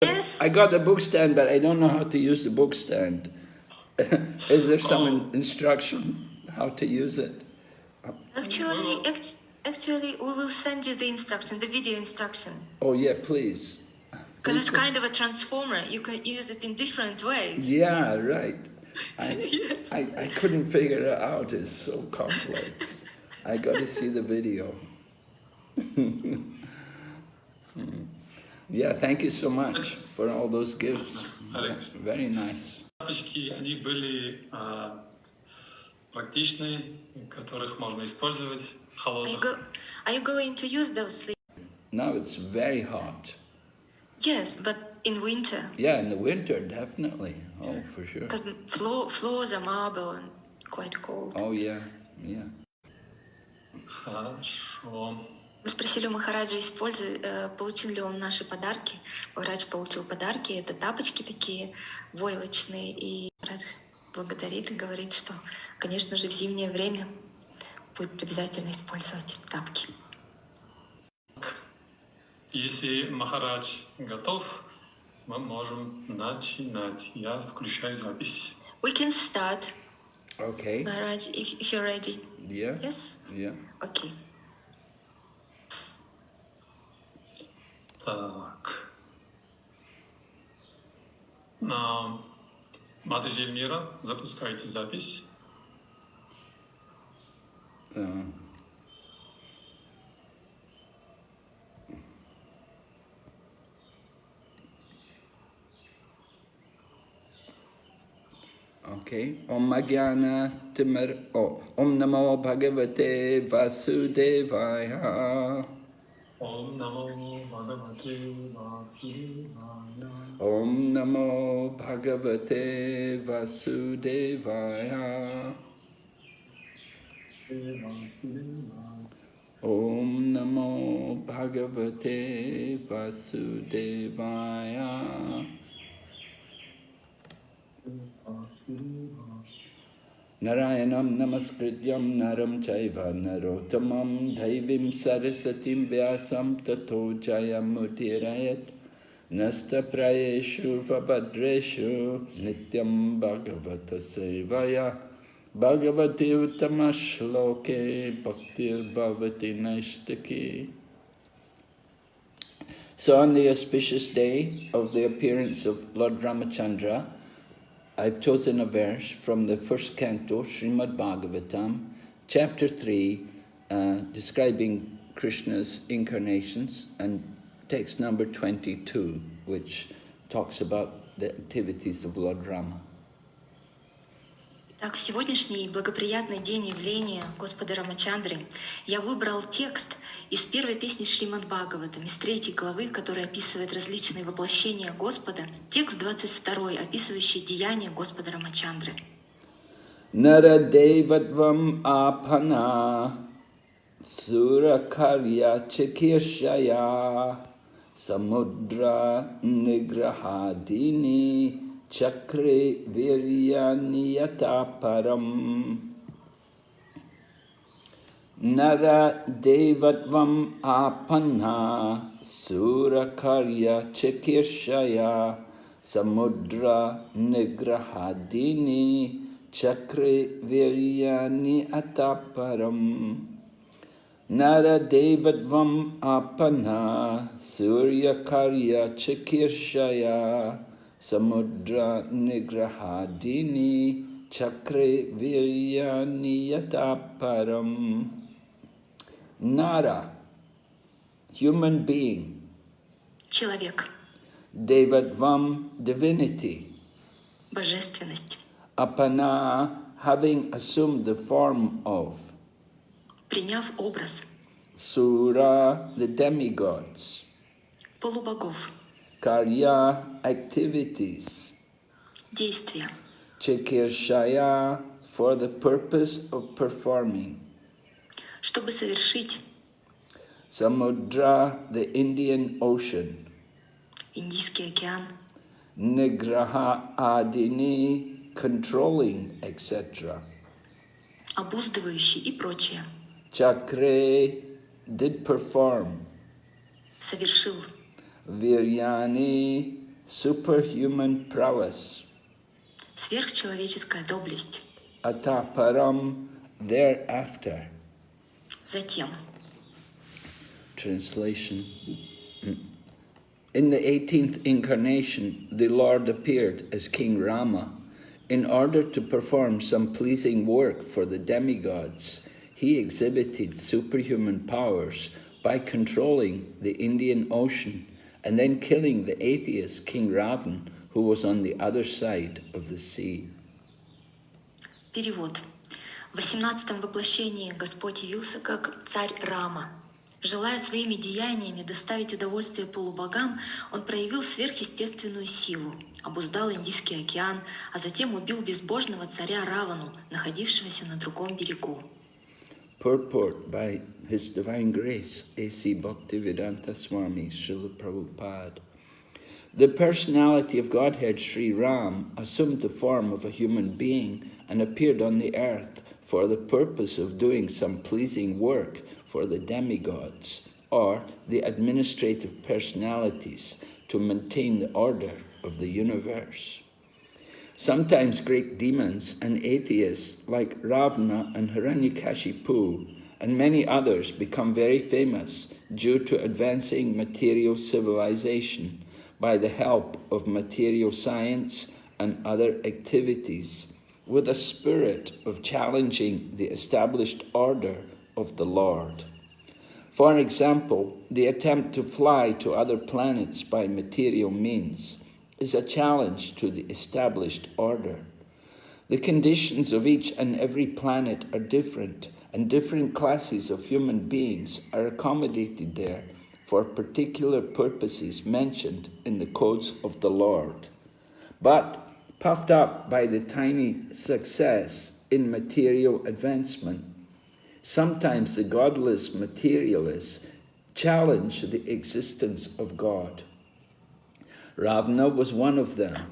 Yes. I got a book stand, but I don't know how to use the book stand. Is there some instruction how to use it? Actually, we will send you the instruction, the video instruction. Oh yeah, please. Because it's kind of a transformer. You can use it in different ways. Yeah, right. I couldn't figure it out. It's so complex. I got to see the video. Yeah, thank you so much for all those gifts. Very nice. Тапочки, они были практичные, которых можно использовать холодных. Are you going to use those? Now it's very hot. Yes, but in winter. Yeah, in the winter, definitely. Oh, for sure. Because floors are marble and quite cold. Oh, yeah, yeah. Хорошо. Мы спросили у Махараджа, получил ли он наши подарки. Махарадж получил подарки, это тапочки такие войлочные. И Махарадж благодарит и говорит, что, конечно же, в зимнее время будет обязательно использовать тапки. Если Махарадж готов, мы можем начинать. Я включаю запись. We can start. Okay. Maharaj, if you're ready. Yeah. Yes? Yeah. Okay. Так. На Матаджи мира запускайте запись. Okay. Om Magyana Timar. Oh. Om Namo Bhagavate Vasudevaya. Om Namo Bhagavate Vasudevaya. Om Namo Bhagavate Vasudevaya. Om Namo Bhagavate Vasudevaya. Narayanam namaskrityam naram chaiva narottamam dhaivim sarasatim vyasam tato jayamutirayat nasta prayeshu vabhadreshu nityam bhagavata sevaya bhagavati uttamashloke bhaktir bhavati naistaki. So on the auspicious day of the appearance of Lord Ramachandra, I've chosen a verse from the first canto, Srimad Bhagavatam, chapter 3, describing Krishna's incarnations, and text number 22, which talks about the activities of Lord Rama. Так, в сегодняшний благоприятный день явления Господа Рамачандры я выбрал текст из первой песни Шримад Бхагаватам, из 3 главы, которая описывает различные воплощения Господа, текст 22, описывающий деяния Господа Рамачандры. Nara-devatvam āpannaḥ sura-kārya-cikīrṣayā samudra-nigrahādīni cakre vīryāṇy param. Nara-devatvam āpannaḥ sura-kārya-cikīrṣayā samudra-nigrahādīni cakre vīryāṇy param. Nara-devatvam āpannaḥ sura-kārya-cikīrṣayā samudra-nigrahādīni cakre vīryāṇy param. Nara, human being. Человек. Devatvam, divinity. Божественность. Āpannaḥ, having assumed the form of. Приняв образ. Sura, the demigods. Полубогов. Karya, activities. Действия. Cikīrṣayā, for the purpose of performing. Чтобы совершить. Samudra, the Indian Ocean. Индийский океан. Nigrahādīni, controlling, etc. Обуздывающий и прочее. Cakre, did perform. Совершил. Vīryāṇy, superhuman prowess, сверхчеловеческая доблесть, ataḥ param thereafter. затем. Translation. In the 18th incarnation, the Lord appeared as King Rāma. In order to perform some pleasing work for the demigods, he exhibited superhuman powers by controlling the Indian Ocean and then killing the atheist King Rāvaṇa, who was on the other side of the sea. Перевод. В 18-м воплощении Господь явился как царь Рама. Желая своими деяниями доставить удовольствие полубогам, он проявил сверхъестественную силу, обуздал Индийский океан, а затем убил безбожного царя Равану, находившегося на другом берегу. Purport by His Divine Grace, A.C. Bhaktivedanta Swami Srila Prabhupada. The personality of Godhead Sri Ram assumed the form of a human being and appeared on the earth for the purpose of doing some pleasing work for the demigods, or the administrative personalities, to maintain the order of the universe. Sometimes great demons and atheists like Ravana and Hiranyakashipu and many others become very famous due to advancing material civilization by the help of material science and other activities, with a spirit of challenging the established order of the Lord. For example, the attempt to fly to other planets by material means is a challenge to the established order. The conditions of each and every planet are different, and different classes of human beings are accommodated there for particular purposes mentioned in the codes of the Lord. But puffed up by the tiny success in material advancement, sometimes the godless materialists challenge the existence of God. Ravana was one of them,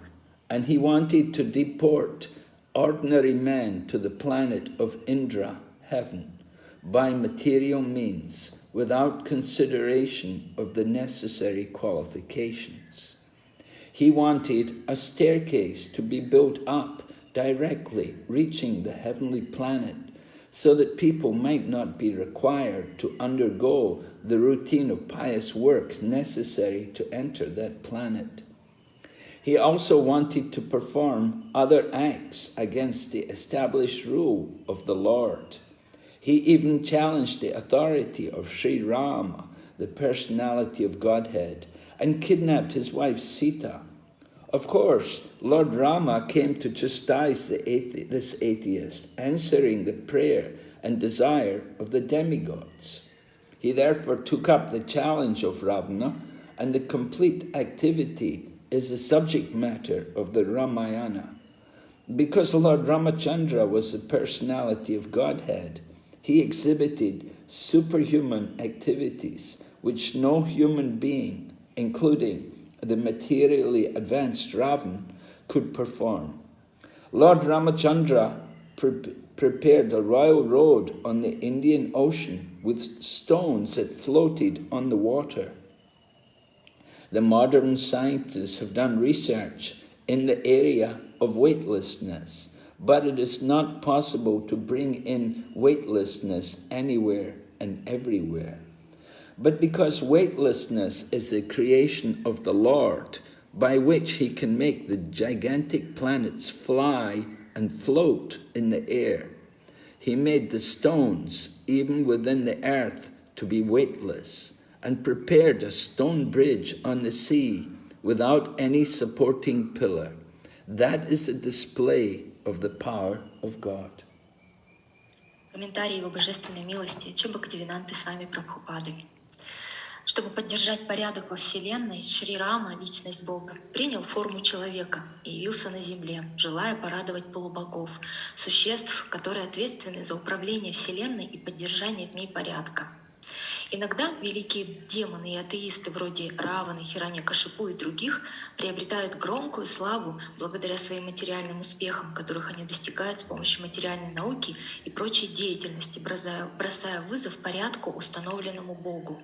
and he wanted to deport ordinary men to the planet of Indra, heaven, by material means, without consideration of the necessary qualifications. He wanted a staircase to be built up directly, reaching the heavenly planet, so that people might not be required to undergo the routine of pious works necessary to enter that planet. He also wanted to perform other acts against the established rule of the Lord. He even challenged the authority of Sri Rāma, the personality of Godhead, and kidnapped his wife Sita. Of course, Lord Rama came to chastise this atheist, answering the prayer and desire of the demigods. He therefore took up the challenge of Ravana, and the complete activity is the subject matter of the Ramayana. Because Lord Ramachandra was the personality of Godhead, he exhibited superhuman activities which no human being, including the materially advanced Ravana, could perform. Lord Ramachandra prepared a royal road on the Indian Ocean with stones that floated on the water. The modern scientists have done research in the area of weightlessness, but it is not possible to bring in weightlessness anywhere and everywhere. But because weightlessness is the creation of the Lord, by which he can make the gigantic planets fly and float in the air, he made the stones, even within the earth, to be weightless, and prepared a stone bridge on the sea without any supporting pillar. That is a display of the power of God. Комментарий его божественной милости Чё Бхактивиданты Свами Прабхупады. Чтобы поддержать порядок во Вселенной, Шри Рама, личность Бога, принял форму человека и явился на земле, желая порадовать полубогов, существ, которые ответственны за управление Вселенной и поддержание в ней порядка. Иногда великие демоны и атеисты вроде Раваны, Хираньякашипу и других приобретают громкую славу благодаря своим материальным успехам, которых они достигают с помощью материальной науки и прочей деятельности, бросая вызов порядку, установленному Богу.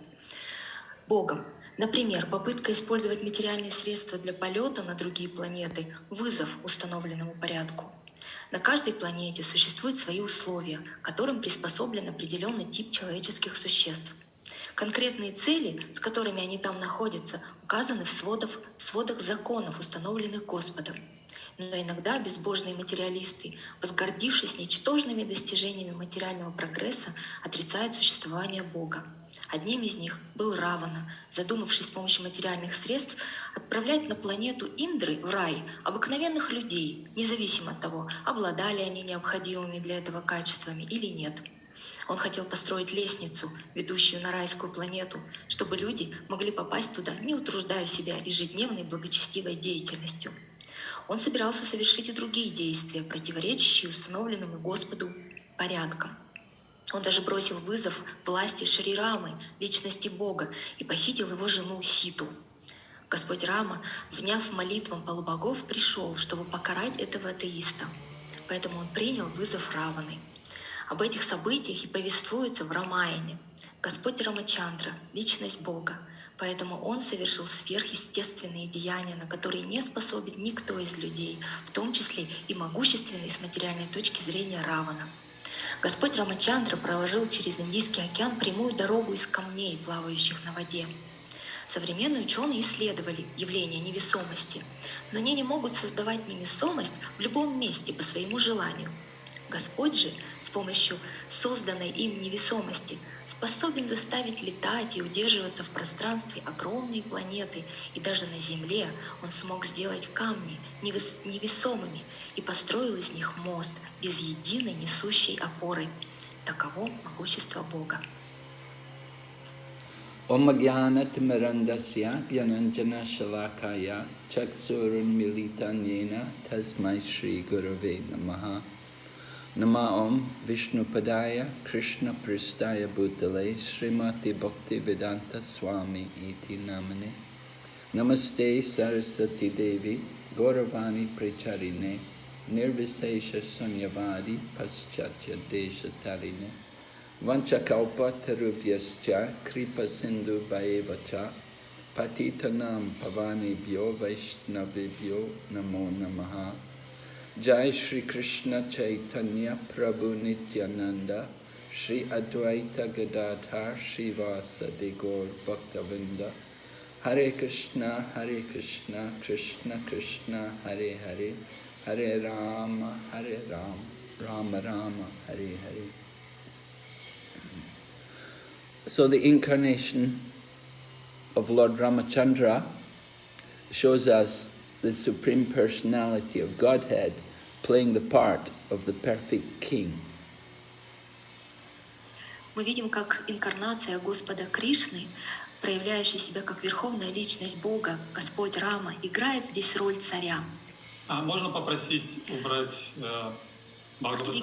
Богом. Например, попытка использовать материальные средства для полета на другие планеты — вызов установленному порядку. На каждой планете существуют свои условия, к которым приспособлен определенный тип человеческих существ. Конкретные цели, с которыми они там находятся, указаны в сводах законов, установленных Господом. Но иногда безбожные материалисты, возгордившись ничтожными достижениями материального прогресса, отрицают существование Бога. Одним из них был Равана, задумавший с помощью материальных средств отправлять на планету Индры, в рай, обыкновенных людей, независимо от того, обладали они необходимыми для этого качествами или нет. Он хотел построить лестницу, ведущую на райскую планету, чтобы люди могли попасть туда, не утруждая себя ежедневной благочестивой деятельностью. Он собирался совершить и другие действия, противоречащие установленному Господу порядкам. Он даже бросил вызов власти Шри Рамы, личности Бога, и похитил его жену Ситу. Господь Рама, вняв молитвам полубогов, пришел, чтобы покарать этого атеиста. Поэтому он принял вызов Раваны. Об этих событиях и повествуется в Рамаяне. Господь Рамачандра — личность Бога, поэтому Он совершил сверхъестественные деяния, на которые не способен никто из людей, в том числе и могущественный с материальной точки зрения Равана. Господь Рамачандра проложил через Индийский океан прямую дорогу из камней, плавающих на воде. Современные ученые исследовали явление невесомости, но они не могут создавать невесомость в любом месте по своему желанию. Господь же с помощью созданной им невесомости способен заставить летать и удерживаться в пространстве огромные планеты, и даже на Земле Он смог сделать камни невесомыми и построил из них мост без единой несущей опоры. Таково могущество Бога. Om Jnana-timirandasya Gyananjana Shalakaya Chaksurunmilitanena Tasmai Shri Gurave Namaha Nama Om Vishnupadaya Krishna Pristaya Bhutale Srimati Bhakti Vedanta Swami Iti Namane Namaste Saraswati Devi Gauravani Pracharine Nirvisesha Sunyavadi Paschatya Desha Tarine Vanchakalpa Tarubhyascha Kripa Sindhu Bhaevacha Patitanam Pavanebhyo Vaishnavebhyo Namo Namaha Jai Shri Krishna Chaitanya Prabhu Nityananda Shri Advaita Gadadhar Srivasadi Gaur Bhaktavinda Hare Krishna Krishna Krishna Hare Hare Hare Rama Rama Rama Hare Hare. So the incarnation of Lord Ramachandra shows us the Supreme Personality of Godhead playing the part of the perfect king. Мы видим, как инкарнация Господа Кришны, проявляющая себя как верховная личность Бога, Господь Рама, играет здесь роль царя. А можно попросить убрать Бхагаватам?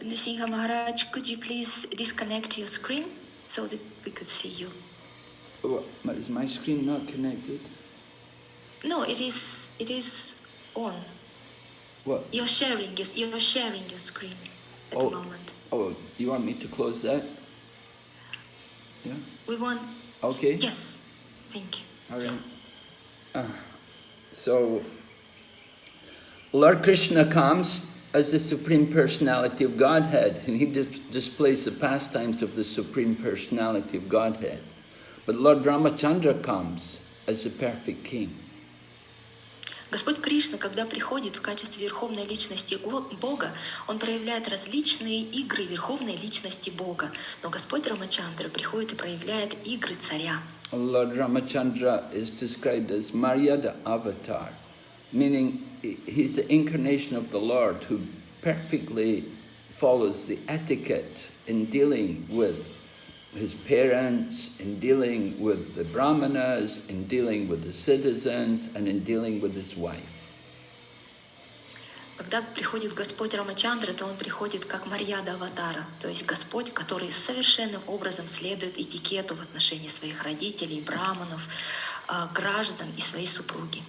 Narasimha Maharaj, could you please disconnect your screen so that we could see you? But is my screen not connected? No, it is on. What? You're sharing your screen at the moment. Oh, you want me to close that? Yeah? We want... Okay. Yes. Thank you. All right. So, Lord Krishna comes as the Supreme Personality of Godhead, and he displays the pastimes of the Supreme Personality of Godhead. But Lord Ramachandra comes as the perfect king. Господь Кришна, когда приходит в качестве верховной личности Бога, Он проявляет различные игры верховной личности Бога. Но Господь Рамачандра приходит и проявляет игры царя. Lord Ramachandra is described as Maryada avatar, meaning he's the incarnation of the Lord who perfectly follows the etiquette in dealing with his parents, in dealing with the brahmanas, in dealing with the citizens, and in dealing with his wife. Когда приходит Господь Рамачандра, то Он приходит как Марьяда Аватара, то есть Господь, который совершенным образом следует этикету в отношении своих родителей, браманов, граждан и своей супруги.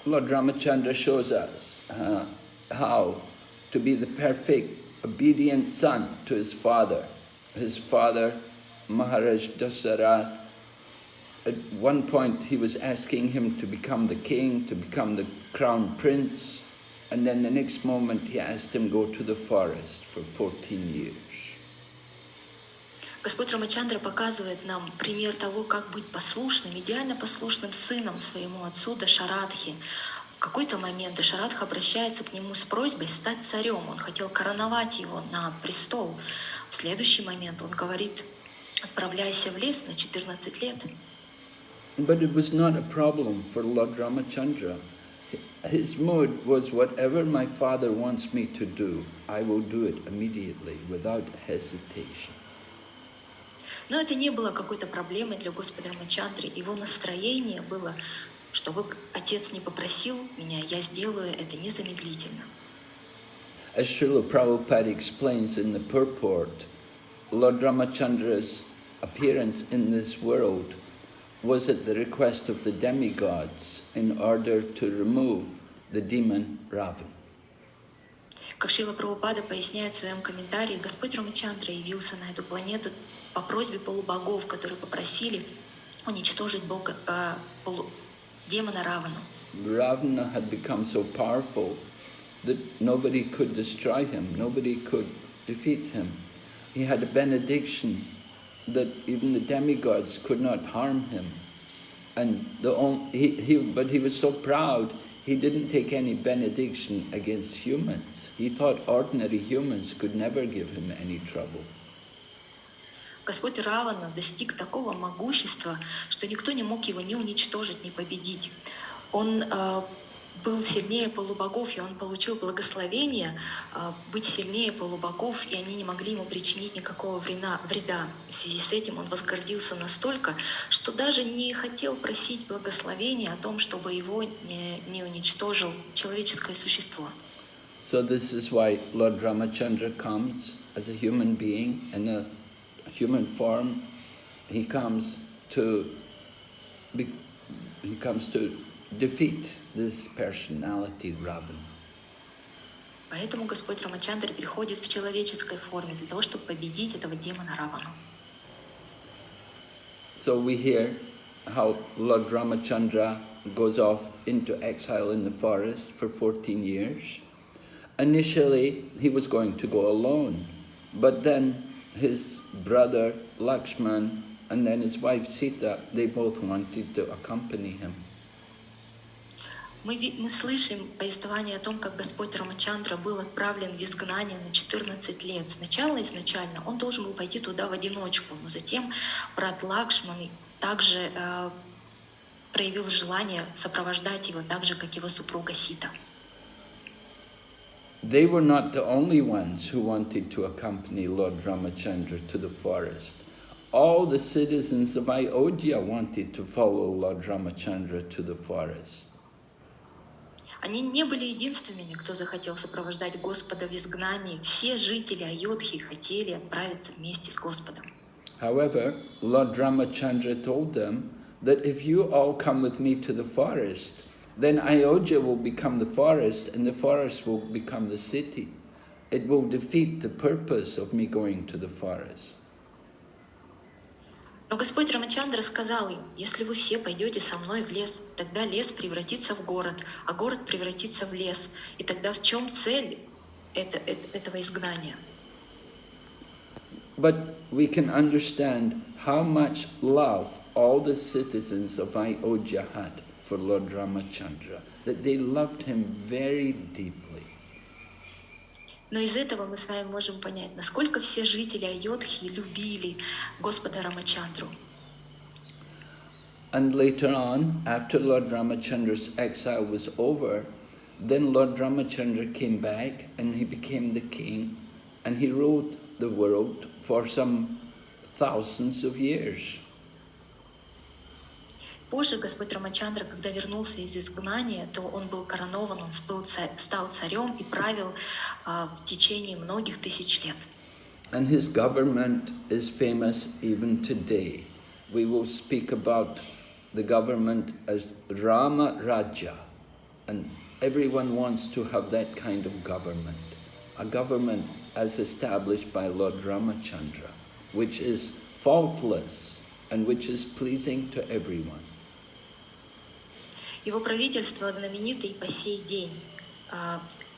Lord Ramachandra shows us how to be the perfect, obedient son to his father. His father, Maharaja Dasarath, At one point he was asking him to become the king, to become the crown prince, and then the next moment he asked him to go to the forest for 14 years. Господь Рамачандра показывает нам пример того, как быть послушным, идеально послушным сыном своему отцу Дашарадхи. В какой-то момент Дашарадха обращается к нему с просьбой стать царем. Он хотел короновать его на престол. В следующий момент он говорит: отправляйся в лес на 14 лет. But it was not a problem for Lord Ramachandra. His mood was, whatever my father wants me to do, I will do it immediately, without hesitation. Но это не было какой-то проблемой для Господа Рамачандры. Его настроение было, чтобы отец не попросил меня, я сделаю это незамедлительно. As Srila Prabhupada explains in the purport, Lord Ramachandra's appearance in this world was at the request of the demigods in order to remove the demon Ravana. Как Шрила Прабхупада поясняет в своем комментарии, Господь Рамачандра явился на эту планету по просьбе полубогов, которые попросили уничтожить демона Равану. Ravana had become so powerful that nobody could destroy him, nobody could defeat him. He had a benediction that even the demigods could not harm him. And but he was so proud, he didn't take any benediction against humans. He thought ordinary humans could never give him any trouble. Господь Равана достиг такого могущества, что никто не мог его ни уничтожить, ни победить. Он был сильнее полубогов, и он получил благословение быть сильнее полубогов, и они не могли ему причинить никакого вреда. В связи с этим он возгордился настолько, что даже не хотел просить благословения о том, чтобы его не уничтожил человеческое существо. So this is why Lord Ramachandra comes as a human being in a human form. He comes to defeat this personality Ravana. Поэтому Господь Рамачандра приходит в человеческой форме для того, чтобы победить этого демона Равану. So we hear how Lord Ramachandra goes off into exile in the forest for 14 years. Initially, he was going to go alone, but then his brother Lakshman and then his wife Sita, they both wanted to accompany him. Мы слышим повествование о том, как Господь Рамачандра был отправлен в изгнание на 14 лет. Изначально он должен был пойти туда в одиночку, но затем брат Лакшман также проявил желание сопровождать его, так же, как его супруга Сита. They were not the only ones who wanted to accompany Lord Ramachandra to the forest. All the citizens of Ayodhya wanted to follow Lord Ramachandra to the forest. Они не были единственными, кто захотел сопровождать Господа в изгнании. Все жители Айодхи хотели отправиться вместе с Господом. However, Lord Ramachandra told them that if you all come with me to the forest, then Ayodhya will become the forest and the forest will become the city. It will defeat the purpose of me going to the forest. Но Господь Рамачандра сказал им: если вы все пойдете со мной в лес, тогда лес превратится в город, а город превратится в лес. И тогда в чем цель этого изгнания? But we can understand how much love all the citizens of Ayodhya had for Lord Ramachandra, that they loved him very deeply. Но из этого мы с вами можем понять, насколько все жители Айодхи любили Господа Рамачандру. And later on, after Lord Ramachandra's exile was over, then Lord Ramachandra came back and he became the king and he ruled the world for some thousands of years. Позже Господь Рамачандра, когда вернулся из изгнания, то он был коронован, он стал царем и правил в течение многих тысяч лет. And his government is famous even today. We will speak about the government as Rama Raja, and everyone wants to have that kind of government, a government as established by Lord Ramachandra, which is faultless, and which is pleasing to everyone. Его правительство знаменито и по сей день.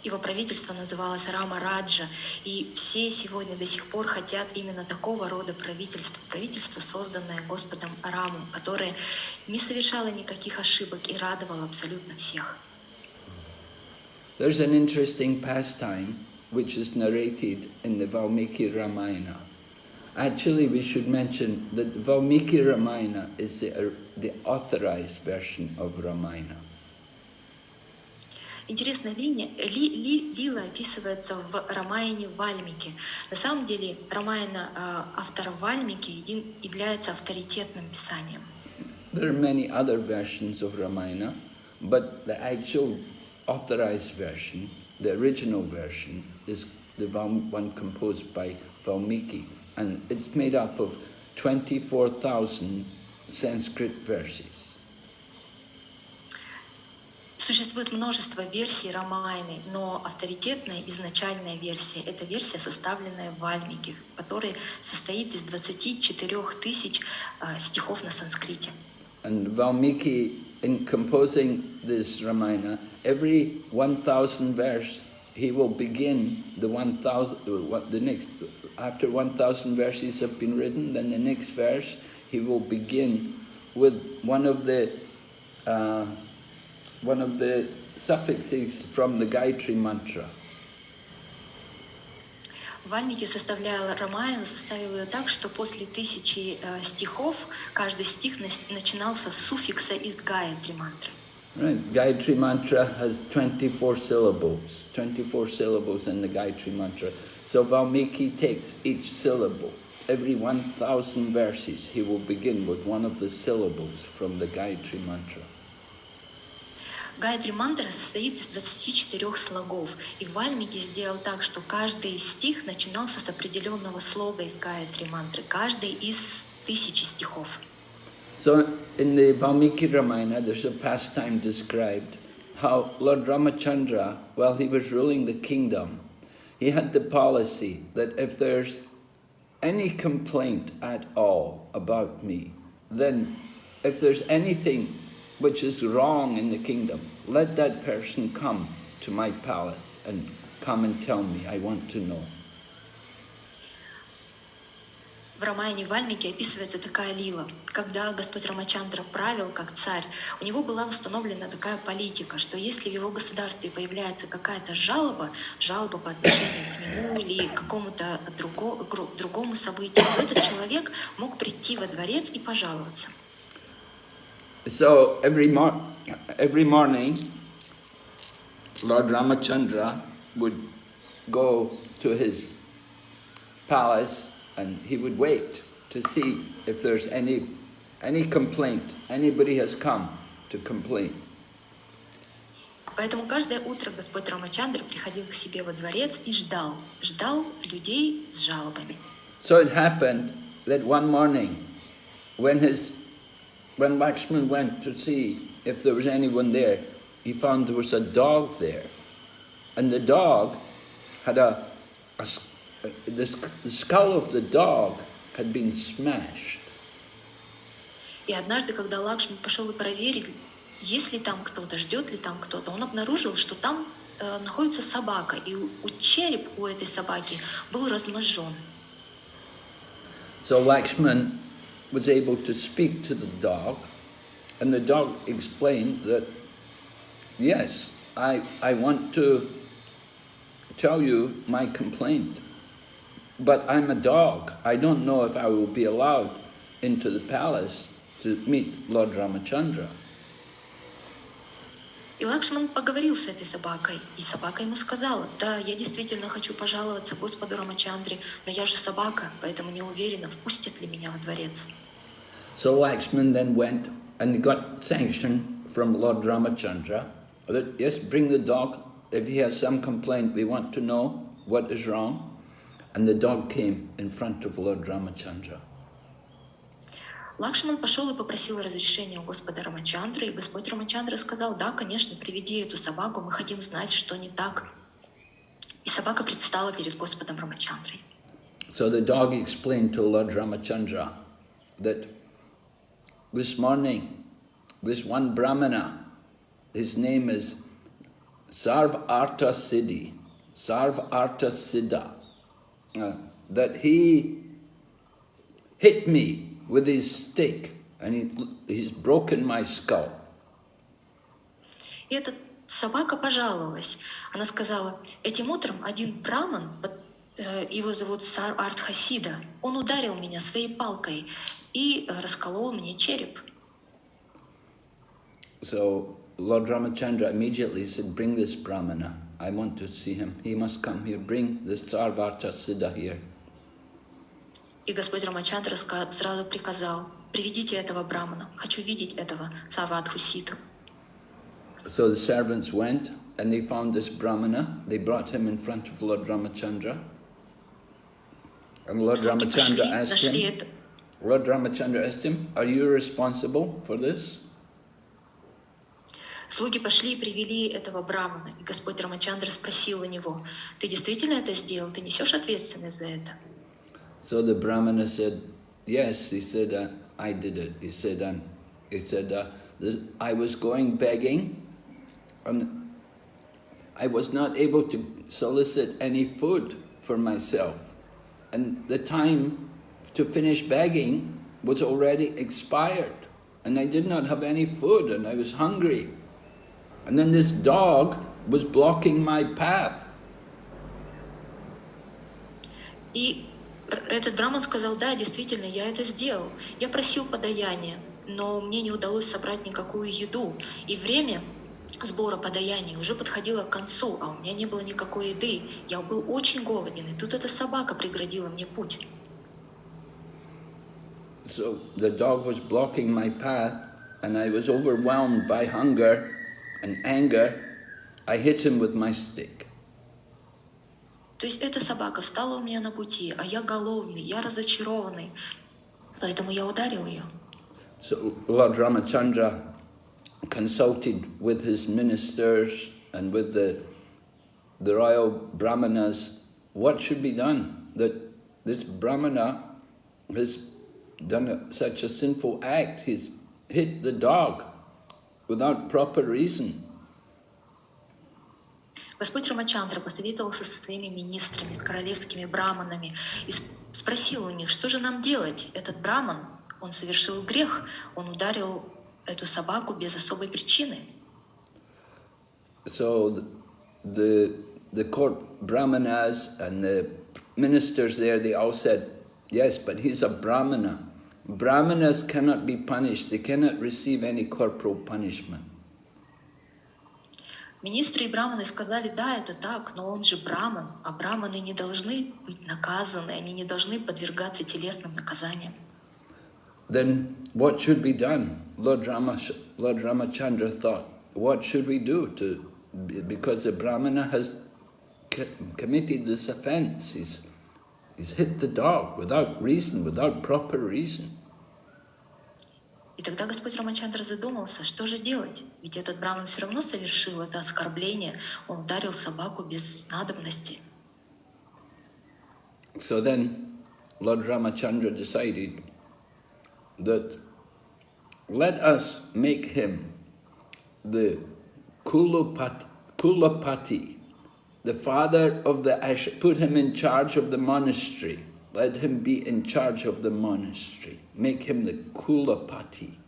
Его правительство называлось Рама Раджа, и все сегодня до сих пор хотят именно такого рода правительства. Правительство, созданное Господом Рамом, которое не совершало никаких ошибок и радовало абсолютно всех. There's an interesting pastime which is narrated in the Valmiki Ramayana. Actually, we should mention that Valmiki Ramayana is the authorized version of Ramayana. Интересная лила описывается в Рамаяне Вальмики. На самом деле Рамаяна автора Вальмики является авторитетным писанием. There are many other versions of Ramayana, but the actual authorized version, the original version, is the one composed by Valmiki, and it's made up of 24,000 Sanskrit verses. Существует множество версий Рамаяны, но авторитетная изначальная версия — это версия, составленная в Вальмики, которая состоит из 24 тысяч стихов на санскрите. And Valmiki, in composing this Ramayana, every 1,000 verse, he will begin the 1,000. The next, after 1,000 verses have been written, then the next verse he will begin with one of the suffixes from the Gayatri mantra. Вальмики составлял Рамаяну, составил ее так, что после 1000 стихов каждый стих начинался с суффикса из Гайатри мантры. Right, Gayatri mantra has 24 syllables in the Gayatri mantra. So Valmiki takes each syllable. Every 1,000 verses he will begin with one of the syllables from the Gayatri mantra. Гайатри мантра состоит из 24 слогов, и Вальмики сделал так, что каждый стих начинался с определенного слога из Гайатри мантры, каждый из 1000 стихов. So in the Valmiki Ramayana there's a pastime described how Lord Ramachandra, while he was ruling the kingdom, he had the policy that if there's any complaint at all about me, then if there's anything which is wrong in the kingdom, let that person come to my palace and come and tell me. I want to know. В Рамаяне Вальмики описывается такая лила. Когда Господь Рамачандра правил как царь, у него была установлена такая политика, что если в его государстве появляется какая-то жалоба по отношению к нему или к какому-то другому событию, этот человек мог прийти во дворец и пожаловаться. So every morning, Lord Ramachandra would go to his palace and he would wait to see if there's any complaint. Anybody has come to complain. Поэтому каждое утро Господь Рамачандра приходил к себе во дворец и ждал людей с жалобами. So it happened that one morning, when Lakshman went to see if there was anyone there, he found there was a dog there. And the dog had the skull of the dog had been smashed. И однажды, когда Лакшман пошел и проверить, есть ли там кто-то, ждет ли там кто-то, он обнаружил, что там находится собака, и череп у этой собаки был размозжен. So Lakshman was able to speak to the dog, and the dog explained that, yes, I want to tell you my complaint, but I'm a dog. I don't know if I will be allowed into the palace to meet Lord Ramachandra. И Лакшман поговорил с этой собакой, и собака ему сказала: да, я действительно хочу пожаловаться Господу Рамачандре, но я же собака, поэтому не уверена, впустят ли меня во дворец. So Lakshman then went and got sanction from Lord Ramachandra that, yes, bring the dog. If he has some complaint, we want to know what is wrong. And the dog came in front of Lord Ramachandra. Лакшман пошел и попросил разрешения у Господа Рамачандры, и Господь Рамачандра сказал: да, конечно, приведи эту собаку, мы хотим знать, что не так. И собака предстала перед Господом Рамачандрой. So the dog explained to Lord Ramachandra that this morning, this one Brahmana, his name is Sarva-artha Siddhi, Sarva-artha Siddha, that he hit me with his stick and he's broken my skull. И эта собака пожаловалась. Она сказала, этим утром один браман, его зовут Сар-Артха Сида, он ударил меня своей палкой и расколол мне череп. So Lord Ramachandra immediately said, bring this Brahmana. I want to see him. He must come here. Bring this Sarva-artha Siddha here. И Господь Рамачандра сразу приказал, приведите этого брамана. Хочу видеть этого Сарватху Сиду. So the servants went and they found this Brahmana. They brought him in front of Lord Ramachandra. And Lord Ramachandra asked him, are you responsible for this? Слуги пошли и привели этого брамана. И Господь Рамачандра спросил у него, ты действительно это сделал? Ты несешь ответственность за это? So the Brahmana said, yes. He said, I did it. He said, I was going begging and I was not able to solicit any food for myself. And the time to finish begging was already expired. And I did not have any food and I was hungry. And then this dog was blocking my path. И этот браман сказал, да, действительно, я это сделал. Я просил подаяния, но мне не удалось собрать никакую еду. И время сбора подаяний уже подходило к концу, а у меня не было никакой еды. Я был очень голоден, и тут эта собака преградила мне путь. So the dog was blocking my path, and I was overwhelmed by hunger and anger. I hit him with my stick. То есть эта собака встала у меня на пути, а я голодный, я разочарованный, поэтому я ударил ее. So Lord Ramachandra consulted with his ministers and with the royal brahmanas what should be done, that this brahmana has done such a sinful act. He's hit the dog without proper reason. Господь Рамачандра посоветовался со своими министрами, с королевскими браманами и спросил у них, что же нам делать? Этот браман, он совершил грех, он ударил эту собаку без особой причины. So the court brahmanas and the ministers there, they all said, yes, but he's a brahmana. Brahmanas cannot be punished, they cannot receive any corporal punishment. Министры и браманы сказали, да, это так, но он же браман, а браманы не должны быть наказаны, они не должны подвергаться телесным наказаниям. Then what should be done? Lord Ramachandra thought, what should we do because the Brahmana has committed this offense. He's hit the dog without reason, without proper reason. И тогда Господь Рамачандра задумался, что же делать? Ведь этот браман все равно совершил это оскорбление, он ударил собаку без надобности. So then Lord Ramachandra decided that let us make him the Kulapati, the father of the put him in charge of the monastery. Let him be in charge of the monastery. Make him the Kulapati.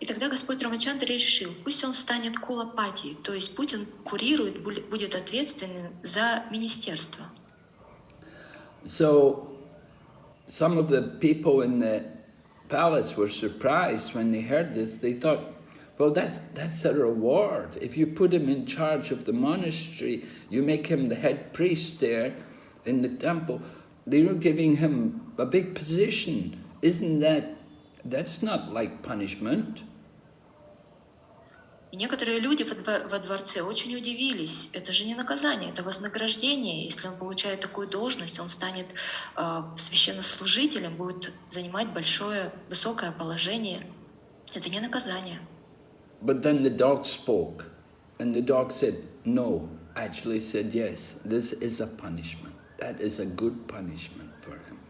И тогда Господь Рамачандра решил, пусть он станет Кулапати, то есть пусть он курирует, будет ответственным за министерство. So some of the people in the palace were surprised when they heard this. They thought, well, that's a reward. If you put him in charge of the monastery, you make him the head priest there in the temple, they were giving him a big position. That's not like punishment. И некоторые люди во дворце очень удивились. Это же не наказание, это вознаграждение. Если он получает такую должность, он станет священнослужителем, будет занимать высокое положение. Это не наказание. But then the dog spoke, and the dog said, no, actually said, yes, this is a punishment. That is a good punishment for him.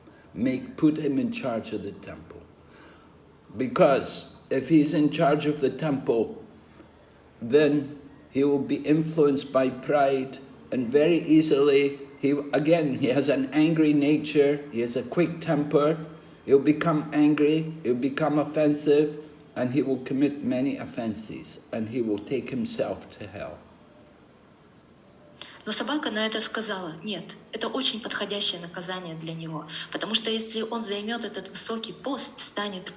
Put him in charge of the temple. Because if he's in charge of the temple, then he will be influenced by pride, and very easily, he has an angry nature, he has a quick temper, he'll become angry, he'll become offensive, and he will commit many offenses, and he will take himself to hell. Но собака на это сказала: нет, это очень подходящее наказание для него, потому что если он займет этот высокий пост, станет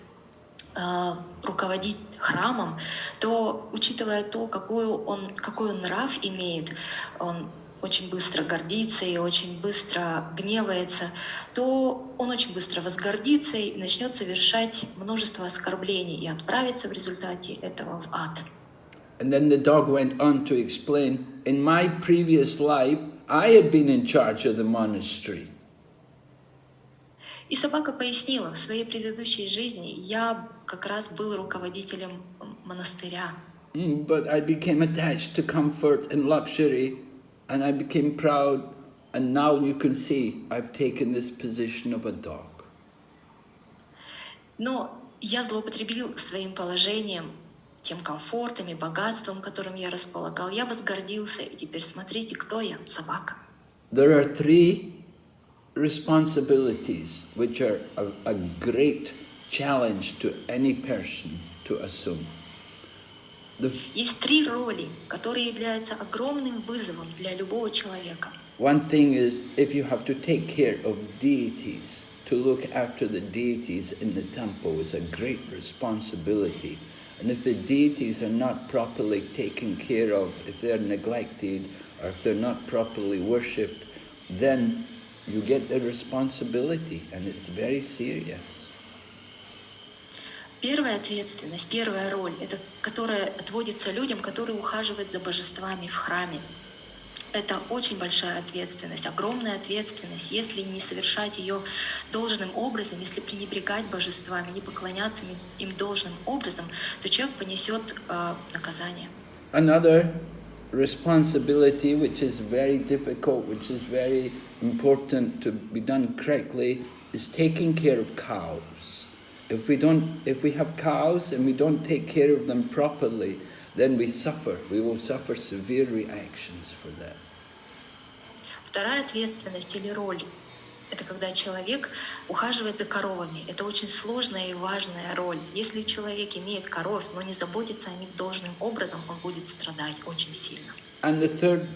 руководить храмом, то, учитывая то, какой он нрав имеет, он очень быстро гордится и очень быстро гневается, то он очень быстро возгордится и начнет совершать множество оскорблений и отправится в результате этого в ад. And then the dog went on to explain, in my previous life, I had been in charge of the monastery. И собака пояснила: в своей предыдущей жизни я как раз был руководителем монастыря. But I became attached to comfort and luxury, and I became proud, and now you can see I've taken this position of a dog. Но я злоупотребил своим положением, тем комфортом и богатством, которым я располагал. Я возгордился, и теперь смотрите, кто я — собака. There are three responsibilities which are a great challenge to any person to assume. Есть три роли, которые являются огромным вызовом для любого человека. One thing is, if you have to take care of deities, to look after the deities in the temple is a great responsibility. And if the deities are not properly taken care of, if they're neglected, or if they're not properly worshipped, then you get the responsibility, and it's very serious. Первая ответственность, первая роль, это которая отводится людям, которые ухаживают за божествами в храме. Это очень большая ответственность, огромная ответственность. Если не совершать ее должным образом, если пренебрегать божествами, не поклоняться им должным образом, то человек понесет наказание. Another responsibility which is very difficult, which is very important to be done correctly, is taking care of cows. If we have cows and we don't take care of them properly, then we will suffer severe reactions for that. Вторая ответственность или роль — это когда человек ухаживает за коровами. Это очень сложная и важная роль. Если человек имеет коров, но не заботится о них должным образом, он будет страдать очень сильно. And the third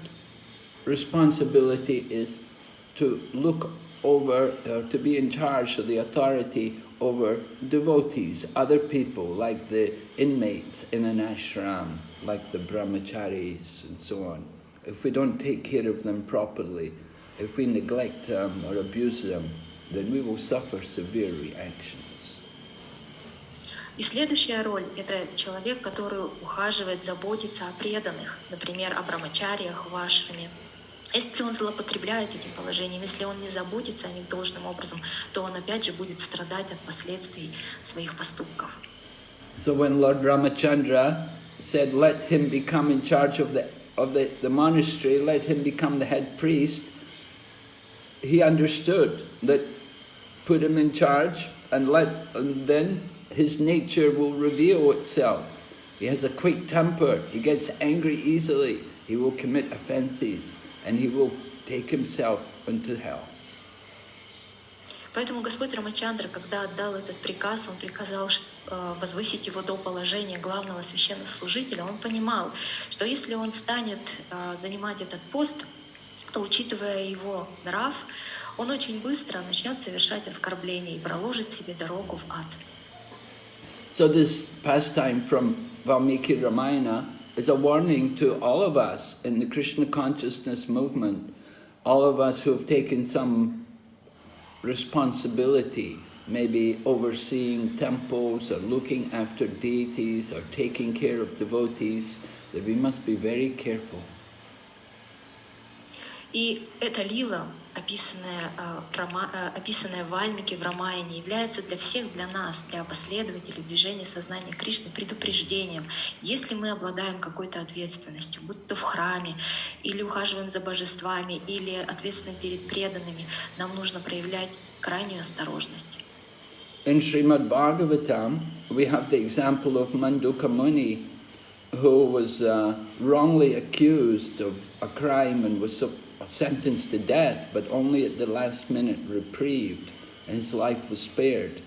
responsibility is to look over, or to be in charge of the authority over devotees, other people, like the inmates in an ashram, like the brahmacharis and so on. If we don't take care of them properly, if we neglect them or abuse them, then we will suffer severe reactions. И следующая роль — это человек, который ухаживает, заботится о преданных, например, о брамачариях в ашраме. Если он злоупотребляет этим положением, если он не заботится о них должным образом, то он опять же будет страдать от последствий своих поступков. So when Lord Ramachandra said, let him become in charge of the monastery, let him become the head priest, he understood that put him in charge and then his nature will reveal itself. He has a quick temper, he gets angry easily, he will commit offenses, and he will take himself into hell. Поэтому Господь Рамачандра, когда отдал этот приказ, он приказал возвысить его до положения главного священнослужителя. Он понимал, что если он станет занимать этот пост, то, учитывая его нрав, он очень быстро начнет совершать оскорбления и проложит себе дорогу в ад. So this pastime from Valmiki Ramayana is a warning to all of us in the Krishna consciousness movement, all of us who have taken some responsibility, maybe overseeing temples or looking after deities or taking care of devotees, that we must be very careful. И эта лила, описанная в Вальмике в Рамаяне, является для всех, для нас, для последователей движения сознания Кришны предупреждением. Если мы обладаем какой-то ответственностью, будь то в храме, или ухаживаем за божествами, или ответственны перед преданными, нам нужно проявлять крайнюю осторожность. In Srimad Bhagavatam, we have the example of Manduka Muni, who was wrongly accused of a crime and was sentenced to death, but only at the last minute reprieved, and his life was spared.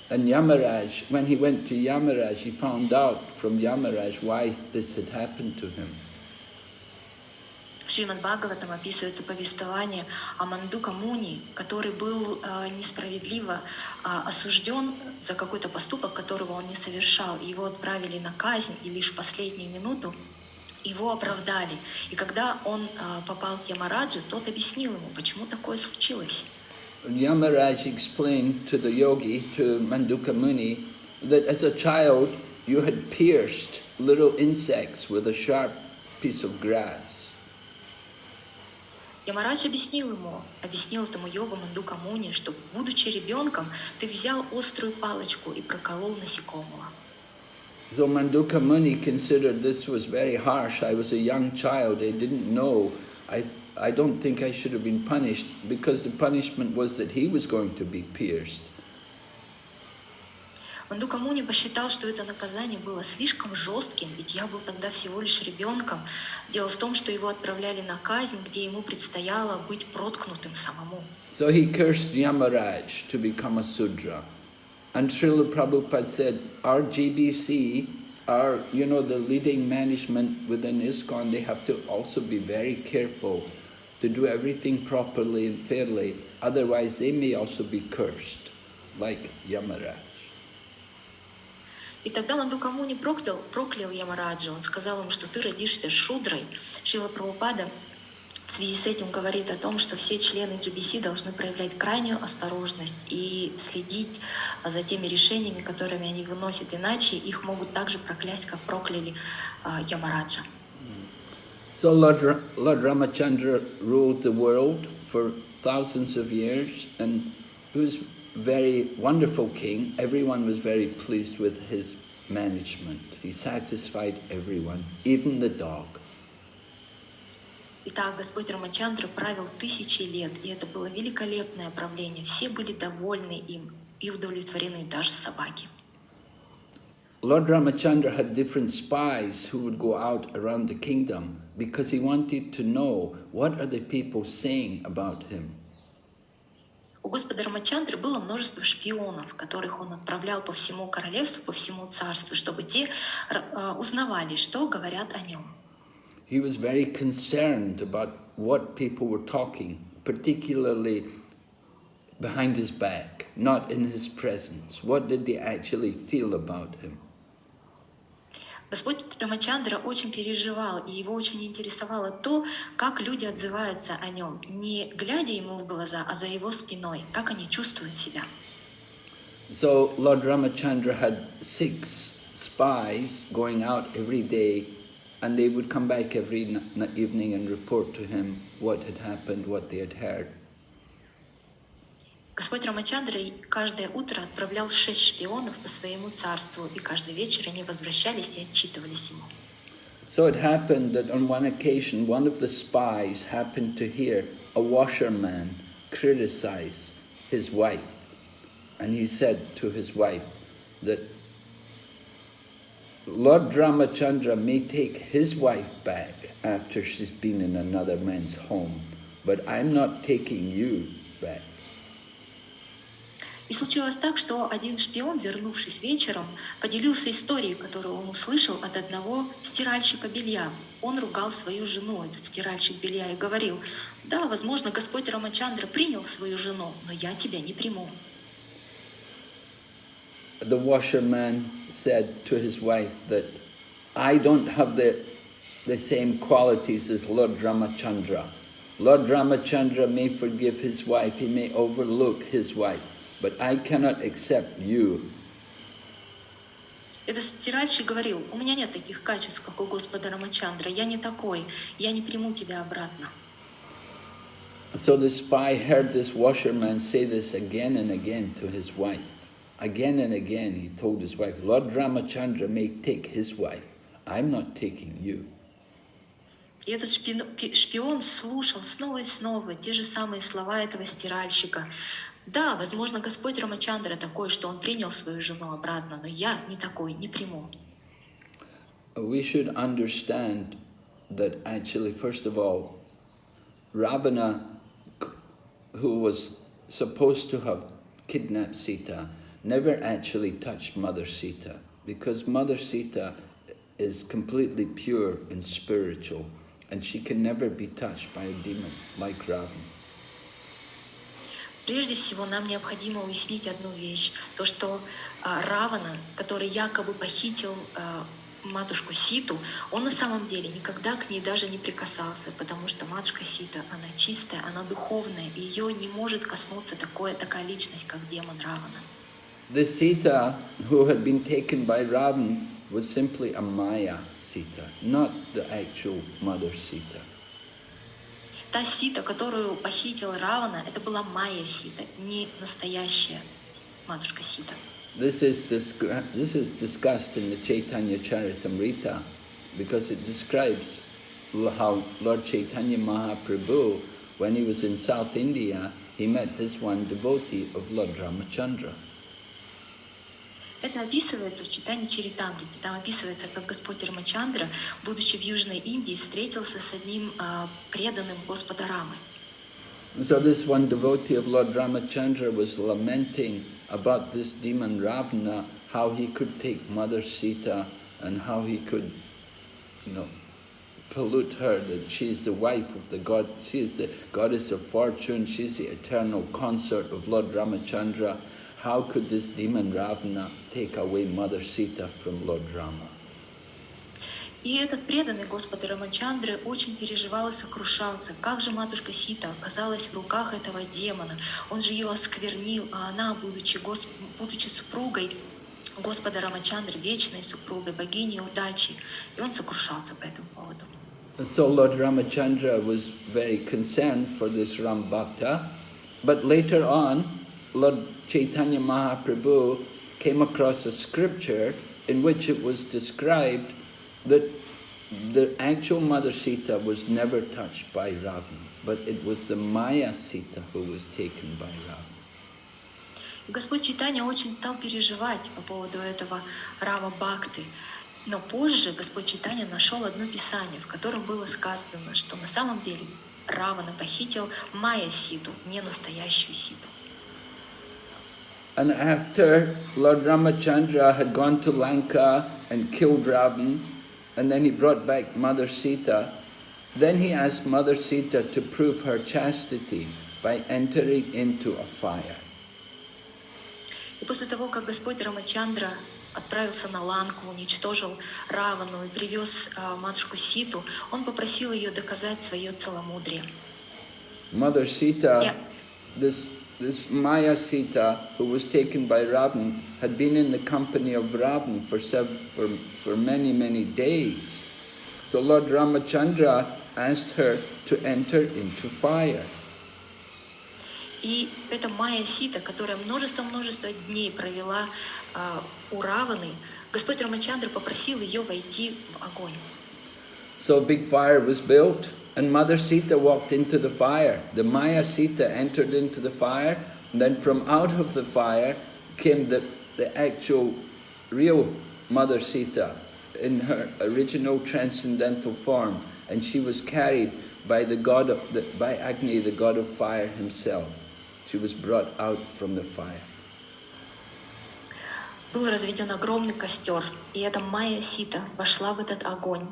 And Yamaraj, when he went to Yamaraj, he found out from Yamaraj why this had happened to him. В Шримад Бхагаватам описывается повествование о Мандука Муни, который был несправедливо осужден за какой-то поступок, которого он не совершал. Его отправили на казнь, и лишь в последнюю минуту его оправдали. И когда он попал к Ямараджу, тот объяснил ему, почему такое случилось. Yamaraj explained to the yogi, to Manduka Muni, that as a child you had pierced little insects with a sharp piece of grass. Ямарадж объяснил этому йогу Мандука Муни, что, будучи ребенком, ты взял острую палочку и проколол насекомого. So Manduka Muni considered this was very harsh. I was a young child, I didn't know. I don't think I should have been punished, because the punishment was that he was going to be pierced. Мандука Муни посчитал, что это наказание было слишком жестким, ведь я был тогда всего лишь ребенком. Дело в том, что его отправляли на казнь, где ему предстояло быть проткнутым самому. So he cursed Yamaraj to become a Sudra. And Srila Prabhupada said, our GBC, the leading management within ISKCON, they have to also be very careful to do everything properly and fairly, otherwise they may also be cursed, like Yamaraj. И тогда Мандука Муни проклял Ямараджа. Он сказал ему, что ты родишься шудрой. Шрила Прабхупада в связи с этим говорит о том, что все члены GBC должны проявлять крайнюю осторожность и следить за теми решениями, которыми они выносят, иначе их могут также проклясть, как прокляли Ямараджа. So Lord Ramachandra ruled the world for thousands of years, and he was very wonderful king. Everyone was very pleased with his management. He satisfied everyone, even the dog. Итак, Господь Рамачандра правил тысячи лет, и это было великолепное правление. Все были довольны им и удовлетворены, даже собаки. Lord Ramachandra had different spies who would go out around the kingdom because he wanted to know what are the people saying about him. У Господа Рамачандры было множество шпионов, которых он отправлял по всему королевству, по всему царству, чтобы те узнавали, что говорят о нем. He was very concerned about what people were talking, particularly behind his back, not in his presence. What did they actually feel about him? Господь Рамачандра очень переживал, и его очень интересовало то, как люди отзываются о нем, не глядя ему в глаза, а за его спиной, как они чувствуют себя. So Lord Ramachandra had 6 spies going out every day, and they would come back every evening and report to him what had happened, what they had heard. Господь Рамачандра каждое утро отправлял 6 шпионов по своему царству, и каждый вечер они возвращались и отчитывались ему. So it happened that on one occasion, one of the spies happened to hear a washerman criticize his wife. And he said to his wife that Lord Ramachandra may take his wife back after she's been in another man's home, but I'm not taking you back. И случилось так, что один шпион, вернувшись вечером, поделился историей, которую он услышал от одного стиральщика белья. Он ругал свою жену, этот стиральщик белья, и говорил: «Да, возможно, Господь Рамачандра принял свою жену, но я тебя не приму». The washerman said to his wife that I don't have the same qualities as Lord Ramachandra. Lord Ramachandra may forgive his wife, he may overlook his wife, but I cannot accept you. Этот стиральщик говорил: «У меня нет таких качеств, как у Господа Рамачандра. Я не такой, я не приму тебя обратно». So the spy heard this washerman say this again and again to his wife. Again and again he told his wife, Lord Ramachandra may take his wife. I'm not taking you. И этот шпион слушал снова и снова те же самые слова этого стиральщика. Да, возможно, Господь Рамачандра такой, что он принял свою жену обратно, но я не такой, не приму. We should understand that actually, first of all, Ravana, who was supposed to have kidnapped Sita, never actually touched Mother Sita, because Mother Sita is completely pure and spiritual, and she can never be touched by a demon like Ravana. Прежде всего, нам необходимо уяснить одну вещь. То, что Равана, который якобы похитил матушку Ситу, он на самом деле никогда к ней даже не прикасался, потому что матушка Сита, она чистая, она духовная, и ее не может коснуться такая личность, как демон Равана. The Sita who had been taken by Ravana was simply a Maya Sita, not the actual Mother Sita. Та Сита, которую похитил Равана, это была Майя Сита, не настоящая матушка Сита. This is discussed in the Chaitanya Charitamrita because it describes how Lord Chaitanya Mahaprabhu, when he was in South India, he met this one devotee of Lord Ramachandra. Это описывается в Чайтанья Чаритамрите. Там описывается, как Господь Рамачандра, будучи в Южной Индии, встретился с одним преданным Господа Рамы. So this one devotee of Lord Ramachandra was lamenting about this demon Ravana, how he could take Mother Sita and how he could, pollute her, that she's the wife of the god, she is the goddess of fortune, she's the eternal consort of Lord Ramachandra. How could this demon Ravana take away Mother Sita from Lord Rama? И этот преданный Господа Рамачандры очень переживал и сокрушался, как же матушка Сита оказалась в руках этого демона. Он же ее осквернил, а она, будучи супругой Господа Рамачандры, вечной супругой, богиней удачи. И он сокрушался по этому поводу. So Lord Ramachandra was very concerned for this Ram Bhakta, but later on, Lord Chaitanya Mahaprabhu came across a scripture in which it was described that the actual Mother Sita was never touched by Ravana, but it was the Maya Sita who was taken by Ravana. Господь Чайтанья очень стал переживать по поводу этого Рама Бхакты. Но позже Господь Чайтанья нашел одно писание, в котором было сказано, что на самом деле Равана похитил Майя Ситу, не настоящую Ситу. And after Lord Ramachandra had gone to Lanka and killed Ravana, and then he brought back Mother Sita, then he asked Mother Sita to prove her chastity by entering into a fire. И после того, как Господь Рамачандра отправился на Ланку, уничтожил Равану и привез матушку Ситу, он попросил ее доказать свое целомудрие. Mother Sita, this Maya Sita, who was taken by Ravana, had been in the company of Ravana for many, many days. So Lord Ramachandra asked her to enter into fire. И эта Майя Сита, которая множество дней провела у Раваны, Господь Рамачандра попросил ее войти в огонь. So a big fire was built, and Mother Sita walked into the fire. The Maya Sita entered into the fire, and then from out of the fire came the actual, real Mother Sita in her original transcendental form, and she was carried by by Agni, the god of fire himself. She was brought out from the fire. Был разведен огромный костер, и эта Майя Сита вошла в этот огонь.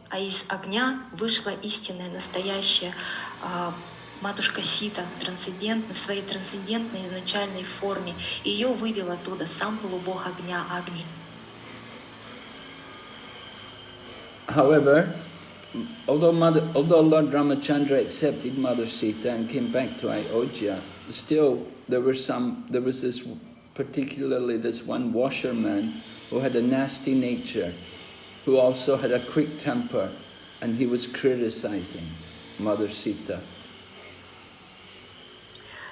А из огня вышла истинная, настоящая матушка Сита, в своей трансцендентной изначальной форме. И ее вывел оттуда сам полубог огня Агни. However, although Lord Ramachandra accepted Mother Sita and came back to Ayodhya, still there was particularly this one washerman who had a nasty nature, who also had a quick temper, and he was criticizing Mother Sita.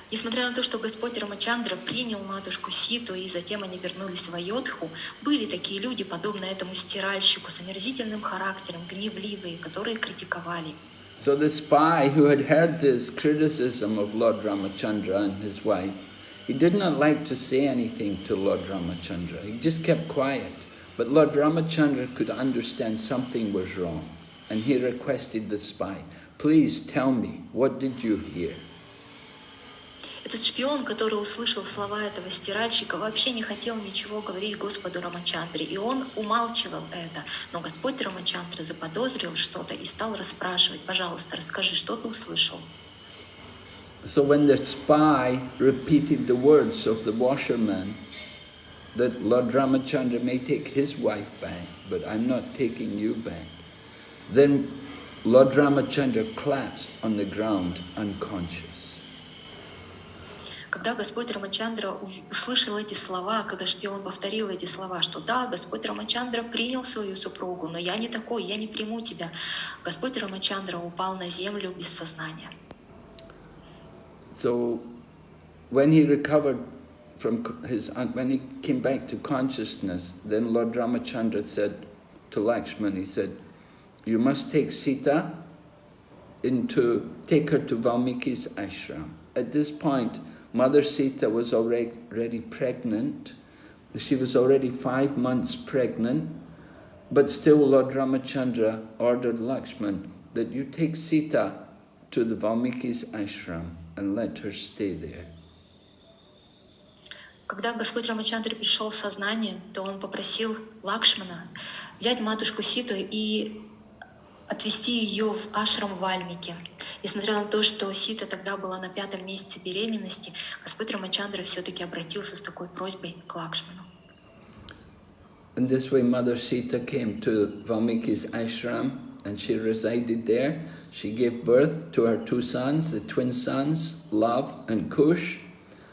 Несмотря на то, что Господь Рамачандра принял матушку Ситу, и затем они вернулись в Айодху, были такие люди, подобно этому стиральщику, с омерзительным характером, гневливые, которые критиковали. So the spy who had heard this criticism of Lord Ramachandra and his wife, He did not like to say anything to Lord Ramachandra. He just kept quiet. But Lord Ramachandra could understand something was wrong. And he requested the spy, please tell me, what did you hear? Этот шпион, который услышал слова этого стиральщика, вообще не хотел ничего говорить Господу Рамачандре, и он умалчивал это. Но Господь Рамачандра заподозрил что-то и стал расспрашивать, пожалуйста, расскажи, что ты услышал? So when the spy repeated the words of the washerman, that Lord Ramachandra may take his wife back, but I'm not taking you back, then Lord Ramachandra collapsed on the ground unconscious. Когда Господь Рамачандра услышал эти слова, когда шпион повторил эти слова, что да, Господь Рамачандра принял свою супругу, но я не такой, я не приму тебя, Господь Рамачандра упал на землю без сознания. So when he recovered from when he came back to consciousness, then Lord Ramachandra said to Lakshman, he said, you must take Sita take her to Valmiki's ashram. At this point, Mother Sita was already pregnant. She was already 5 months pregnant, but still Lord Ramachandra ordered Lakshman that you take Sita to the Valmiki's ashram and let her stay there. Когда Господь Рамачандра пришел в сознание, то он попросил Лакшмана взять матушку Ситу и отвезти ее в ашрам Вальмики. Несмотря на то, что Сита тогда была на 5-м месяце беременности, Господь Рамачандра все-таки обратился с такой просьбой к Лакшману. In this way, Mother Sita came to Valmiki's ashram and she resided there. She gave birth to her 2 sons, the twin sons, Love and Kush.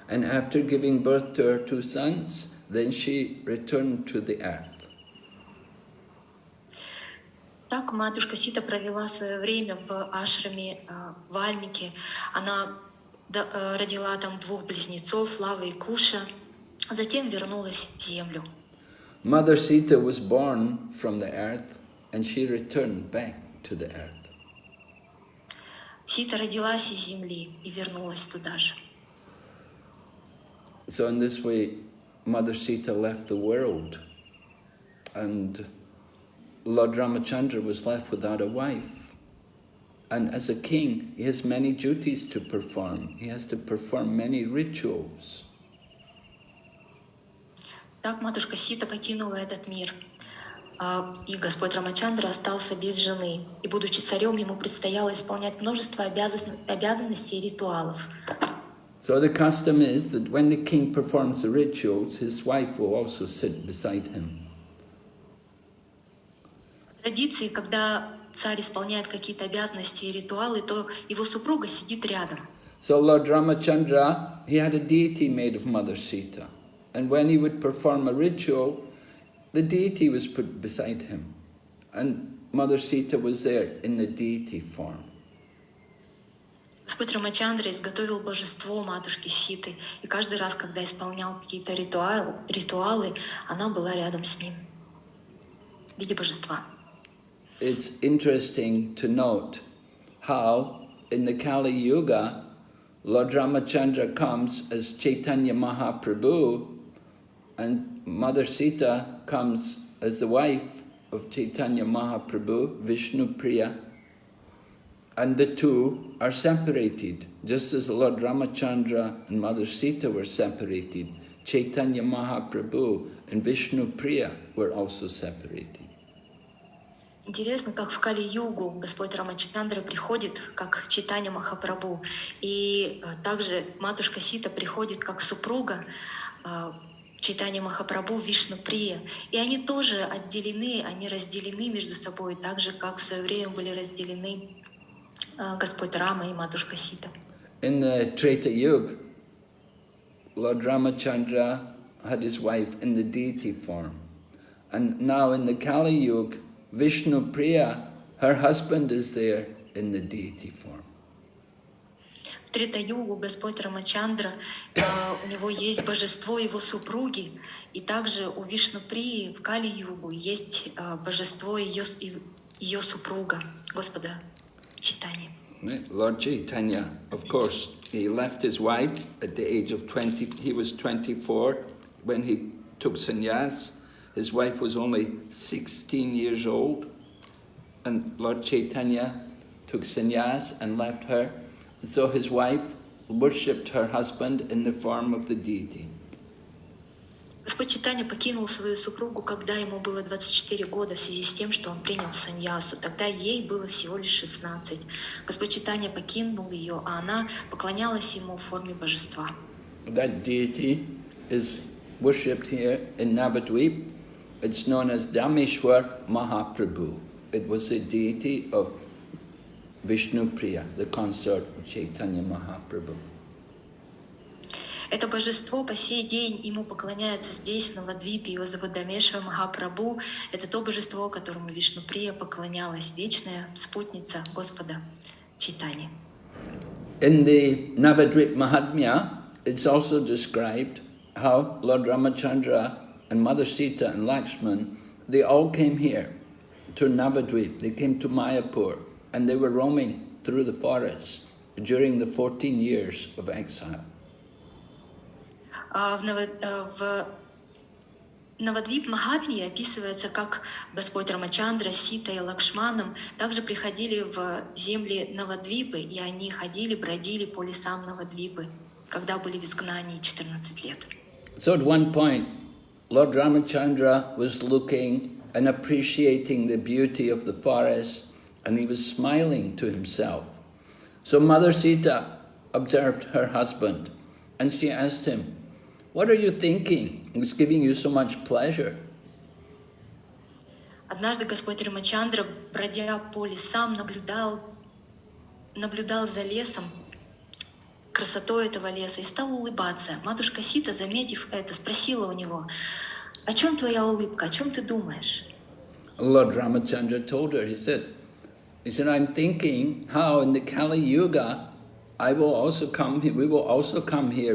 And after giving birth to her 2 sons, then she returned to the earth. Так матушка Сита провела свое время в ашраме Вальмики. Она родила там 2 близнецов, Лавы и Куша, а затем вернулась в землю. Mother Sita was born from the earth and she returned back to the earth. Сита родилась из земли и вернулась туда же. So in this way, Mother Sita left the world and Lord Ramachandra was left without a wife. And as a king, he has many duties to perform. He has to perform many rituals. Так матушка Сита покинула этот мир, и Господь Рамачандра остался без жены. И будучи царем, ему предстояло исполнять множество обязанностей и ритуалов. So the custom is that when the king performs the rituals, his wife will also sit beside him. Традиции, когда царь исполняет какие-то обязанности и ритуалы, то его супруга сидит рядом. So Lord Ramachandra, he had a deity made of Mother Sita. And when he would perform a ritual, the deity was put beside him. And Mother Sita was there in the deity form. Господь Рамачандра изготовил божество матушки Ситы, и каждый раз, когда исполнял какие-то ритуалы, она была рядом с ним в виде божества. It's interesting to note how in the Kali Yuga, Lord Ramachandra comes as Chaitanya Mahaprabhu and Mother Sita comes as the wife of Chaitanya Mahaprabhu, Vishnu Priya, and the two are separated. Just as Lord Ramachandra and Mother Sita were separated, Chaitanya Mahaprabhu and Vishnu Priya were also separated. Интересно, как в Кали-югу Господь Рамачандра приходит как Чайтанья Махапрабху, и также матушка Сита приходит как супруга Чайтанья Махапрабху Вишну Прия. И они тоже отделены, они разделены между собой, так же, как в свое время были разделены Господь Рама и матушка Сита. In the Treta Yuga, Lord Ramachandra had his wife in the deity form. And now in the Kali Yuga, Vishnu Priya, her husband is there in the deity form. В Трета-югу Господь Рамачандра, у него есть божество его супруги, и также у Вишну Прии в Кали-югу есть божество ее супруга, Господа Чайтаньи. Lord Chaitanya, of course, he left his wife at the age of 20. He was 24 when he took sannyas. His wife was only 16 years old. And Lord Chaitanya took sannyas and left her. And so his wife worshipped her husband in the form of the deity. Господь Чайтанья покинул свою супругу, когда ему было 24 года, в связи с тем, что он принял саньясу. Тогда ей было всего лишь 16. Господь Чайтанья покинул ее, а она поклонялась ему в форме божества. That deity is worshipped here in Navadvip. It's known as Dhameshwar Mahaprabhu. It was the deity of Vishnu Priya, the consort of Chaitanya Mahaprabhu. Это божество по сей день ему поклоняются здесь, в Навадвипе. Его зовут Дамешва Махапрабху. Это то божество, которому Вишнуприя поклонялась, вечная спутница Господа Чайтаньи. In the Navadvip Mahatmya, it's also described how Lord Ramachandra and Mother Sita and Lakshman, they all came here to Navadvip. They came to Mayapur and they were roaming through the forests during the 14 years of exile. В Навадвип Махатмье описывается, как Господь Рамачандра, Сита и Лакшманом также приходили в земли Навадвипы, и они ходили, бродили по лесам Навадвипы, когда были в изгнании 14 лет. So at one point, Lord Ramachandra was looking and appreciating the beauty of the forest, and he was smiling to himself. So Mother Sita observed her husband, and she asked him, "What are you thinking? It's giving you so much pleasure." Однажды Господь Рамачандра, бродя по лесам, наблюдал за лесом, красотой этого леса, и стал улыбаться. Матушка Сита, заметив это, спросила у него: «О чем твоя улыбка? О чем ты думаешь?» Lord Ramachandra told her, he said, "I'm thinking how in the Kali Yuga, we will also come here,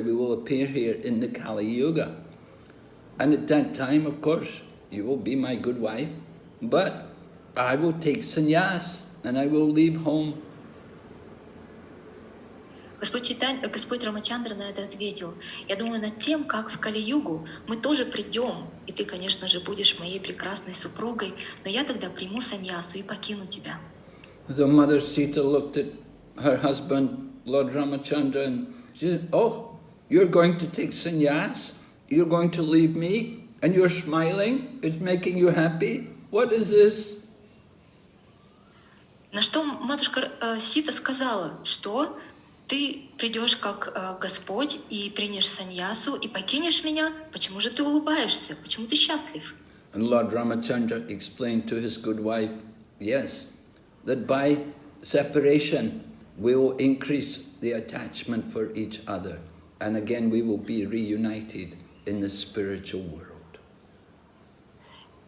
we will appear here in the Kali Yuga. And at that time, of course, you will be my good wife, but I will take sannyas and I will leave home." Господь Рамачандра на это ответил: «Я думаю над тем, как в Кали-югу мы тоже придем, и ты, конечно же, будешь моей прекрасной супругой, но я тогда приму саньясу и покину тебя». So Mother Sita looked at her husband, Lord Ramachandra, and she said, "Oh, you're going to take sannyas? You're going to leave me? And you're smiling? It's making you happy? What is this?" На что матушка Сита сказала: «Что? Ты придешь как Господь и принешь саньясу и покинешь меня? Почему же ты улыбаешься? Почему ты счастлив?» And Lord Ramachandra explained to his good wife, yes, that by separation we will increase the attachment for each other, and again we will be reunited in the spiritual world.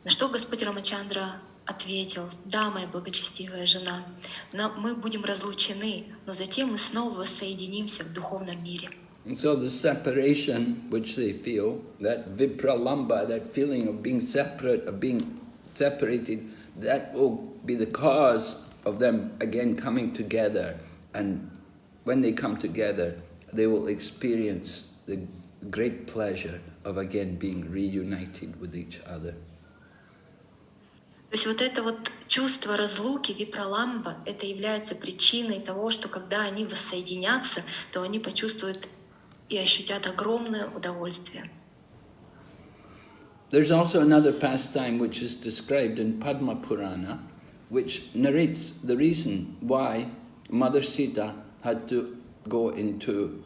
На что Господь Рамачандра ответил: «Да, моя благочестивая жена, мы будем разлучены, но затем мы снова воссоединимся в духовном мире». And so the separation which they feel, that vipralamba, that feeling of being separate, of being separated, that will be the cause of them again coming together. And when they come together, they will experience the great pleasure of again being reunited with each other. То есть вот это вот чувство разлуки, випраламба, это является причиной того, что когда они воссоединятся, то они почувствуют и ощутят огромное удовольствие. There's also another pastime which is described in Padma Purana, which narrates the reason why Mother Sita had to go into,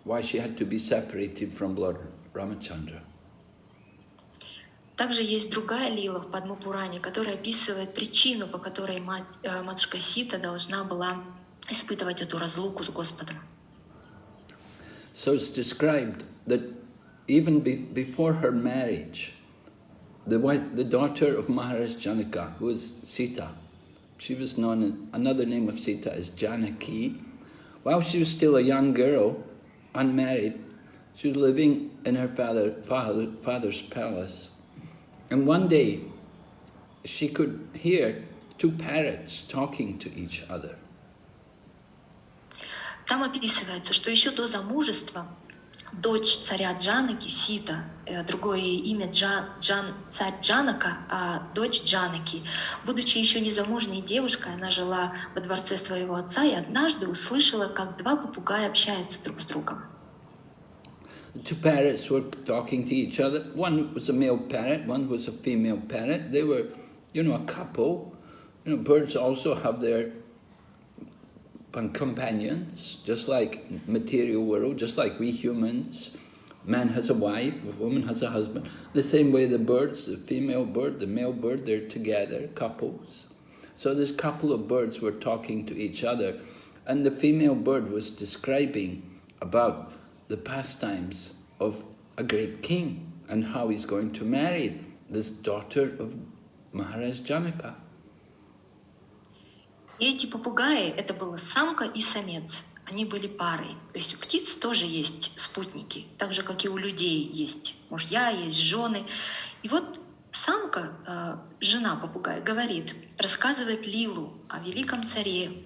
why she had to be separated from Lord Ramachandra. Также есть другая лила в Падма-Пуране, которая описывает причину, по которой матушка Сита должна была испытывать эту разлуку с Господом. So it's described that even before her marriage, the daughter of Maharaja Janaka, who was Sita, she was known, another name of Sita is Janaki. While she was still a young girl, unmarried, she was living in her father's palace. And one day, she could hear two parrots talking to each other. Там описывается, что еще до замужества дочь царя Джанаки, Сита, другое имя царь Джанака, а дочь Джанаки, будучи еще незамужней девушкой, она жила во дворце своего отца и однажды услышала, как два попугая общаются друг с другом. Two parrots were talking to each other. One was a male parrot, one was a female parrot. They were, a couple. Birds also have their companions, just like material world, just like we humans. Man has a wife, a woman has a husband. The same way the birds, the female bird, the male bird, they're together, couples. So this couple of birds were talking to each other, and the female bird was describing about the pastimes of a great king and how he's going to marry this daughter of Maharaja Janaka. И эти попугаи, это была самка и самец, они были парой. То есть у птиц тоже есть спутники, так же, как и у людей есть мужья, есть жены. И вот самка, жена попугая, рассказывает Лилу о великом царе,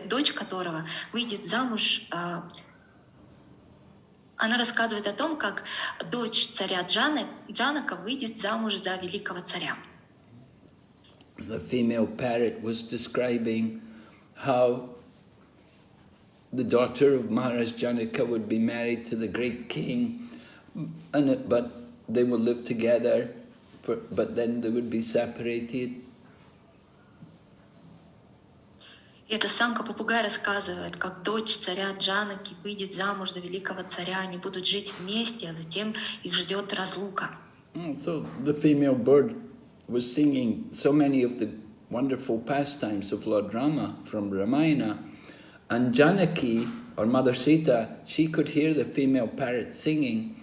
дочь которого выйдет замуж. Она рассказывает о том, как дочь царя Джанака выйдет замуж за великого царя. The female parrot was describing how the daughter of Maharaja Janaka would be married to the great king, but they would live together, but then they would be separated. И эта самка попугай рассказывает, как дочь царя Джанаки выйдет замуж за великого царя, они будут жить вместе, а затем их ждет разлука. So the female bird was singing so many of the wonderful pastimes of Lord Rama from Ramayana, and Janaki, or Mother Sita, she could hear the female parrot singing,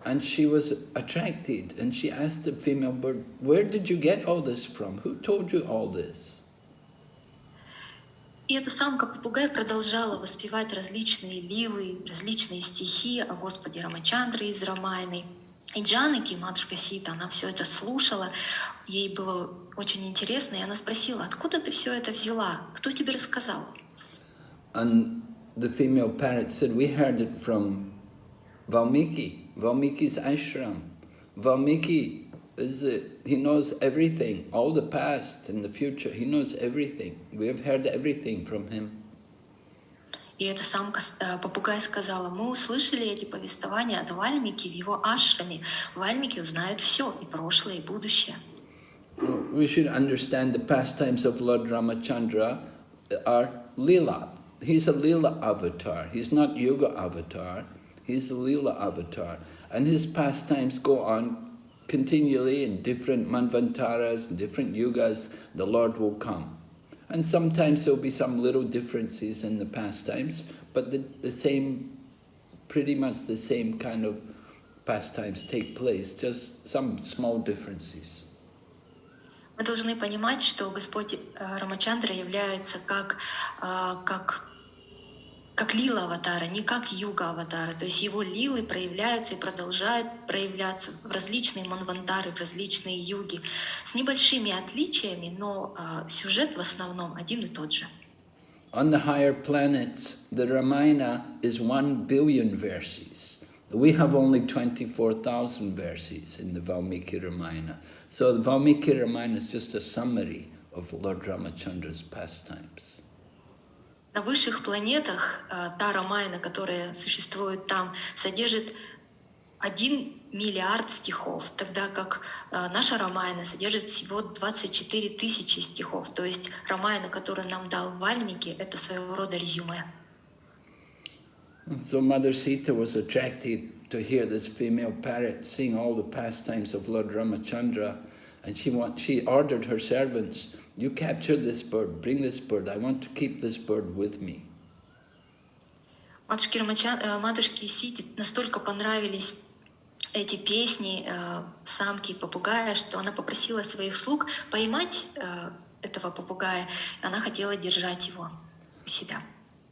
and she was attracted, and she asked the female bird, "Where did you get all this from? Who told you all this?" И эта самка-попугай продолжала воспевать различные лилы, различные стихи о Господе Рамачандре из Рамайны. И Джанаки, матушка Сита, она все это слушала, ей было очень интересно, и она спросила, откуда ты все это взяла, кто тебе рассказал? And the female parrot said, "We heard it from Valmiki, Valmiki's ashram. Valmiki he knows everything, all the past and the future, he knows everything. We have heard everything from him." И эта самка-попугай сказала, мы услышали эти повествования от Вальмики в его ашраме. Вальмики знают все, и прошлое, и будущее. We should understand the pastimes of Lord Ramachandra are Leela. He's a Leela avatar. He's not Yoga avatar. He's a Leela avatar. And his pastimes go on continually in different manvantaras, in different yugas. The Lord will come. And sometimes there'll be some little differences in the pastimes, but the same, pretty much the same kind of pastimes take place, just some small differences. Мы должны понимать, что Господь Рамачандра является как лила-аватара, не как юга-аватара. То есть его лилы проявляются и продолжают проявляться в различные манвантары, в различные юги, с небольшими отличиями, но сюжет в основном один и тот же. On the higher planets, the Ramayana is 1 billion verses. We have only 24,000 verses in the Valmiki Ramayana. So the Valmiki Ramayana is just a summary of Lord Ramachandra's pastimes. На высших планетах та Рамайна, которая существует там, содержит 1 миллиард стихов, тогда как наша Рамайна содержит всего 24 тысячи стихов. То есть Рамайна, которую нам дал Вальмики, это своего рода резюме. So Mother Sita was attracted to hear this female parrot sing all the pastimes of Lord Ramachandra, and she ordered her servants, "You capture this bird, bring this bird, I want to keep this bird with me." Матушке Сите настолько понравились эти песни самки и попугая, что она попросила своих слуг поймать этого попугая, и она хотела держать его у себя.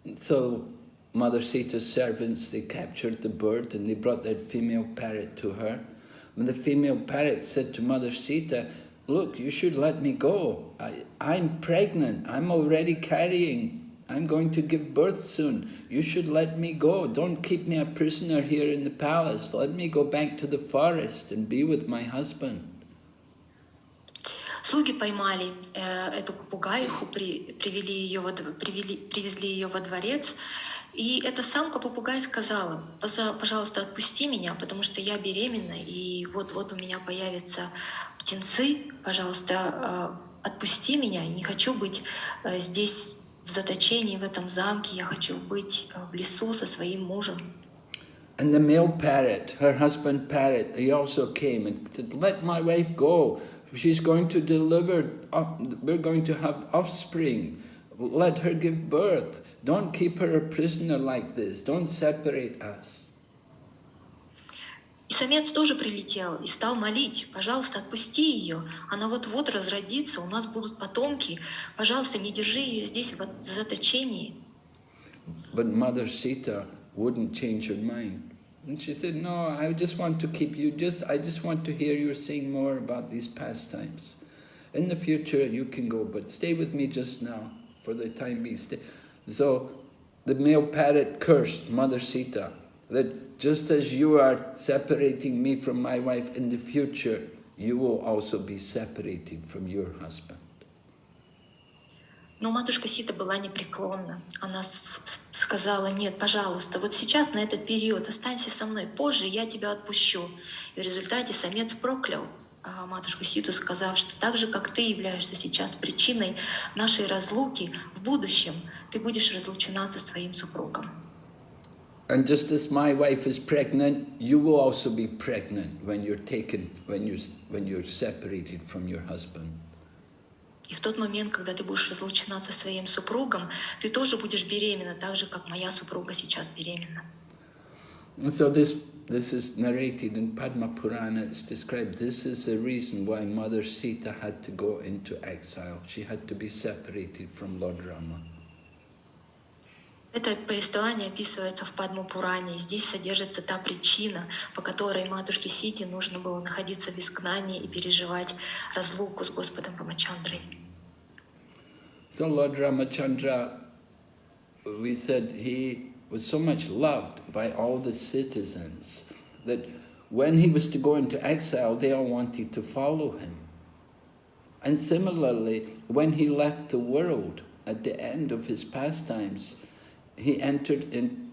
So Mother Sita's servants, they captured the bird and they brought that female parrot to her. When the female parrot said to Mother Sita, "Look, you should let me go. I'm pregnant. I'm already carrying I'm going to give birth soon. You should let me go. Don't keep me a prisoner here in the palace. Let me go back to the forest and be with my husband. Слуги поймали эту попугаиху, привезли ее во дворец, и эта самка попугай сказала: пожалуйста, отпусти меня, потому что я беременна, и вот у меня появятся птенцы, пожалуйста, отпусти меня, я не хочу быть здесь в заточении, в этом замке, я хочу быть в лесу со своим мужем. And the male parrot, her husband parrot, he also came and said, let my wife go. She's going to deliver, we're going to have offspring. Let her give birth. Don't keep her a prisoner like this. Don't separate us. И самец тоже прилетел и стал молить: пожалуйста, отпусти ее, она вот-вот разродится, у нас будут потомки, пожалуйста, не держи ее здесь в заточении. But Mother Sita wouldn't change her mind. And she said, no, I just want to keep you, I just want to hear you sing more about these pastimes. In the future you can go, but stay with me just now, for the time being. So the male parrot cursed Mother Sita, that just as you are separating me from my wife, in the future you will also be separated from your husband. Но матушка Сита была непреклонна. Она сказала: нет, пожалуйста, вот сейчас на этот период останься со мной, позже я тебя отпущу. И в результате самец проклял матушку Ситу, сказав, что так же, как ты являешься сейчас причиной нашей разлуки, в будущем ты будешь разлучена со своим супругом. And just as my wife is pregnant, you will also be pregnant when you're separated from your husband. И в тот момент, когда ты будешь разлучена со своим супругом, ты тоже будешь беременна, так же, как моя супруга сейчас беременна. And so this is narrated in Padma Purana. It's described, this is the reason why Mother Sita had to go into exile. She had to be separated from Lord Rama. Это повествование описывается в Падма Пуране. Здесь содержится та причина, по которой матушке Сите нужно было находиться в изгнании и переживать разлуку с Господом Рамачандрой. So Lord Ramachandra, we said he was so much loved by all the citizens that when he was to go into exile, they all wanted to follow him. And similarly, when he left the world at the end of his pastimes, he entered in,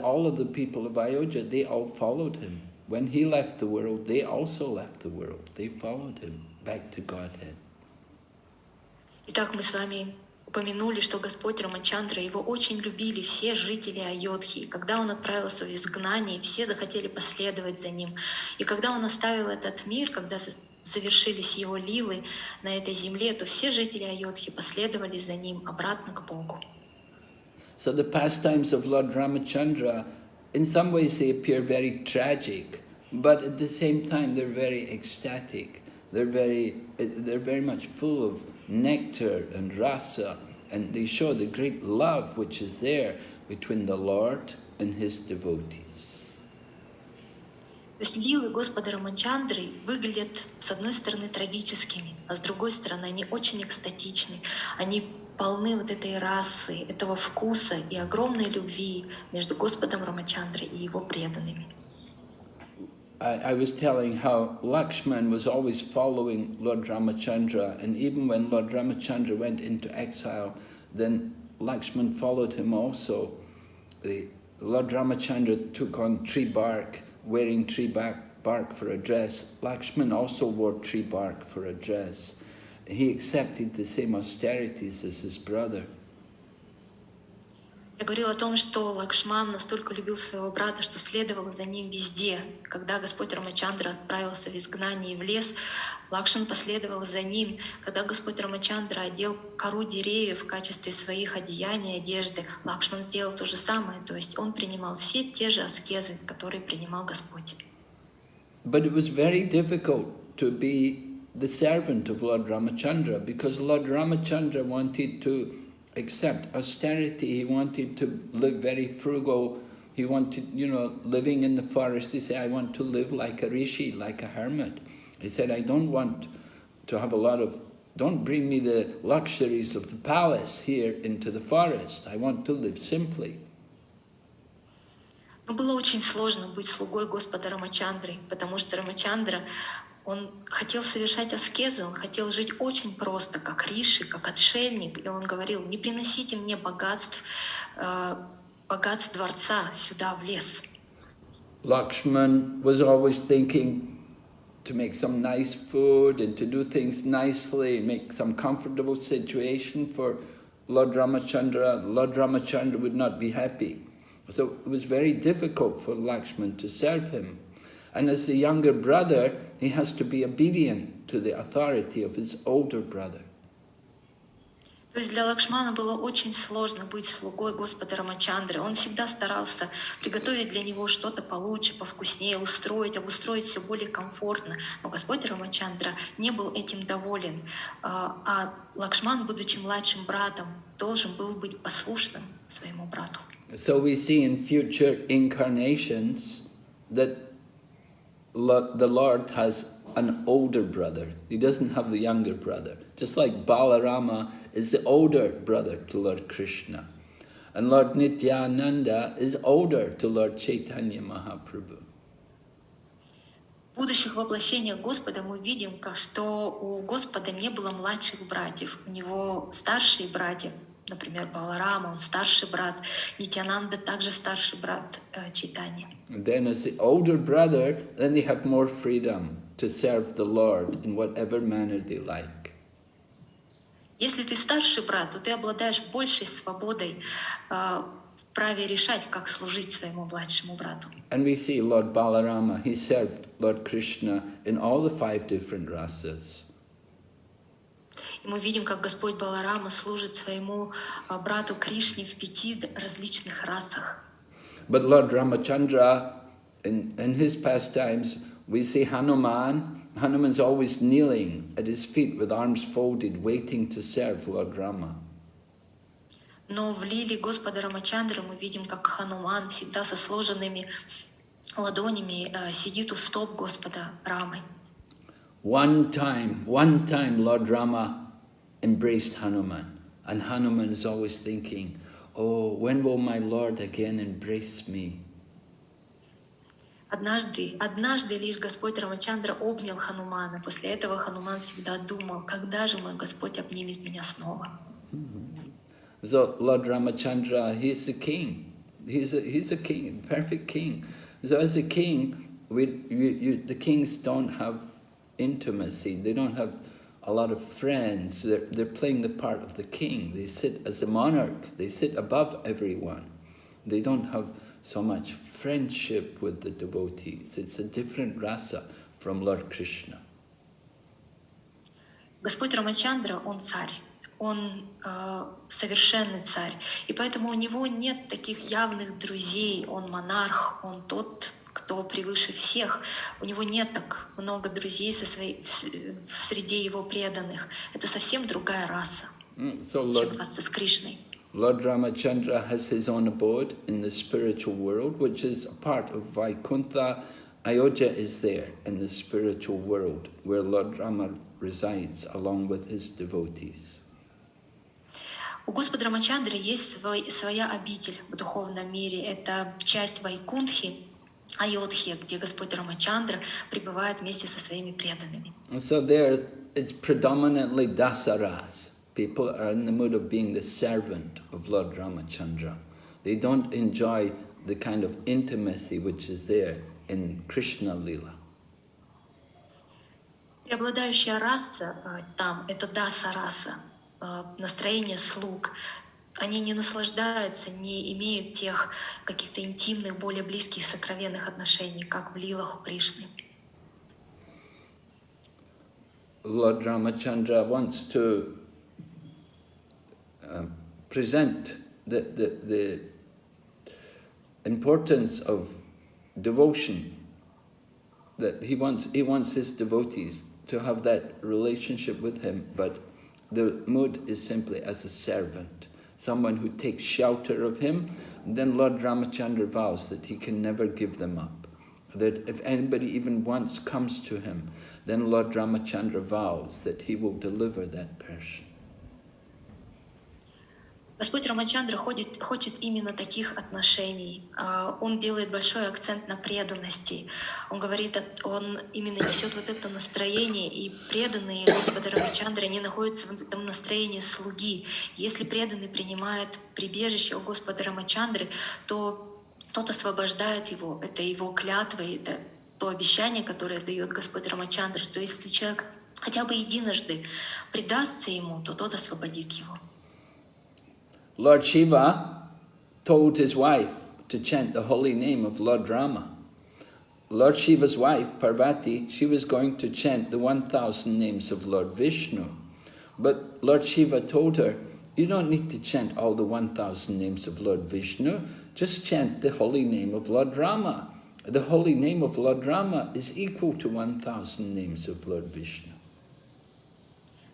all of the people of Ayodhya, they all followed him. When he left the world, they also left the world. They followed him back to Godhead. Итак, мы с вами упомянули, что Господь Рамачандра, его очень любили все жители Айодхи. И когда он отправился в изгнание, все захотели последовать за ним. И когда он оставил этот мир, когда завершились его лилы на этой земле, то все жители Айодхи последовали за ним обратно к Богу. So the pastimes of Lord Ramachandra, in some ways they appear very tragic, but at the same time they're very ecstatic. They're very much full of nectar and rasa, and they show the great love which is there between the Lord and his devotees. То есть лилы Господа Рамачандры выглядят, с одной стороны, трагическими, а с другой стороны, они очень экстатичны. Они полны вот этой расы, этого вкуса и огромной любви между Господом Рамачандрой и его преданными. I was telling how Lakshman was always following Lord Ramachandra, and even when Lord Ramachandra went into exile, then Lakshman followed him also. Lord Ramachandra took on tree bark, wearing tree bark for a dress. Lakshman also wore tree bark for a dress. He accepted the same austerities as his brother. Я говорила о том, что Лакшман настолько любил своего брата, что следовал за ним везде. Когда Господь Рамачандра отправился в изгнание в лес, Лакшман последовал за ним. Когда Господь Рамачандра одел кору деревьев в качестве своих одеяний, одежды, Лакшман сделал то же самое. То есть он принимал все те же аскезы, которые принимал Господь. But it was very difficult to be the servant of Lord Ramachandra, because Lord Ramachandra wanted to accept austerity. He wanted to live very frugal. He wanted, living in the forest. He said, I want to live like a rishi, like a hermit. He said, I don't want to have a lot of don't bring me the luxuries of the palace here into the forest. I want to live simply. Но было очень сложно быть слугой Господа Рамачандры, потому что Рамачандра, он хотел совершать аскезы, он хотел жить очень просто, как риши, как отшельник. И он говорил: не приносите мне богатств дворца сюда, в лес. Lakshman was always thinking to make some nice food and to do things nicely, make some comfortable situation for Lord Ramachandra. Lord Ramachandra would not be happy. So it was very difficult for Lakshman to serve him. And as the younger brother, he has to be obedient to the authority of his older brother. То есть для Лакшмана было очень сложно быть слугой Господа Рамачандры. Он всегда старался приготовить для него что-то получше, повкуснее, обустроить все более комфортно. Но Господь Рамачандра не был этим доволен. А Лакшман, будучи младшим братом, должен был быть послушным своему брату. So we see in future incarnations that the Lord has an older brother. He doesn't have the younger brother. Just like Balarama is the older brother to Lord Krishna. And Lord Nityananda is older to Lord Chaitanya Mahaprabhu. В будущих воплощениях Господа мы видим, что у Господа не было младших братьев. У него старшие братья, например, Баларама, он старший брат. Нитянанда также старший брат Чайтаньи. And then as the older brother, then they have more freedom to serve the Lord in whatever manner they like. Если ты старший брат, то ты обладаешь большей свободой в праве решать, как служить своему младшему брату. And we see Lord Balarama, he served Lord Krishna in all the 5 different rasas. И мы видим, как Господь Баларама служит своему брату Кришне в 5 различных расах. But Lord Ramachandra, in his pastimes, we see Hanuman. Hanuman's always kneeling at his feet with arms folded, waiting to serve Lord Rama. Но в лиле Господа Рамачандры мы видим, как Хануман всегда со сложенными ладонями сидит у стоп Господа Рамы. One time Lord Rama embraced Hanuman, and Hanuman is always thinking, oh, when will my Lord again embrace me? Однажды лишь Господь Рамачандра обнял Ханумана. После этого Хануман всегда думал, когда же мой Господь обнимет меня снова. So Lord Ramachandra, he's the king. He's a king, perfect king. So as a king, the kings don't have intimacy. They don't have a lot of friends. They're playing the part of the king. They sit as a monarch. They sit above everyone. They don't have so much friendship with the devotees. It's a different rasa from Lord Krishna. Господь Рамачандра, он царь. Он совершенный царь. И поэтому у него нет таких явных друзей. Он монарх, он тот, кто превыше всех. У него нет так много друзей среди его преданных. Это совсем другая раса, чем раса с Кришной. Lord Ramachandra has his own abode in the spiritual world, which is a part of Vaikuntha. Ayodhya is there in the spiritual world, where Lord Rama resides along with his devotees. У Господа Рамачандры есть своя обитель в духовном мире. Это часть Вайкунтхи, Айодхи, где Господь Рамачандра пребывает вместе со своими преданными. And so there it's predominantly dasaras. People are in the mood of being the servant of Lord Ramachandra. They don't enjoy the kind of intimacy which is there in Krishna Lila. Преобладающая раса там — это даса-раса, настроение слуг. Они не наслаждаются, не имеют тех каких-то интимных, более близких, сокровенных отношений, как в лилах у Кришны. Lord Ramachandra wants to present the importance of devotion, that he wants his devotees to have that relationship with him, but the mood is simply as a servant, someone who takes shelter of him. And then Lord Ramachandra vows that he can never give them up. that if anybody even once comes to him, then Lord Ramachandra vows that he will deliver that person. Господь Рамачандра хочет именно таких отношений. Он делает большой акцент на преданности. Он говорит, он именно несет вот это настроение, и преданные Господа Рамачандры, они находятся в этом настроении слуги. Если преданный принимает прибежище у Господа Рамачандры, то тот освобождает его. Это его клятва, это то обещание, которое дает Господь Рамачандра, что если человек хотя бы единожды предастся ему, то тот освободит его. Lord Shiva told his wife to chant the holy name of Lord Rama. Lord Shiva's wife, Parvati, she was going to chant the 1,000 names of Lord Vishnu. But Lord Shiva told her, you don't need to chant all the 1,000 names of Lord Vishnu, just chant the holy name of Lord Rama. The holy name of Lord Rama is equal to 1,000 names of Lord Vishnu.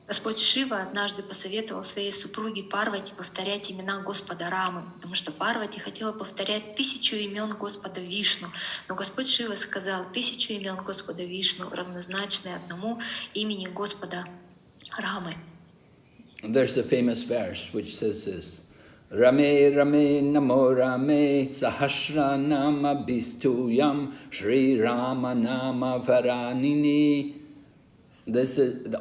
Господь Шива однажды посоветовал своей супруге Парвати повторять имена Господа Рамы, потому что Парвати хотела повторять 1000 имен Господа Вишну, но Господь Шива сказал, 1000 имен Господа Вишну равнозначны одному имени Господа Рамы. There's a famous verse which says this: Rame Rame Namo Rame Sahasra Nama Bistuyam Shri Rama Nama Varanini.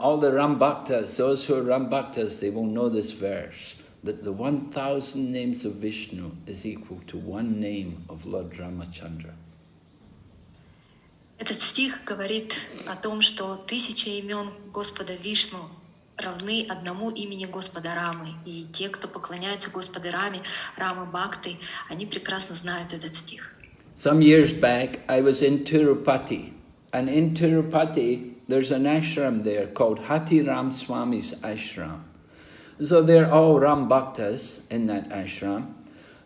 All the Ram Bhaktas, those who are Ram Bhaktas, they will know this verse, that the 1,000 names of Vishnu is equal to one name of Lord Ramachandra. Этот стих говорит о том, что 1000 имен Господа Вишну равны одному имени Господа Рамы. И те, кто поклоняется Господу Раме, Рама Бхакты, они прекрасно знают этот стих. Some years back, I was in Tirupati, and in Tirupati, there's an ashram there called Hatiram Swami's ashram. So they're all Ram Bhaktas in that ashram.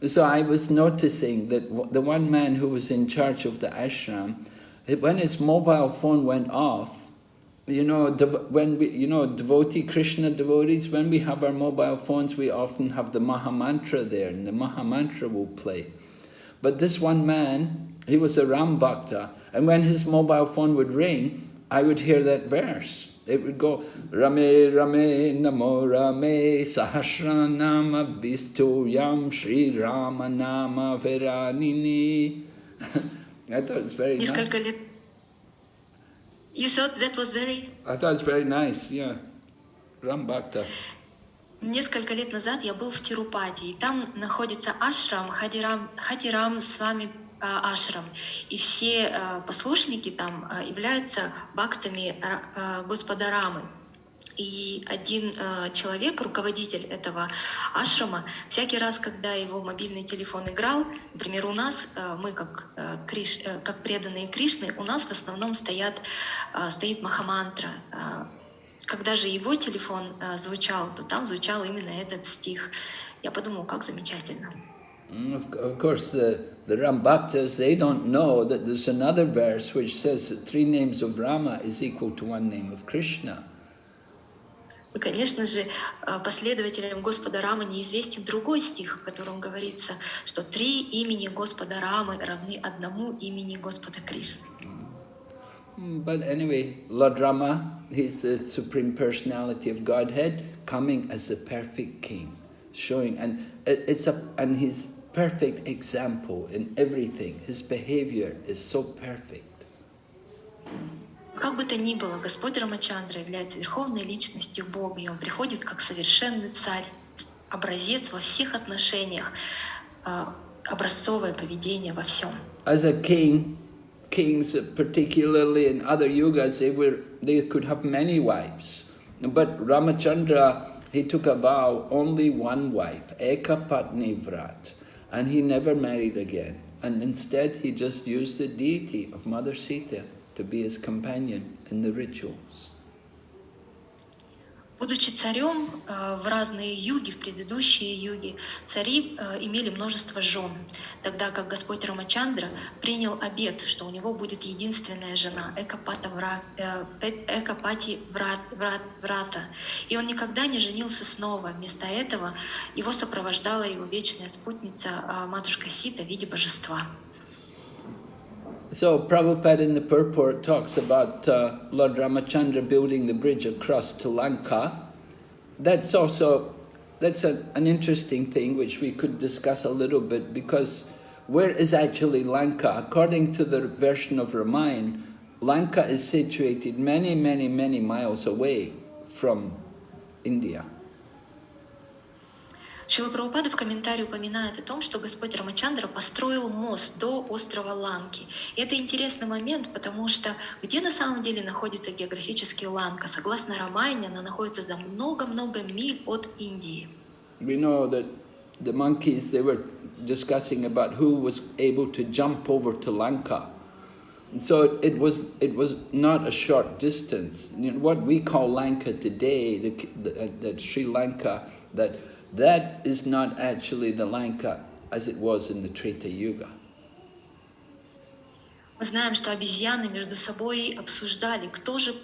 So I was noticing that the one man who was in charge of the ashram, when his mobile phone went off, devotee Krishna devotees, when we have our mobile phones, we often have the Mahamantra there, and the Mahamantra will play. But this one man, he was a Ram Bhakta, and when his mobile phone would ring, I would hear that verse. It would go, Rame Rame Namo Rame Sahasra Nama Bistu Yam Shri Rama Nama Veranini. I thought it's very nice. You thought that was very... I thought it's very nice, yeah. Ram Bhakta. Несколько лет назад я был в Тирупати, и там находится ашрам, Хатирам Свами ашрам. И все послушники там являются бхактами Господа Рамы. И один человек, руководитель этого ашрама, всякий раз, когда его мобильный телефон играл, например, у нас, мы как преданные Кришны, у нас в основном стоит Махамантра. Когда же его телефон звучал, то там звучал именно этот стих. Я подумала, как замечательно. Of course, the Ram Bhaktas, they don't know that there's another verse which says that 3 names of Rama is equal to 1 name of Krishna. И, конечно же, последователям Господа Рамы неизвестен другой стих, в котором говорится, что 3 имени Господа Рамы равны одному имени Господа Кришны. But anyway, Lord Rama, he's the Supreme Personality of Godhead, coming as the perfect king, showing, and he's perfect example in everything. His behavior is so perfect. Как бы то ни было, Господь Рамачандра является верховной личностью Бога, и Он приходит как совершенный царь, образец во всех отношениях, образцовое поведение во всем. As a king, kings, particularly in other yugas, they could have many wives. But Ramachandra, he took a vow, only one wife, ekapatnivrat, and he never married again. And instead, he just used the deity of Mother Sita to be his companion in the rituals. Будучи царем в разные юги, в предыдущие юги, цари имели множество жен, тогда как Господь Рамачандра принял обет, что у него будет единственная жена, Экапати Врата. И он никогда не женился снова. Вместо этого его сопровождала его вечная спутница, матушка Сита, в виде божества. So Prabhupada in the purport talks about Lord Ramachandra building the bridge across to Lanka. That's an interesting thing which we could discuss a little bit, because where is actually Lanka? According to the version of Ramayana, Lanka is situated many, many, many miles away from India. Шрила Прабхупада в комментарии упоминает о том, что Господь Рамачандра построил мост до острова Ланки. И это интересный момент, потому что где на самом деле находится географически Ланка? Согласно Рамайне, она находится за много-много миль от Индии. We know that the monkeys, they were discussing about who was able to jump over to Lanka. And so it was not a short distance. You know, what we call Lanka today, that Sri Lanka, that is not actually the Lanka as it was in the Treta Yuga. Мы знаем, что обезьяны между собой обсуждали, кто же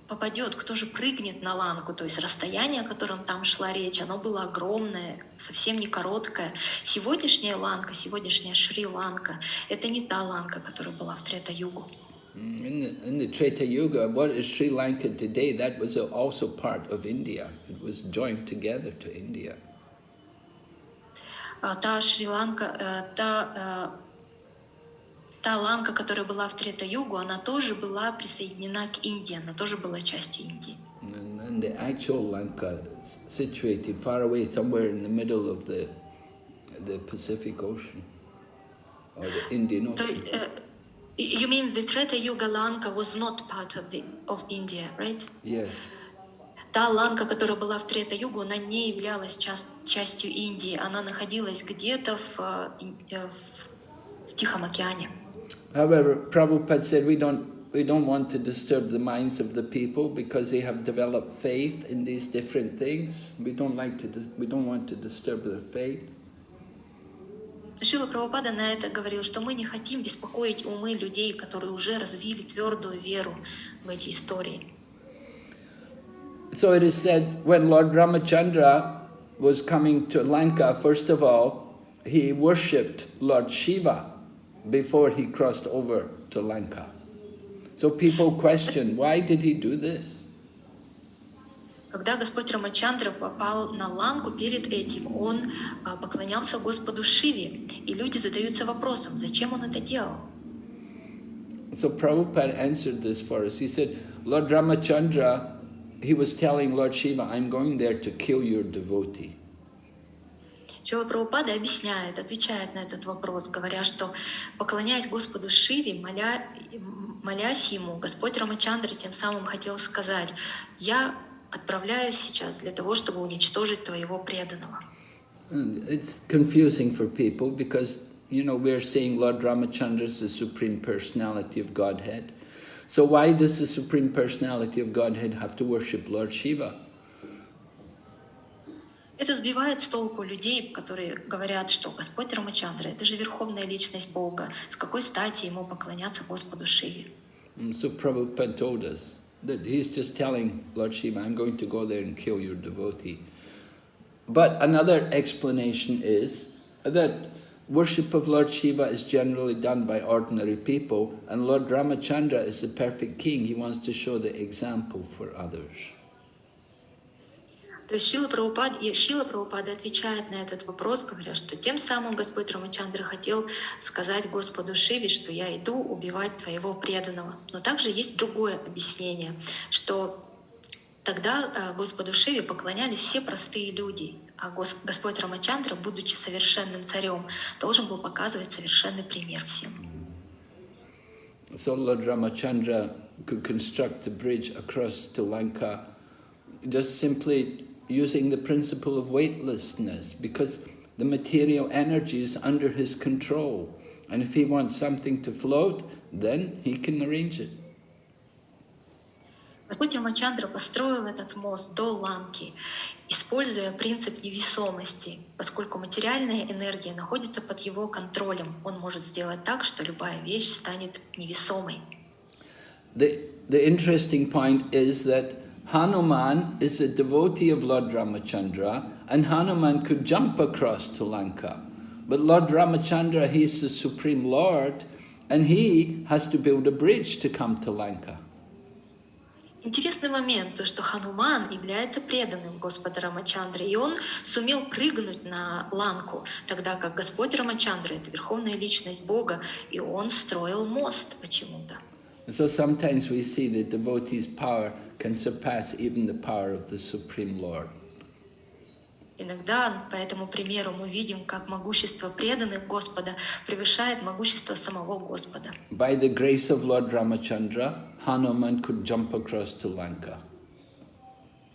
попадет, кто же прыгнет на Ланку. То есть расстояние, о котором там шла речь, оно было огромное, совсем не короткое. Сегодняшняя Ланка, сегодняшняя Шри-Ланка, это не та Ланка, которая была в Трета-Югу. In the Treta Yuga, what is Sri Lanka today? That was also part of India. It was joined together to India. Та Шри-Ланка, та Ланка, которая была в Трета-Югу, она тоже была присоединена к Индии, она тоже была частью Индии. And the actual Lanka is situated far away, somewhere in the middle of the Pacific Ocean or the Indian Ocean. You mean the Treta-Yuga Lanka was not part of India, right? Yes. Та Ланка, которая была в Трета-Югу, она не являлась частью Индии, она находилась где-то в Тихом океане. However, Prabhupada said we don't want to disturb the minds of the people because they have developed faith in these different things. We don't want to disturb their faith. Шрила Прабхупада на это говорил, что мы не хотим беспокоить умы людей, которые уже развили твердую веру в эти истории. So it is said, when Lord Ramachandra was coming to Lanka, first of all, he worshipped Lord Shiva before he crossed over to Lanka. So people question, why did he do this? Когда Господь Рамачандра попал на Ланку, перед этим он поклонялся Господу Шиве, и люди задаются вопросом, зачем он это делал? So Prabhupada answered this for us. He said, Lord Ramachandra, he was telling Lord Shiva, I'm going there to kill your devotee. Шрила Прабхупада отвечает на этот вопрос, говоря, что поклоняясь Господу Шиве, молясь ему, Господь Рамачандра тем самым хотел сказать, я отправляюсь сейчас для того, чтобы уничтожить твоего преданного. It's confusing for people because, you know, we're saying Lord Ramachandra is the Supreme Personality of Godhead. So why does the Supreme Personality of Godhead have to worship Lord Shiva? Это сбивает с толку людей, которые говорят, что Господь Рамачандра — это же Верховная Личность Бога. С какой стати ему поклоняться Господу Шиве? So Prabhupada told us that he's just telling Lord Shiva, I'm going to go there and kill your devotee. But another explanation is that worship of Lord Shiva is generally done by ordinary people, and Lord Ramachandra is the perfect king. He wants to show the example for others. То есть Шрила Прабхупада отвечает на этот вопрос, говоря, что тем самым Господь Рамачандра хотел сказать Господу Шиве, что я иду убивать твоего преданного. Но также есть другое объяснение, что тогда Господу Шиве поклонялись все простые люди, а Господь Рамачандра, будучи совершенным царем, должен был показывать совершенный пример всем. So Lord Ramachandra could construct the bridge across to Lanka just simply using the principle of weightlessness, because the material energy is under his control. And if he wants something to float, then he can arrange it. Господь Рамачандра построил этот мост до Ланки, используя принцип невесомости. Поскольку материальная энергия находится под его контролем, он может сделать так, что любая вещь станет невесомой. The interesting point is that Hanuman is a devotee of Lord Ramachandra, and Hanuman could jump across to Lanka. But Lord Ramachandra, he's the Supreme Lord, And he has to build a bridge to come to Lanka. Интересный момент, то, что Хануман является преданным Господа Рамачандры, и он сумел прыгнуть на Ланку, тогда как Господь Рамачандра — это верховная личность Бога, и он строил мост почему-то. So sometimes we see the devotee's power can surpass even the power of the Supreme Lord. Иногда, по этому примеру, мы видим, как могущество преданных Господа превышает могущество самого Господа. By the grace of Lord Ramachandra, Hanuman could jump across to Lanka.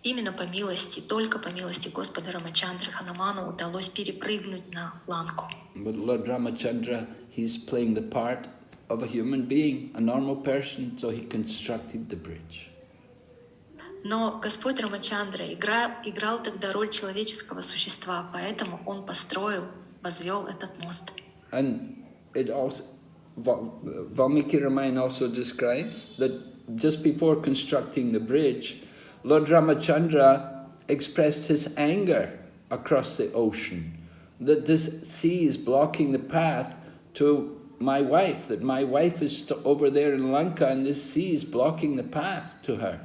Именно по милости, только по милости Господа Рамачандры Хануману удалось перепрыгнуть на Ланку. But Lord Ramachandra, he's playing the part of a human being, a normal person, so he constructed the bridge. Но Господь Рамачандра играл тогда роль человеческого существа, поэтому он построил, возвел этот мост. And it also, Valmiki Ramayana also describes that just before constructing the bridge, Lord Ramachandra expressed his anger across the ocean, that this sea is blocking the path to my wife, that my wife is over there in Lanka and this sea is blocking the path to her.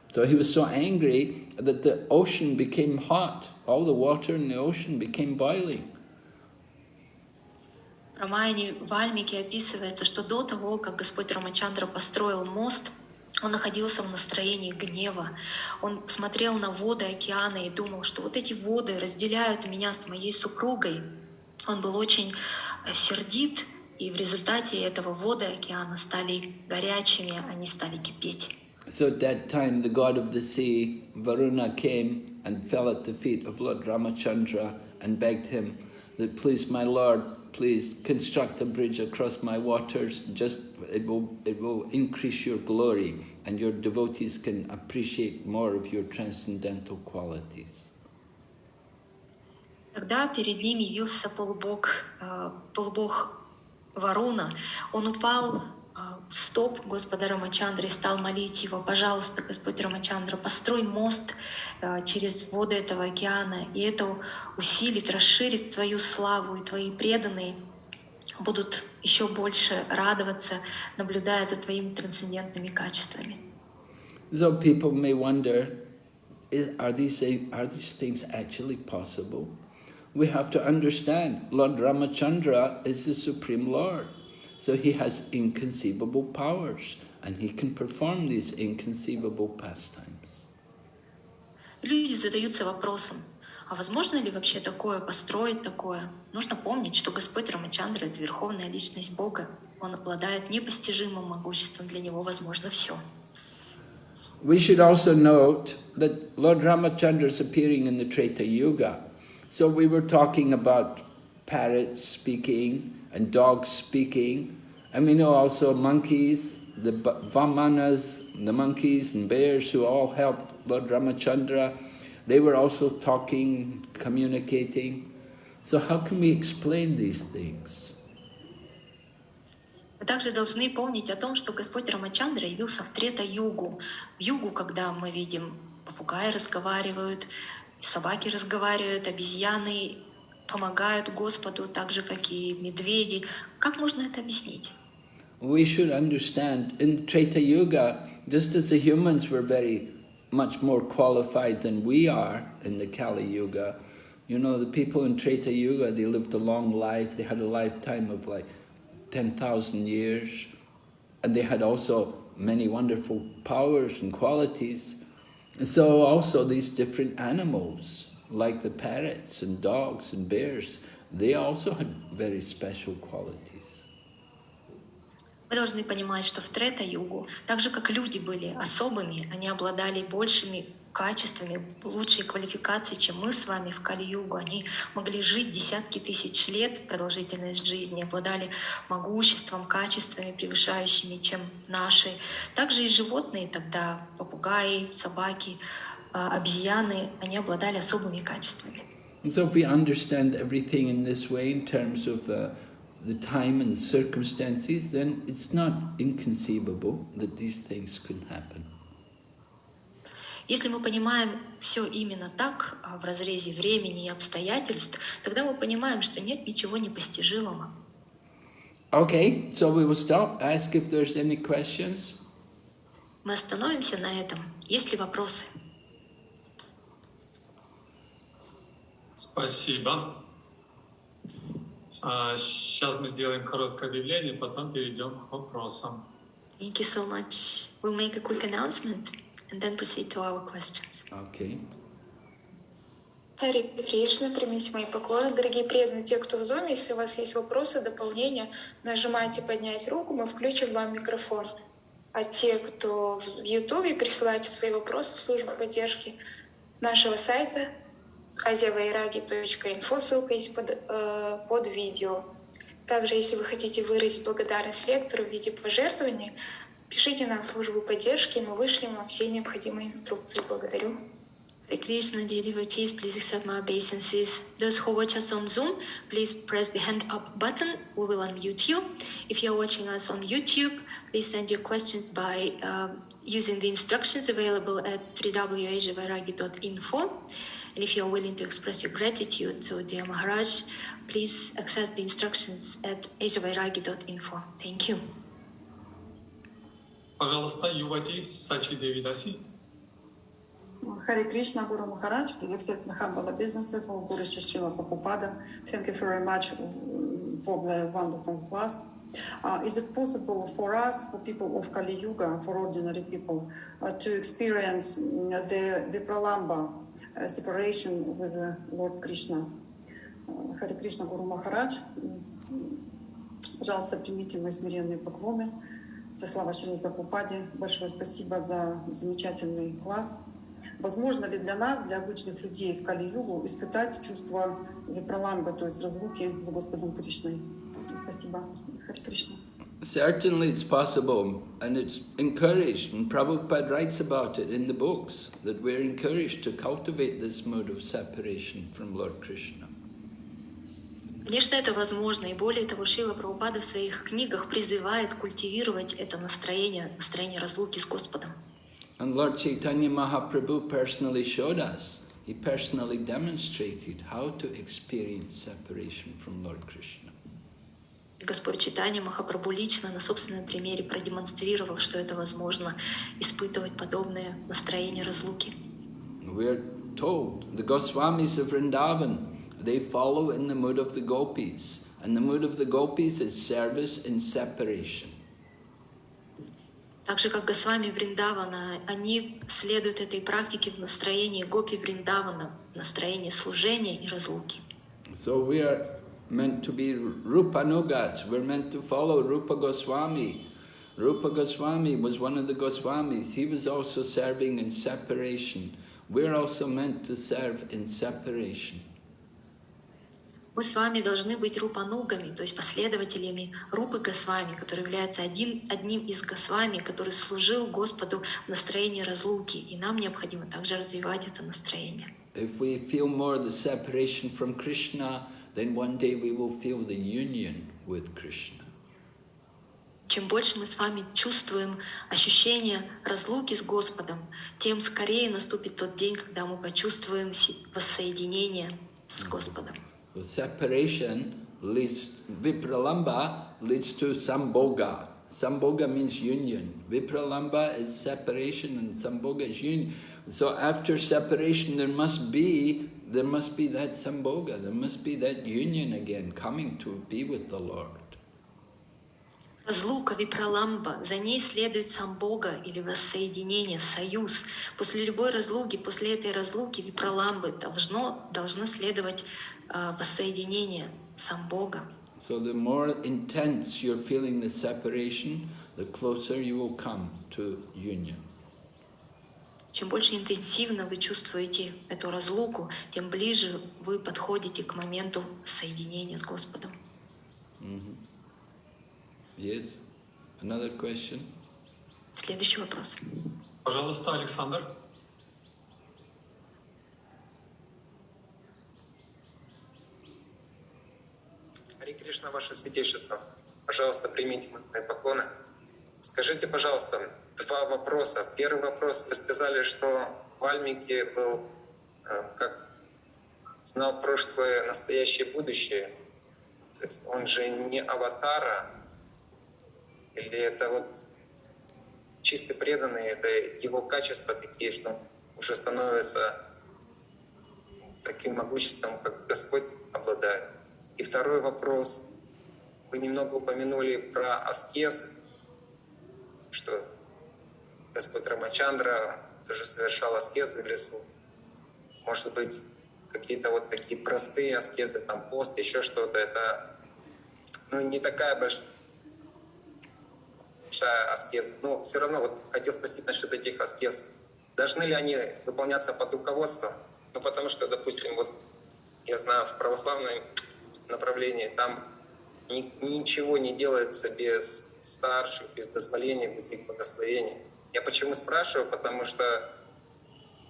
So he was so angry that the ocean became hot. All the water in the ocean became boiling. В Рамаяне Вальмике описывается, что до того, как Господь Рамачандра построил мост, он находился в настроении гнева. Он смотрел на воды океана и думал, что вот эти воды разделяют меня с моей супругой. Он был очень сердит, и в результате этого воды океана стали горячими, они стали кипеть. So at that time, the god of the sea, Varuna, came and fell at the feet of Lord Ramachandra and begged him that, please, my lord, please construct a bridge across my waters. Just it will increase your glory, and your devotees can appreciate more of your transcendental qualities. Когда перед ним явился полубог Варуна, он упал стоп Господа Рамачандры и стал молить его: пожалуйста, Господь Рамачандра, построй мост через воды этого океана, и это усилит, расширит Твою славу, и Твои преданные будут еще больше радоваться, наблюдая за Твоими трансцендентными качествами. So people may wonder, are these things actually possible? We have to understand, Lord Ramachandra is the Supreme Lord. So he has inconceivable powers, and he can perform these inconceivable pastimes. Люди задаются вопросом, а возможно ли вообще такое, построить такое? Нужно помнить, что Господь Рамачандра — это верховная личность Бога. Он обладает непостижимым могуществом, для него возможно все. We should also note that Lord Ramachandra is appearing in the Treta Yuga. So we were talking about parrots speaking and dogs speaking, and we know also monkeys, the Vamanas, the monkeys and bears who all helped Lord Ramachandra, they were also talking, communicating. So how can we explain these things? Мы также должны помнить о том, что Господь Рамачандра явился в Трета-югу. В югу, когда мы видим, попугаи разговаривают, собаки разговаривают, обезьяны помогают Господу, так же, как и медведи. Как можно это объяснить? We should understand, in Treta Yuga, just as the humans were very much more qualified than we are in the Kali Yuga, you know, the people in Treta Yuga, they lived a long life, they had a lifetime of like 10,000 years, and they had also many wonderful powers and qualities. And so also these different animals, like the parrots and dogs and bears, they also had very special qualities. Мы должны понимать, что в Трета-югу, так же как люди были особыми, они обладали большими качествами, лучшей квалификацией, чем мы с вами в Кали-югу. Они могли жить десятки тысяч лет, продолжительность жизни, обладали могуществом, качествами, превышающими, чем наши. Также и животные тогда, попугаи, собаки, обезьяны, они обладали особыми качествами. And so if we understand everything in this way in terms of the time and circumstances, then it's not inconceivable that these things could happen. Если мы понимаем все именно так, в разрезе времени и обстоятельств, тогда мы понимаем, что нет ничего непостижимого. Okay, so we will stop. Ask if there's any questions. Мы остановимся на этом. Есть ли вопросы? Спасибо. Сейчас мы сделаем короткое объявление, потом перейдем к вопросам. Thank you so much. We'll make a quick announcement and then proceed to our questions. Okay. Харе Кришна, примите мои поклоны. Дорогие преданные, те, кто в Zoom, если у вас есть вопросы, дополнения, нажимайте «Поднять руку», мы включим вам микрофон. А те, кто в YouTube, присылайте свои вопросы в службу поддержки нашего сайта asiavairagi.info, ссылка есть под видео. Также, если вы хотите выразить благодарность лектору в виде пожертвования, пишите нам в службу поддержки, и мы вышлем вам все необходимые инструкции. Благодарю. Hare Krishna, dear devotees, please accept my obeisances. Those who watch us on Zoom, please press the hand up button. We will unmute you. If you are watching us on YouTube, please send your questions by using the instructions available at www.hhbvv.info. And if you are willing to express your gratitude to dear Maharaj, please access the instructions at hhbvv.info. Thank you. Пожалуйста, Ювати Сачи Девидаси. Hare Krishna, Guru Maharaj, please accept my humble obeisances of Guru Srila Prabhupada. Thank you very much for the wonderful class. Is it possible for us, for people of Kali Yuga, for ordinary people, to experience the Vipralamba separation with Lord Krishna? Hare Krishna, Guru Maharaj, пожалуйста, примите мои смиренные поклоны. За слава Шриле Прабхупаде. Большое спасибо за замечательный класс. Возможно ли для нас, для обычных людей в Кали-югу, испытать чувство випраламбы, то есть разлуки с Господом Кришной? Спасибо. Харе Кришна. Certainly it's possible, and it's encouraged, and Prabhupada writes about it in the books, that we're encouraged to cultivate this mode of separation from Lord Krishna. Конечно, это возможно, и более того, Шрила Прабхупада в своих книгах призывает культивировать это настроение разлуки с Господом. And Lord Chaitanya Mahaprabhu personally showed us, he personally demonstrated how to experience separation from Lord Krishna. Господь Чайтанья Махапрабху лично на собственном примере продемонстрировал, что это возможно испытывать подобное настроение разлуки. We are told the Goswamis of Vrindavan, they follow in the mood of the gopis, and the mood of the gopis is service in separation. Так же, как Госвами Вриндавана, они следуют этой практике в настроении гопи Вриндавана, в настроении служения и разлуки. So we are meant to be Rupanugas, we're meant to follow Rupa Goswami. Rupa Goswami was one of the Goswamis, he was also serving in separation. We're also meant to serve in separation. Мы с вами должны быть рупанугами, то есть последователями Рупы Госвами, который является одним из Госвами, который служил Господу в настроении разлуки. И нам необходимо также развивать это настроение. If we feel more the separation from Krishna, then one day we will feel the union with Krishna. Чем больше мы с вами чувствуем ощущение разлуки с Господом, тем скорее наступит тот день, когда мы почувствуем воссоединение с Господом. So separation leads, Vipralamba leads to Sambhoga. Sambhoga means union. Vipralamba is separation and Sambhoga is union. So after separation there must be that Sambhoga, there must be that union again, coming to be with the Lord. Разлука, випраламба, за ней следует самбога или воссоединение, союз. После любой разлуки, после этой разлуки випраламбы должно следовать воссоединение, самбога. So the more intense you're feeling the separation, the closer you will come to union. Чем больше интенсивно вы чувствуете эту разлуку, тем ближе вы подходите к моменту соединения с Господом. Yes. Another question? Следующий вопрос. Пожалуйста, Александр. Харе Кришна, ваше святейшество. Пожалуйста, примите мои поклоны. Скажите, пожалуйста, два вопроса. Первый вопрос. Вы сказали, что Вальмики знал прошлое, настоящее и будущее. То есть он же не аватара, или это вот чисто преданный, это его качества такие, что он уже становится таким могуществом, как Господь обладает. И второй вопрос. Вы немного упомянули про аскез, что Господь Рамачандра тоже совершал аскезы в лесу. Может быть, какие-то вот такие простые аскезы, там пост, еще что-то, это не такая большая аскеза. Но все равно вот хотел спросить насчет этих аскез. Должны ли они выполняться под руководством? Ну, потому что, допустим, вот я знаю, в православном направлении там ничего не делается без старших, без дозволения, без их благословения. Я почему спрашиваю? Потому что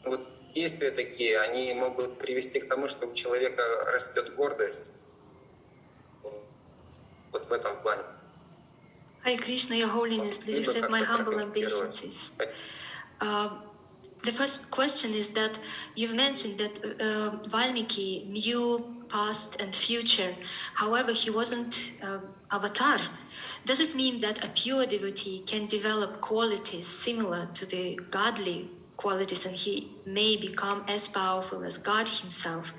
вот действия такие, они могут привести к тому, что у человека растет гордость. Вот в этом плане. Hare Krishna, Your Holiness, please accept my humble obeisances. The first question is that you've mentioned that Valmiki knew past and future. However, he wasn't avatar. Does it mean that a pure devotee can develop qualities similar to the godly qualities and he may become as powerful as God himself?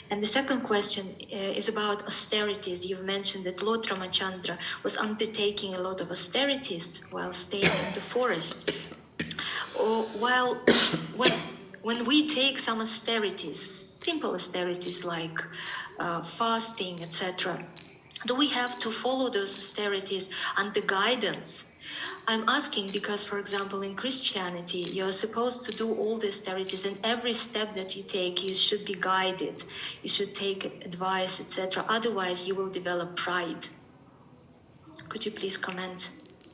And the second question is about austerities. You've mentioned that Lord Ramachandra was undertaking a lot of austerities while staying in the forest. While when we take some austerities, simple austerities like fasting, etc., do we have to follow those austerities under guidance? I'm asking because, for example, in Christianity, you're supposed to do all the austerities, and every step that you take, you should be guided. You should take advice, etc. Otherwise, you will develop pride. Could you please comment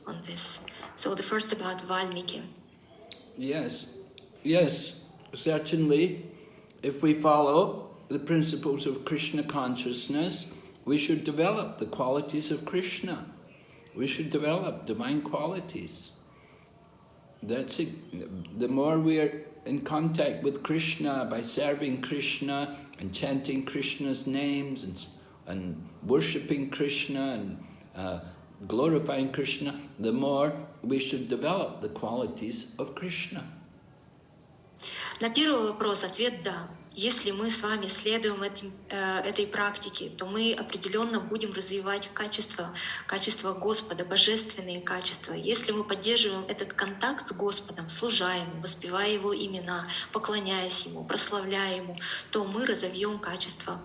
on this? So the first about Valmiki. Yes, certainly. If we follow the principles of Krishna consciousness, we should develop the qualities of Krishna. We should develop divine qualities. That's it. The more we are in contact with Krishna by serving Krishna and chanting Krishna's names and worshipping Krishna and glorifying Krishna, the more we should develop the qualities of Krishna. На первый вопрос ответ «да». Если мы с вами следуем этой практике, то мы определенно будем развивать качества Господа, божественные качества. Если мы поддерживаем этот контакт с Господом, служа Ему, воспевая Его имена, поклоняясь Ему, прославляя Ему, то мы разовьем качества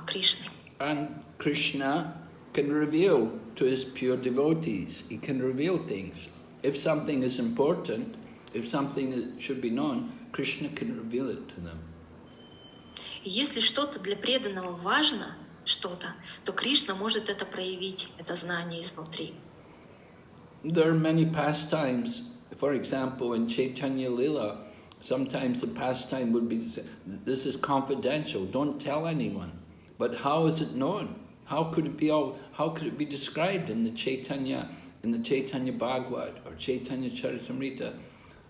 Кришны. And Krishna can reveal to his pure devotees. He can reveal things. If something is important, if something should be known, Krishna can reveal it to them. Если что-то для преданного важно, то Кришна может это проявить, это знание изнутри. There are many pastimes. For example, in Chaitanya Lila, sometimes the pastime would be, this is confidential, don't tell anyone. But how is it known? How could it be described in the Chaitanya Bhagavad or Chaitanya Charitamrita?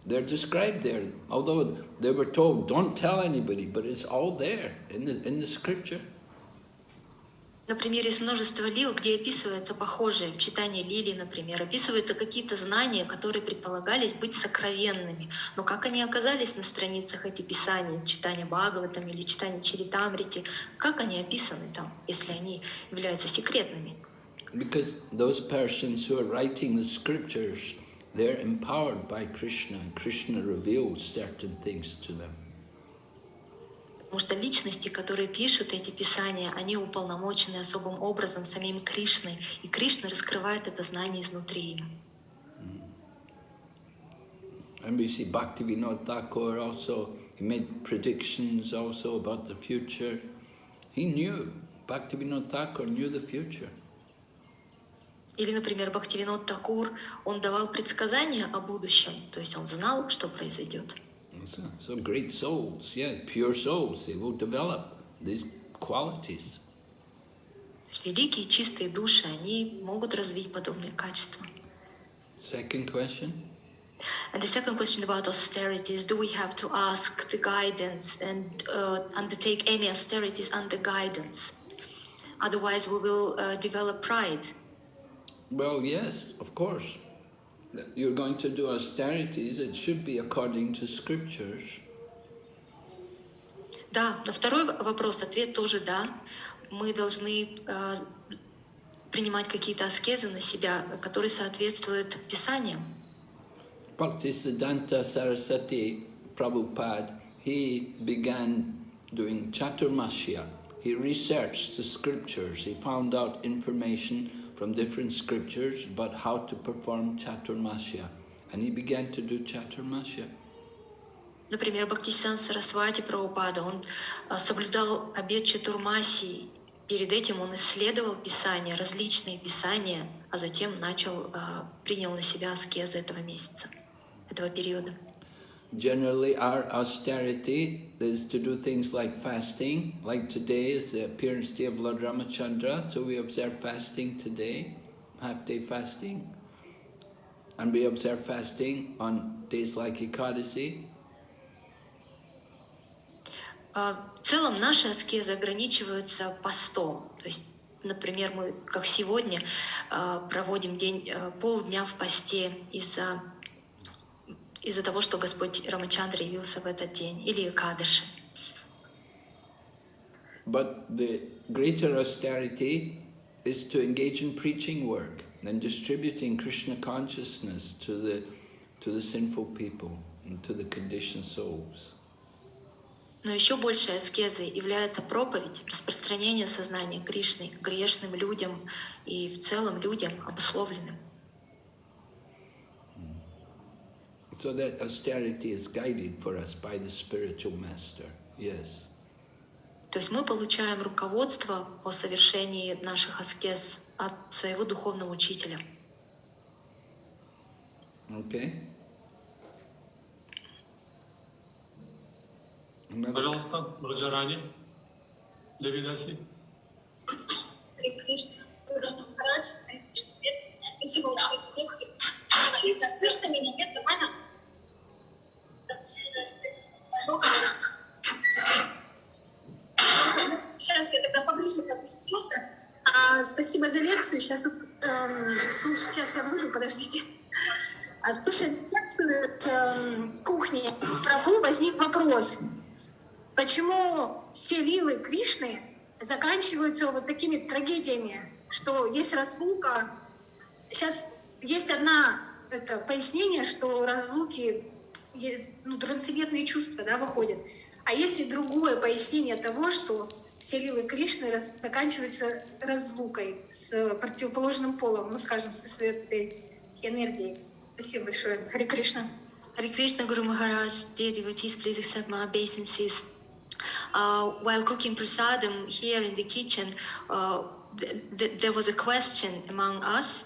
They're described there, although they were told, don't tell anybody, but it's all there in the scripture. Например, есть множество лил, где описывается похожее. В читании Лили, например, описываются какие-то знания, которые предполагались быть сокровенными. Но как они оказались на страницах этих писаний, в читании Бхагаватам или читании Чаритамрити, как они описаны там, если они являются секретными? Because those persons who are writing the scriptures, they're empowered by Krishna, and Krishna reveals certain things to them. Потому что личности, которые пишут эти писания, они уполномочены особым образом самим Кришной, и Кришна раскрывает это знание изнутри. And we see Bhaktivinoda Thakur also, he made predictions also about the future. He knew, Bhaktivinoda Thakur knew the future. Или, например, Бхактивинод Такур, он давал предсказания о будущем, то есть он знал, что произойдет. So great souls, pure souls, they will develop these qualities. Великие чистые души, они могут развить подобные качества. Second question. And the second question about austerities, do we have to ask the guidance and undertake any austerities under guidance? Otherwise, we will develop pride. Well, yes, of course. You're going to do austerities, it should be according to scriptures. Да, на второй вопрос ответ тоже да. Мы должны принимать какие-то аскезы на себя, которые соответствуют Писаниям. Bhaktisiddhanta Saraswati Prabhupada, he began doing chaturmasya. He researched the scriptures. He found out information from different scriptures about how to perform chaturmasya. And he began to do chaturmasya. Например, Бхактисиданта Сарасвати Прабхупада, он соблюдал обет Чатурмасии. Перед этим он исследовал Писания, различные Писания, а затем принял на себя аскезы этого месяца, этого периода. Generally, our austerity is to do things like fasting. Like today is the appearance day of Lord Ramachandra, so we observe fasting today, half-day fasting. And we observe fasting on days like Ekadasi. В целом наши аскезы ограничиваются постом. То есть, например, мы, как сегодня, проводим полдня в посте из-за того, что Господь Рамачандра явился в этот день, или Экадаши. But the greater austerity is to engage in preaching work and distributing Krishna consciousness to the sinful people and to the conditioned souls. Но еще большей аскезой является проповедь, распространение сознания Кришны грешным людям и в целом людям обусловленным. So that austerity is guided for us by the spiritual master. Yes. То есть мы получаем руководство о совершении наших аскез от своего духовного учителя. Okay. Пожалуйста, Раджарани, Девидаси. Спасибо большое за лекцию. Слышно меня? Нет, нормально? Сейчас я тогда поближе к спасибо за лекцию. Сейчас я выйду, подождите. Слушай, лекцию кухни Прабху возник вопрос. Почему все лилы Кришны заканчиваются вот такими трагедиями, что есть разлука? Сейчас есть это пояснение, что разлуки, трансцендентные чувства, да, выходят. А есть и другое пояснение того, что все лилы Кришны заканчиваются разлукой с противоположным полом, скажем, с этой энергией. Спасибо большое. Харе Кришна. Hare Krishna, Guru Maharaj, dear devotees, please accept my obeisances. While cooking prasadam here in the kitchen, there was a question among us.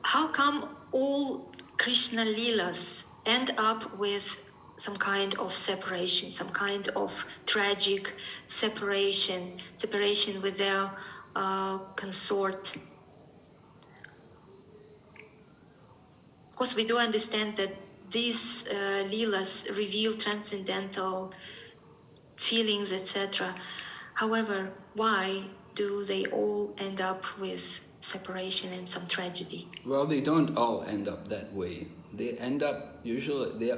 How come all Krishna Leelas end up with some kind of separation, some kind of tragic separation with their consort? Of course, we do understand that these Leelas reveal transcendental feelings, etc. However, why do they all end up with separation and some tragedy? Well, they don't all end up that way. They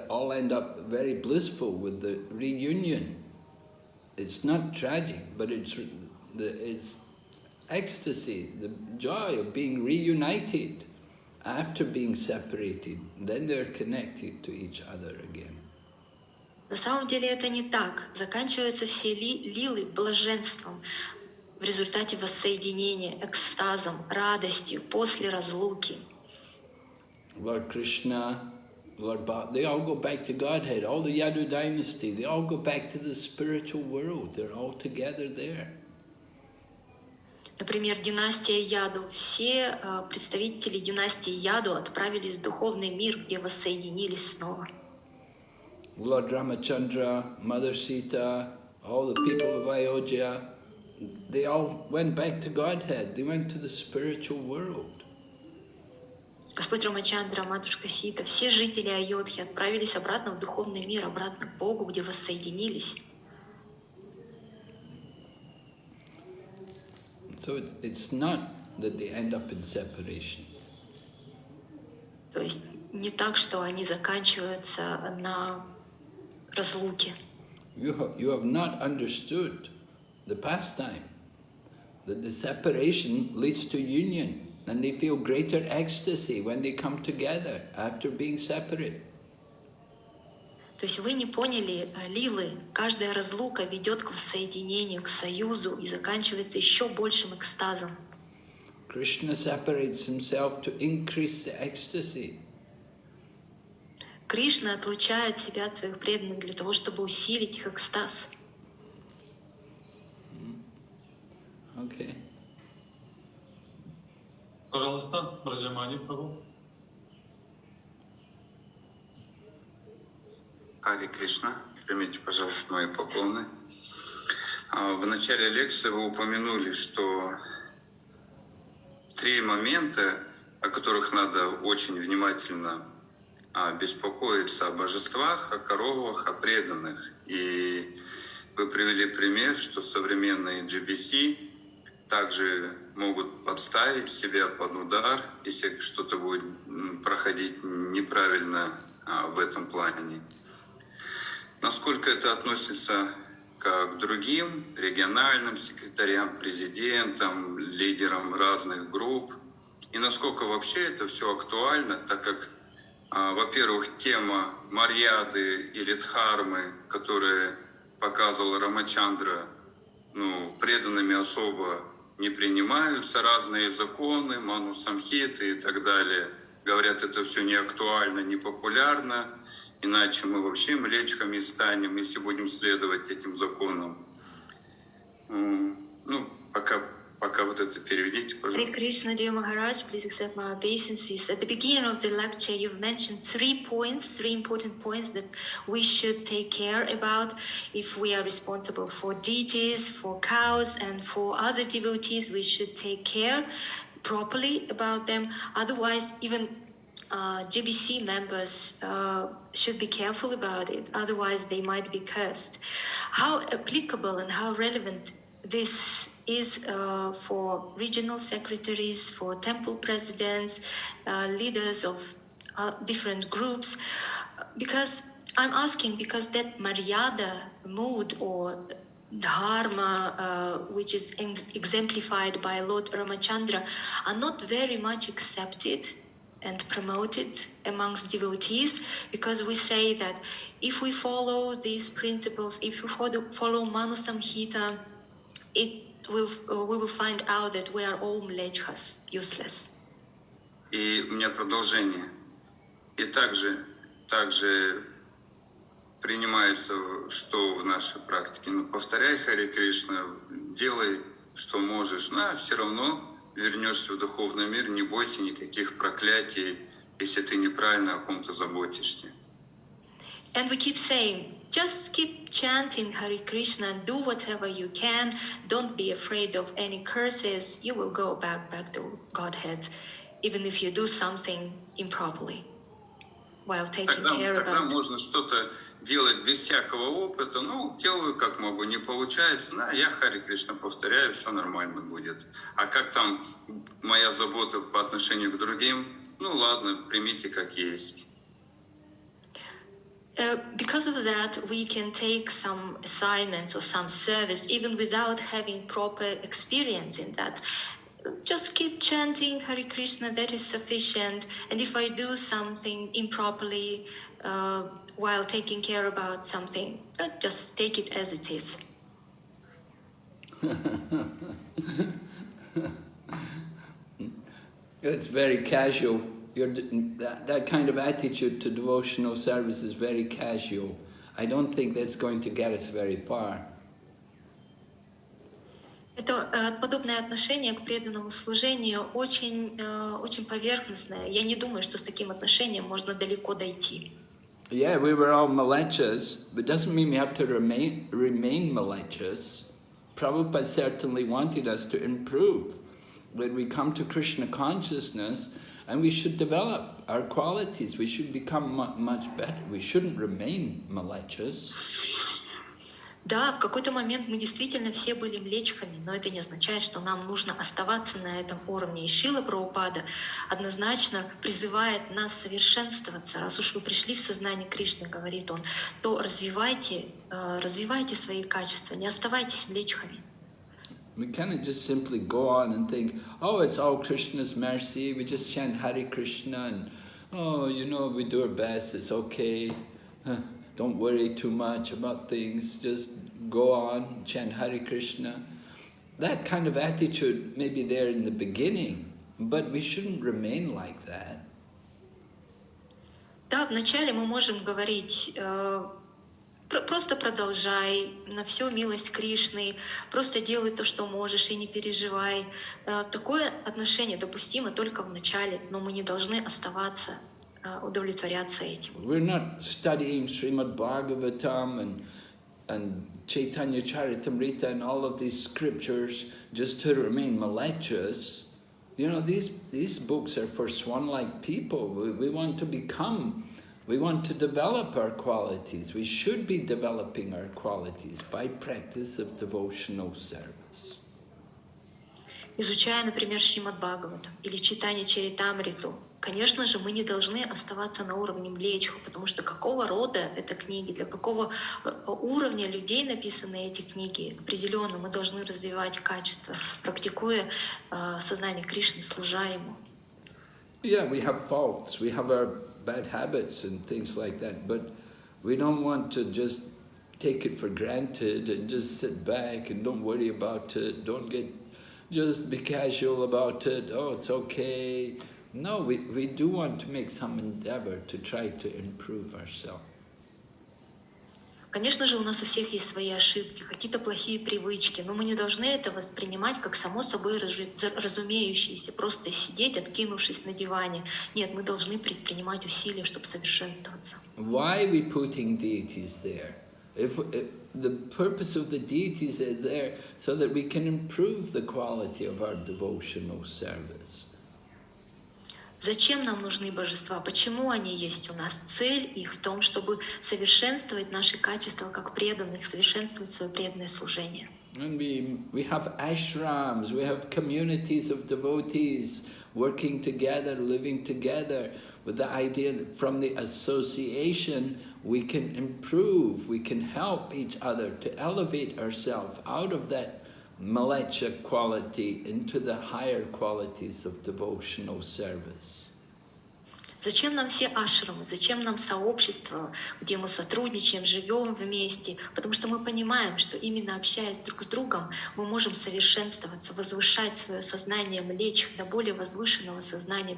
all end up very blissful with the reunion. It's not tragic, but it's ecstasy, the joy of being reunited after being separated. Then they're connected to each other again. На самом деле это не так. Заканчиваются все лилы блаженством в результате воссоединения, экстазом, радостью после разлуки. Lord Krishna, Lord Bhatt, they all go back to Godhead. All the Yadu dynasty, they all go back to the spiritual world. They're all together there. Например, династия Яду. Все представители династии Яду отправились в духовный мир, где воссоединились снова. Lord Ramachandra, Mother Sita, all the people of Ayodhya, they all went back to Godhead. They went to the spiritual world. Господь Рамачандра, Матушка Сита, все жители Айодхи отправились обратно в духовный мир, обратно к Богу, где воссоединились. So it's not that they end up in separation. То есть не так, что они заканчиваются на разлуке. You have not understood the pastime, that the separation leads to union, and they feel greater ecstasy when they come together after being separate. То есть вы не поняли лилы. Каждая разлука ведет к воссоединению, к союзу и заканчивается еще большим экстазом. Krishna separates himself to increase the ecstasy. Кришна отлучает себя от своих преданных для того, чтобы усилить их экстаз. Okay. Пожалуйста, Браджамани Прабху. Харе Кришна, примите, пожалуйста, мои поклоны. В начале лекции вы упомянули, что 3 момента, о которых надо очень внимательно беспокоиться: о божествах, о коровах, о преданных. И вы привели пример, что современные GBC также могут подставить себя под удар, если что-то будет проходить неправильно в этом плане. Насколько это относится к другим региональным секретарям, президентам, лидерам разных групп? И насколько вообще это все актуально, так как, во-первых, тема Марьяды или Дхармы, которые показывал Рамачандра, преданными особо не принимаются, разные законы, ману самхиты и так далее. Говорят, это все не актуально, не популярно. Иначе мы вообще млечками станем, если будем следовать этим законам. Пока вот это переведите, пожалуйста. Hare Krishna, dear Maharaj, please accept my obeisances. At the beginning of the lecture, you've mentioned 3 important points that we should take care about if we are responsible for deities, for cows, and for other devotees. We should take care properly about them. Otherwise, even GBC members should be careful about it, otherwise they might be cursed. How applicable and how relevant this is for regional secretaries, for temple presidents, leaders of different groups? Because I'm asking, because that Maryada mood or dharma, which is exemplified by Lord Ramachandra, are not very much accepted and promoted amongst devotees, because we say that if we follow these principles, if we follow Manu Samhita, we will find out that we are all mlechas, useless. И у меня продолжение. И также принимается, что в нашей практике. Повторяй Харе Кришна, делай, что можешь, все равно вернешься в духовный мир, не бойся никаких проклятий, если ты неправильно о ком-то заботишься. And we keep saying, just keep chanting Hare Krishna, do whatever you can, don't be afraid of any curses, you will go back to Godhead, even if you do something improperly, while taking care about it. Тогда можно что-то делать без всякого опыта, делаю как могу, не получается, я Харе Кришна повторяю, все нормально будет. А как там моя забота по отношению к другим, ладно, примите как есть. Because of that, we can take some assignments or some service even without having proper experience in that. Just keep chanting Hare Krishna, that is sufficient. And if I do something improperly while taking care about something, just take it as it is. It's very casual. That kind of attitude to devotional service is very casual. I don't think that's going to get us very far. Это подобное отношение к преданному служению очень поверхностное. Я не думаю, что с таким отношением можно далеко дойти. Yeah, we were all malechas, but it doesn't mean we have to remain malechas. Prabhupada certainly wanted us to improve. When we come to Krishna consciousness, and we should develop our qualities, we should become much better. We shouldn't remain malechas. Да, в какой-то момент мы действительно все были млечхами, но это не означает, что нам нужно оставаться на этом уровне. И Шрила Прабхупада однозначно призывает нас совершенствоваться. Раз уж вы пришли в сознание Кришны, говорит он, то развивайте свои качества, не оставайтесь млечхами. We cannot just simply go on and think, oh, it's all Krishna's mercy, we just chant Hare Krishna and, oh, you know, we do our best, it's okay. Don't worry too much about things, just go on, chant Hare Krishna. That kind of attitude may be there in the beginning, but we shouldn't remain like that. Да, вначале мы можем говорить, просто продолжай, на все милость Кришны, просто делай то, что можешь, и не переживай. Такое отношение допустимо только в начале, но мы не должны оставаться, удовлетворяться этим. We're not studying Srimad Bhagavatam and Chaitanya Charitamrita and all of these scriptures just to remain malechas. You know, these books are for swan-like people. We want to develop our qualities. We should be developing our qualities by practice of devotional service. Изучая, например, Шримад Бхагаватам или читание Чаритамриту, конечно же, мы не должны оставаться на уровне млечху, потому что какого рода это книги, для какого уровня людей написаны эти книги, определенно мы должны развивать качества, практикуя сознание Кришны, служа Ему. Yeah, we have faults, we have our bad habits and things like that, but we don't want to just take it for granted and just sit back and don't worry about it, just be casual about it, oh, it's okay. No, we do want to make some endeavor to try to improve ourselves. Конечно же, у нас у всех есть свои ошибки, какие-то плохие привычки, но мы не должны это воспринимать как само собой разумеющееся, просто сидеть, откинувшись на диване. Нет, мы должны предпринимать усилия, чтобы совершенствоваться. Why are we putting deities there? If the purpose of the deities is there so that we can improve the quality of our devotional service. Зачем нам нужны божества? Почему они есть у нас? Цель их в том, чтобы совершенствовать наши качества как преданных, совершенствовать свое преданное служение. And we have ashrams, we have communities of devotees working together, living together, with the idea that from the association we can improve, we can help each other to elevate ourselves out of that malecha quality into the higher qualities of devotional service. Зачем нам все ашрамы? Зачем нам сообщество, где мы сотрудничаем, живем вместе? Потому что мы понимаем, что именно общаясь друг с другом, мы можем совершенствоваться, возвышать свое сознание, млечь до более возвышенного сознания,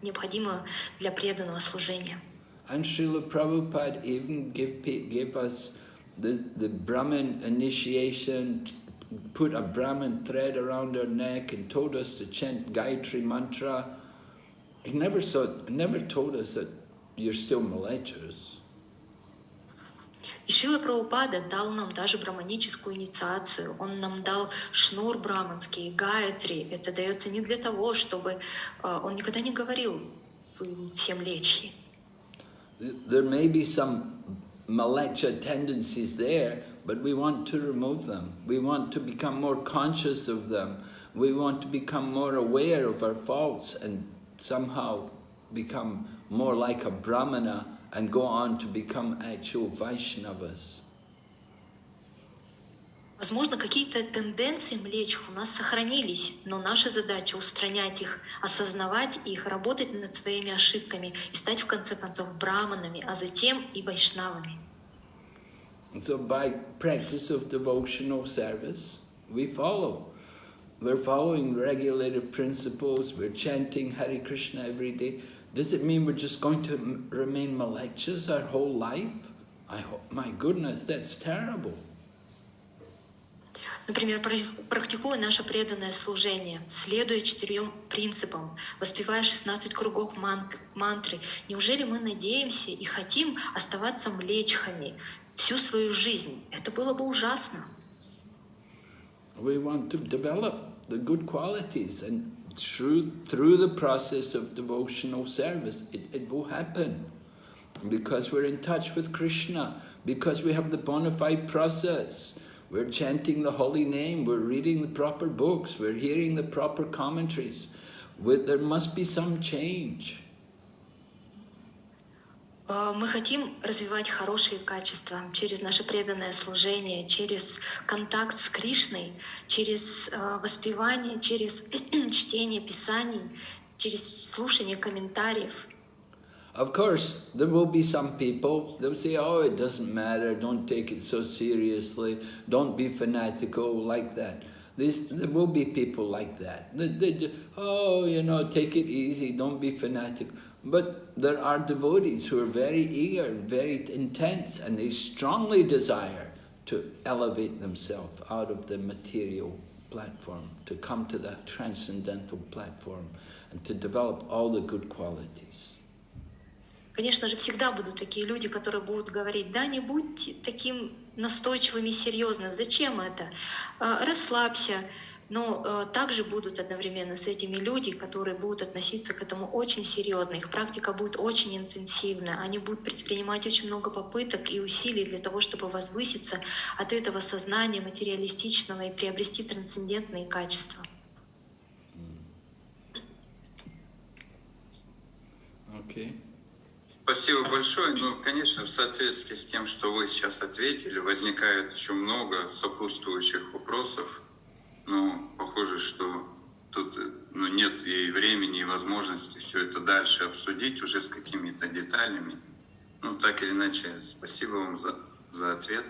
необходимого для преданного служения. And Srila Prabhupada even gave us the Brahmin initiation, put a Brahmin thread around our neck and told us to chant Gayatri mantra. He never told us that you're still malechas. И Шрила Прабхупада дал нам даже браманическую инициацию. Он нам дал шнур браманский, гаятри. Это дается не для того, чтобы... Он никогда не говорил, вы все млечхи. There may be some malecha tendencies there, but we want to remove them. We want to become more conscious of them. We want to become more aware of our faults and somehow become more like a brahmana and go on to become actual Vaishnavas. Возможно, какие-то тенденции млечх у нас сохранились, но наша задача устранять их, осознавать их, работать над своими ошибками и стать в конце концов браманами, а затем и вайшнавами. So by practice of devotional service, we're following regulative principles, we're chanting Hare Krishna every day. Does it mean we're just going to remain malechas our whole life? My goodness, that's terrible. Например, практикуя наше преданное служение, следуя 4 принципам, воспевая 16 кругов мантры, неужели мы надеемся и хотим оставаться млечхами всю свою жизнь? Это было бы ужасно. We want to develop the good qualities, and through the process of devotional service, it will happen. because we're in touch with Krishna, because we have the bona fide process. We're chanting the holy name, we're reading the proper books, we're hearing the proper commentaries. There must be some change. Мы хотим развивать хорошие качества через наше преданное служение, через контакт с Кришной, через воспевание, через чтение Писаний, через слушание комментариев. Of course, there will be some people, they'll say, oh, it doesn't matter, don't take it so seriously, don't be fanatical like that. There will be people like that. Oh, you know, take it easy, don't be fanatical. But there are devotees who are very eager, very intense, and they strongly desire to elevate themselves out of the material platform, to come to that transcendental platform, and to develop all the good qualities. Конечно же, всегда будут такие люди, которые будут говорить, да, не будь таким настойчивым и серьезным, зачем это? Расслабься. Но также будут одновременно с этими люди, которые будут относиться к этому очень серьезно. Их практика будет очень интенсивна. Они будут предпринимать очень много попыток и усилий для того, чтобы возвыситься от этого сознания материалистичного и приобрести трансцендентные качества. Okay. Спасибо большое. Ну, конечно, в соответствии с тем, что вы сейчас ответили, возникает еще много сопутствующих вопросов. Ну, похоже, что тут нет и времени, и возможности все это дальше обсудить уже с какими-то деталями. Ну, так или иначе, спасибо вам за ответ.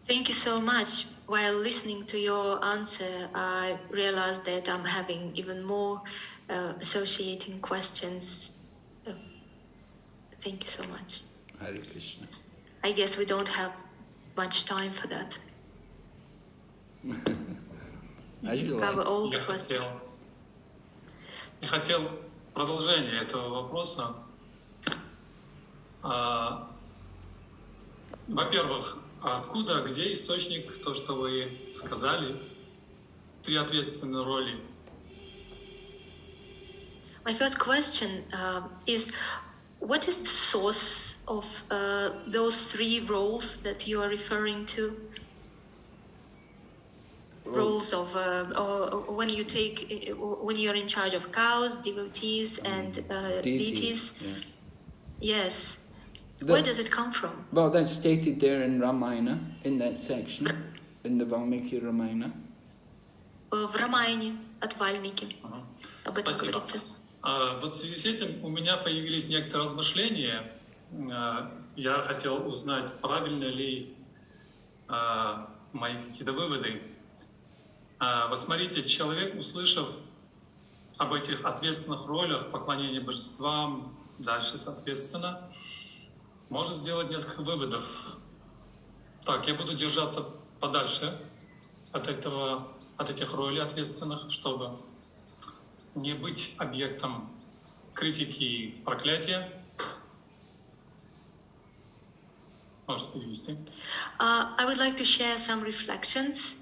Thank you so much. While listening to your answer, I realized that I'm having even more associating questions. Thank you so much. Hare Krishna. I guess we don't have much time for that. Cover all the questions. Я хотел продолжение этого вопроса. Во-первых, откуда, где источник, то, что вы сказали, 3 ответственные роли? My first question is, what is the source of those 3 roles that you are referring to? Roles of when you're in charge of cows, devotees, and deities. Yeah. Yes. Where does it come from? Well, that's stated there in Ramayana, in that section, in the Valmiki Ramayana. В Рамайне от Вальмики. Об этом говорится. Вот в связи с этим у меня появились некоторые размышления. Я хотел узнать, правильно ли мои какие-то выводы. Вот смотрите, человек, услышав об этих ответственных ролях, поклонении божествам, дальше, соответственно, может сделать несколько выводов. Так, я буду держаться подальше от этих ролей ответственных, чтобы не быть объектом критики и проклятия. Может перевести. I would like to share some reflections.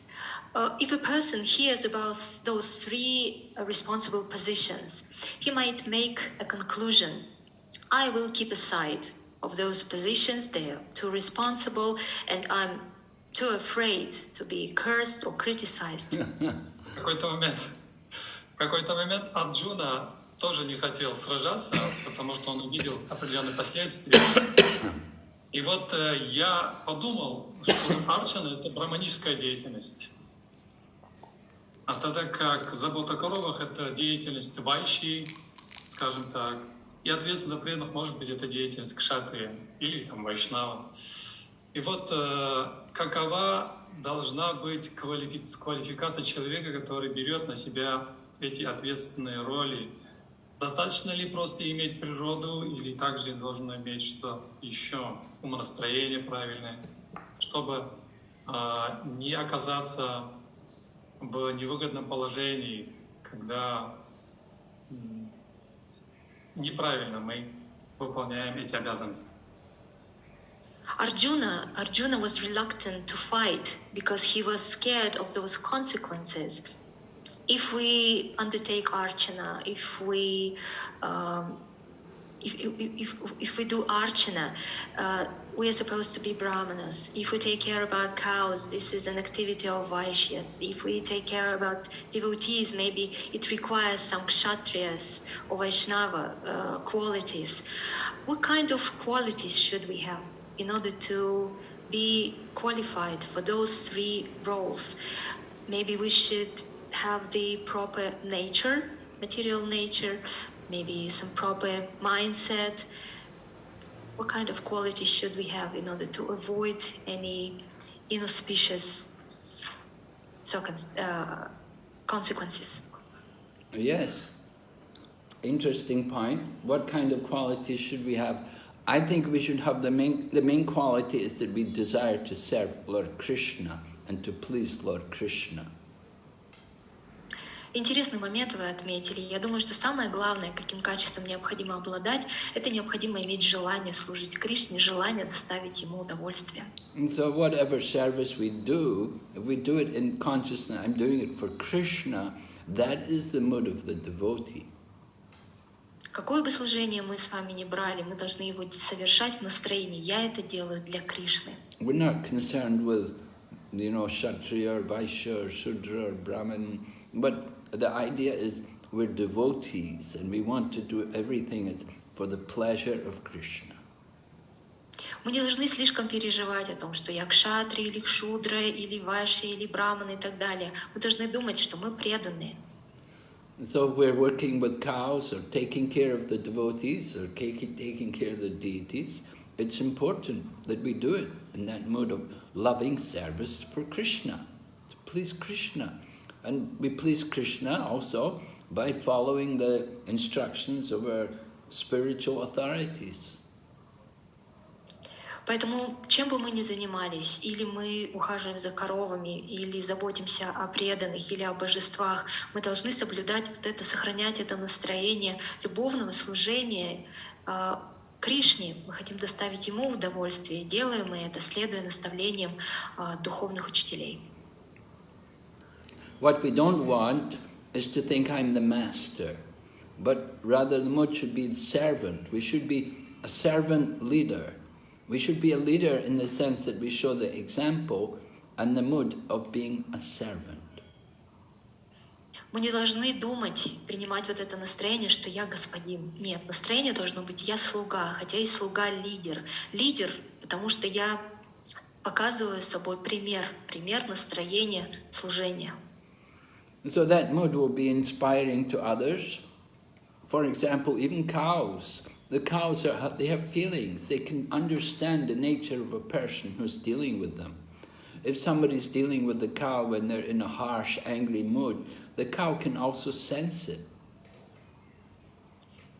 If a person hears about those 3 responsible positions, he might make a conclusion. I will keep aside of those positions. They are too responsible, and I'm too afraid to be cursed or criticized. В какой-то момент Арджуна тоже не хотел сражаться, потому что он увидел определенные последствия. И вот я подумал, что арчана — это браманическая деятельность. А тогда как забота о коровах — это деятельность вайши, скажем так. И ответственно преданных, может быть, это деятельность кшатри или там вайшнава. И вот какова должна быть квалификация человека, который берет на себя эти ответственные роли? Достаточно ли просто иметь природу, или также должен иметь что еще, умонастроение правильное, чтобы не оказаться в невыгодном положении, когда неправильно мы выполняем эти обязанности? Arjuna was reluctant to fight because he was scared of those consequences. If we undertake archana, if we if we do archana, we are supposed to be brahmanas. If we take care about cows, this is an activity of vaishyas. If we take care about devotees, maybe it requires some kshatriyas or vaishnava qualities. What kind of qualities should we have in order to be qualified for those three roles? Maybe we should have the proper nature, material nature, maybe some proper mindset. What kind of qualities should we have in order to avoid any inauspicious consequences? Yes, interesting point. What kind of qualities should we have? I think we should have the main quality is that we desire to serve Lord Krishna and to please Lord Krishna. Интересный момент вы отметили. Я думаю, что самое главное, каким качеством необходимо обладать, это необходимо иметь желание служить Кришне, желание доставить ему удовольствие. And so whatever service we do, if we do it in consciousness, I'm doing it for Krishna, that is the mood of the devotee. Какое бы служение мы с вами ни брали, мы должны его совершать в настроении. Я это делаю для Кришны. We're not concerned with, Kshatriya or Vaishya or Shudra or Brahman, but the idea is we're devotees and we want to do everything for the pleasure of Krishna. Мы не должны слишком переживать о том, что я кшатри или кшудра или вайшья или браман и так далее. Мы должны думать, что мы преданные. So we're working with cows or taking care of the devotees or taking care of the deities. It's important that we do it in that mood of loving service for Krishna, to please Krishna. And we please Krishna also by following the instructions of our spiritual authorities. Поэтому, чем бы мы ни занимались, или мы ухаживаем за коровами, или заботимся о преданных, или о божествах, мы должны соблюдать сохранять это настроение любовного служения Кришне. Мы хотим доставить ему удовольствие, делаем мы это, следуя наставлениям духовных учителей. What we don't want is to think I'm the master, but rather the mood should be the servant. We should be a servant leader. We should be a leader in the sense that we show the example and the mood of being a servant. Мы не должны думать, принимать это настроение, что я господин. Нет, настроение должно быть я слуга, хотя и слуга-лидер. Лидер, потому что я показываю собой пример настроения, служения. So that mood will be inspiring to others. For example, even cows. The cows, they have feelings. They can understand the nature of a person who's dealing with them. If somebody's dealing with the cow when they're in a harsh, angry mood, the cow can also sense it.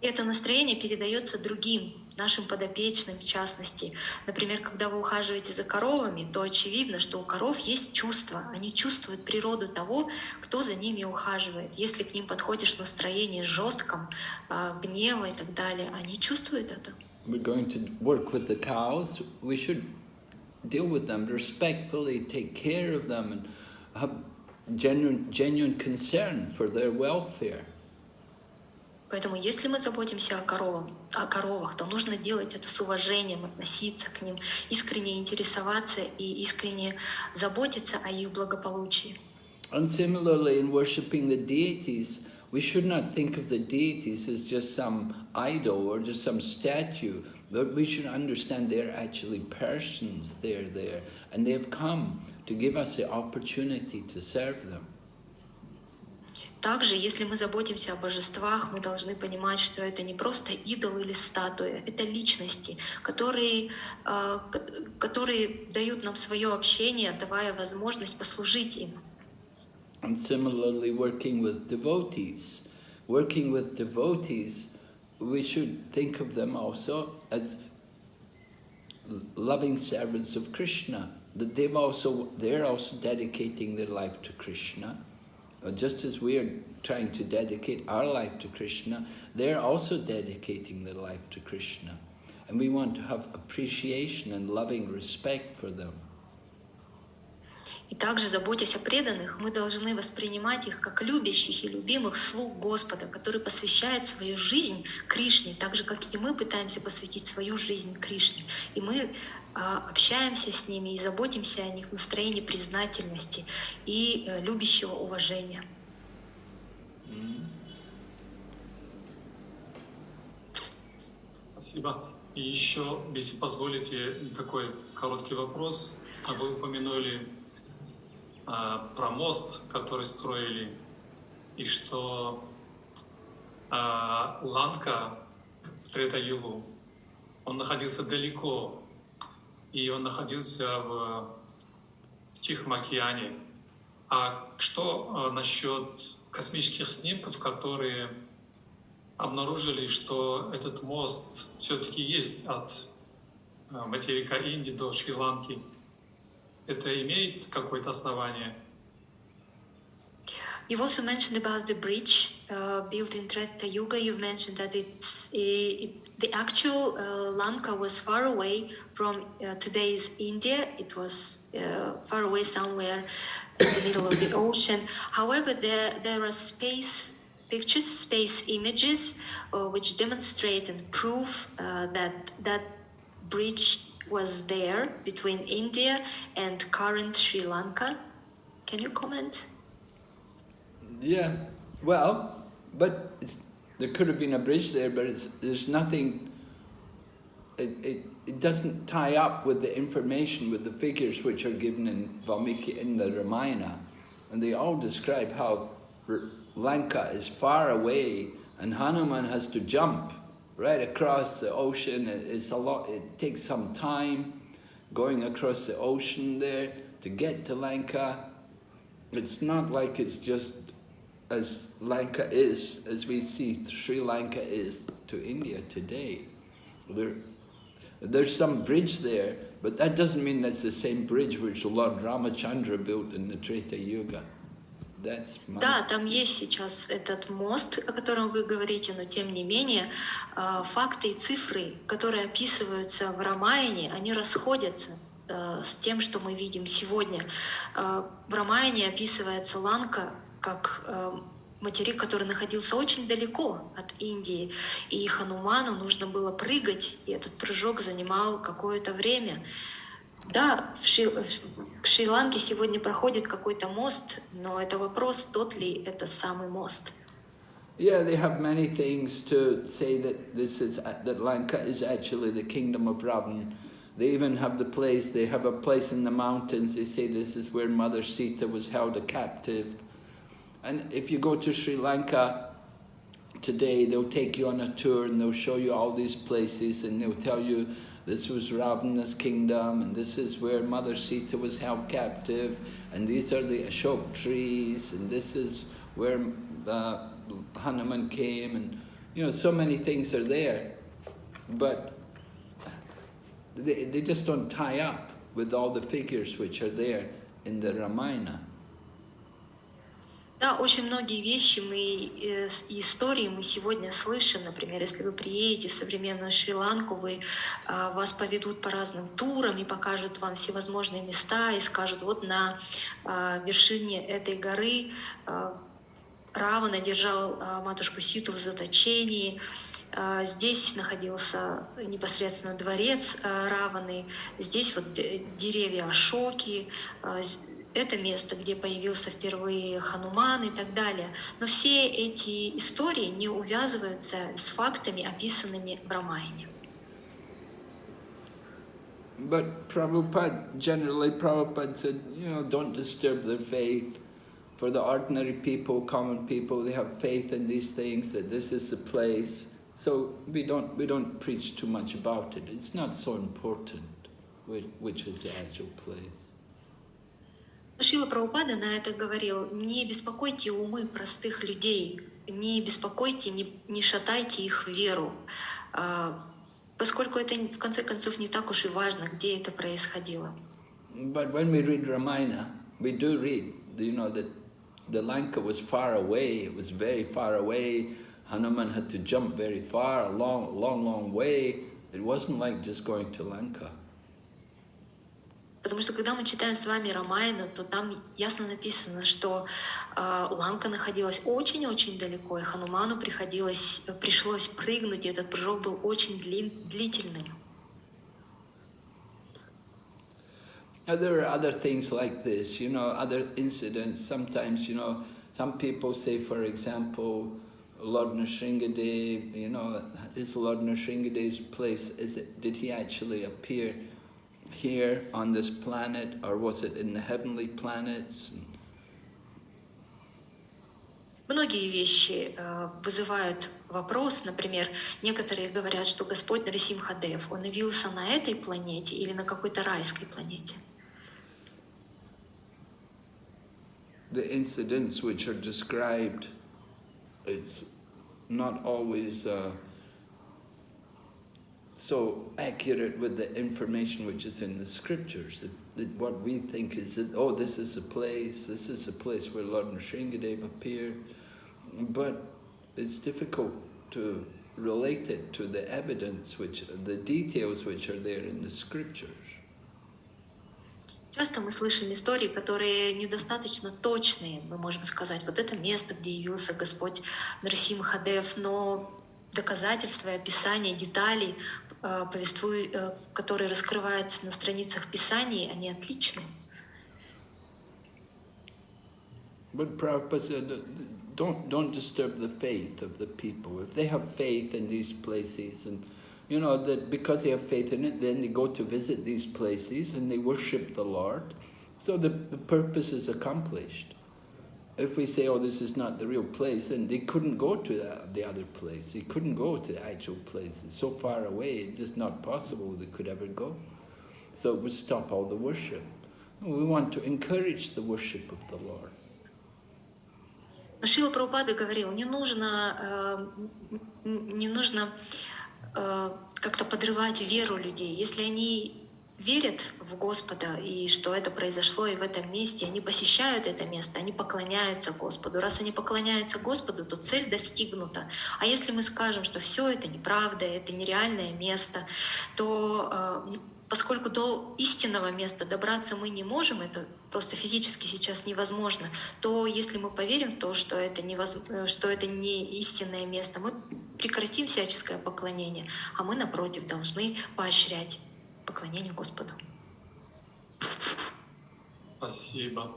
Это настроение передается другим, нашим подопечным в частности. Например, когда вы ухаживаете за коровами, то очевидно, что у коров есть чувства. Они чувствуют природу того, кто за ними ухаживает. Если к ним подходишь в настроении жестком, гнева и так далее, они чувствуют это. We're going to work with the cows. We should deal with them respectfully, take care of them, and have genuine concern for their welfare. Поэтому, если мы заботимся о коровах, то нужно делать это с уважением, относиться к ним, искренне интересоваться и искренне заботиться о их благополучии. And similarly, in worshipping the deities, we should not think of the deities as just some idol or just some statue, but we should understand they're actually persons. They're there, and they've come to give us the opportunity to serve them. Также, если мы заботимся о божествах, мы должны понимать, что это не просто идол или статуя, это личности, которые дают нам свое общение, давая возможность послужить им. And similarly, working with devotees, we should think of them also as loving servants of Krishna. That they're also dedicating their life to Krishna. Just as we are trying to dedicate our life to Krishna, they're also dedicating their life to Krishna. And we want to have appreciation and loving respect for them. И также, заботясь о преданных, мы должны воспринимать их как любящих и любимых слуг Господа, которые посвящают свою жизнь Кришне, так же, как и мы пытаемся посвятить свою жизнь Кришне. И мы общаемся с ними и заботимся о них в настроении признательности и любящего уважения. Спасибо. И еще, если позволите, такой короткий вопрос. Вы упомянули про мост, который строили, и что Ланка в Трета-югу, он находился далеко, и он находился в Тихом океане. А что насчет космических снимков, которые обнаружили, что этот мост все-таки есть от материка Индии до Шри-Ланки? Это имеет какое-то основание? You've also mentioned about the bridge built in Treta Yuga. You've mentioned that the actual Lanka was far away from today's India. It was far away somewhere in the middle of the ocean. However, there are space pictures, space images, which demonstrate and prove that bridge was there between India and current Sri Lanka. Can you comment? Yeah, well, but there could have been a bridge there, but there's nothing, it doesn't tie up with the information, with the figures which are given in Valmiki, in the Ramayana. And they all describe how Lanka is far away and Hanuman has to jump right across the ocean. It's a lot, it takes some time going across the ocean there to get to Lanka. It's not like it's just as Lanka is, as we see Sri Lanka is to India today. There's some bridge there, but that doesn't mean that's the same bridge which Lord Ramachandra built in the Treta Yuga. Да, там есть сейчас этот мост, о котором вы говорите, но тем не менее факты и цифры, которые описываются в Рамаяне, они расходятся с тем, что мы видим сегодня. В Рамаяне описывается Ланка как материк, который находился очень далеко от Индии, и Хануману нужно было прыгать, и этот прыжок занимал какое-то время. Да, в Шри-Ланке сегодня проходит какой-то мост, но это вопрос, тот ли это самый мост. Yeah, they have many things to say that Lanka is actually the kingdom of Ravana. They even have they have a place in the mountains. They say this is where Mother Sita was held a captive. And if you go to Sri Lanka today, they'll take you on a tour and they'll show you all these places and they'll tell you this was Ravana's kingdom and this is where Mother Sita was held captive and these are the Ashok trees and this is where Hanuman came, and you know, so many things are there, but they just don't tie up with all the figures which are there in the Ramayana. Да, очень многие вещи из истории мы сегодня слышим. Например, если вы приедете в современную Шри-Ланку, вас поведут по разным турам и покажут вам всевозможные места и скажут, вот на вершине этой горы Равана держал матушку Ситу в заточении, здесь находился непосредственно дворец Раваны, здесь вот деревья Ашоки, это место, где появился впервые Хануман и так далее. Но все эти истории не увязываются с фактами, описанными в Рамаяне. But Prabhupada said, you know, don't disturb their faith. For the ordinary people, common people, they have faith in these things, that this is the place. So we don't preach too much about it. It's not so important which is the actual place. Шрила Прабхупада на это говорил: не беспокойте умы простых людей, не беспокойте, не шатайте их веру, поскольку это в конце концов не так уж и важно, где это происходило. But when we read Ramayana, we do read, you know, that the Lanka was far away. It was very far away. Hanuman had to jump very far, a long way. It wasn't like just going to Lanka. Потому что когда мы читаем с вами Рамайну, то там ясно написано, что Ланка находилась очень-очень далеко, и Хануману пришлось прыгнуть, и этот прыжок был очень длительным. There are other things like this, other incidents. Sometimes, some people say, for example, Lord Nrsingadev, is Lord Nrsingadev's place, did he actually appear here on this planet, or was it in the heavenly planets? Многие вещи вызывают вопрос, например, некоторые говорят, что Господь Нарасимхадев, он явился на этой планете или на какой-то райской планете. The incidents which are described, it's not always so accurate with the information which is in the scriptures. What we think is that, oh, this is a place where Lord Nrsingadev appeared, but it's difficult to relate it to the evidence, the details which are there in the scriptures. Часто мы слышим истории, которые недостаточно точные. Мы можем сказать, вот это место, где явился Господь Нарасимхадев, но доказательства, описания, детали, которые раскрываются на страницах Писаний, они отличны. But Prabhupada said, don't disturb the faith of the people. If they have faith in these places, and that because they have faith in it, then they go to visit these places and they worship the Lord. So the purpose is accomplished. If we say, oh, this is not the real place, then they couldn't go to the other place. They couldn't go to the actual place. It's so far away, it's just not possible they could ever go. So it would stop all the worship. We want to encourage the worship of the Lord. Но Шрила Прабхупада говорил, не нужно как-то подрывать веру людей. Если они верят в Господа, и что это произошло и в этом месте, они посещают это место, они поклоняются Господу. Раз они поклоняются Господу, то цель достигнута. А если мы скажем, что все это неправда, это нереальное место, то поскольку до истинного места добраться мы не можем, это просто физически сейчас невозможно, то если мы поверим в то, что это не истинное место, мы прекратим всяческое поклонение, а мы, напротив, должны поощрять поклонение Господу. Спасибо.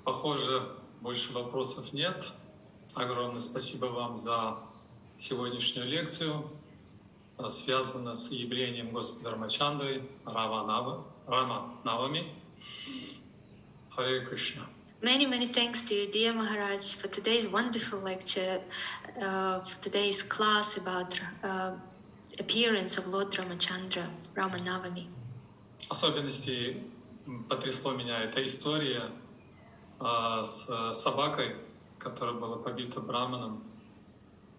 Похоже, больше вопросов нет. Огромное спасибо вам за сегодняшнюю лекцию, связанную с явлением Господа Рамачандры, Рама Навами. Харе Кришна. Many thanks to you, dear Maharaj, for today's wonderful lecture, for today's class about appearance of Lord Ramachandra, Rama Navami. В особенности потрясло меня эта история с собакой, которая была побита браманом.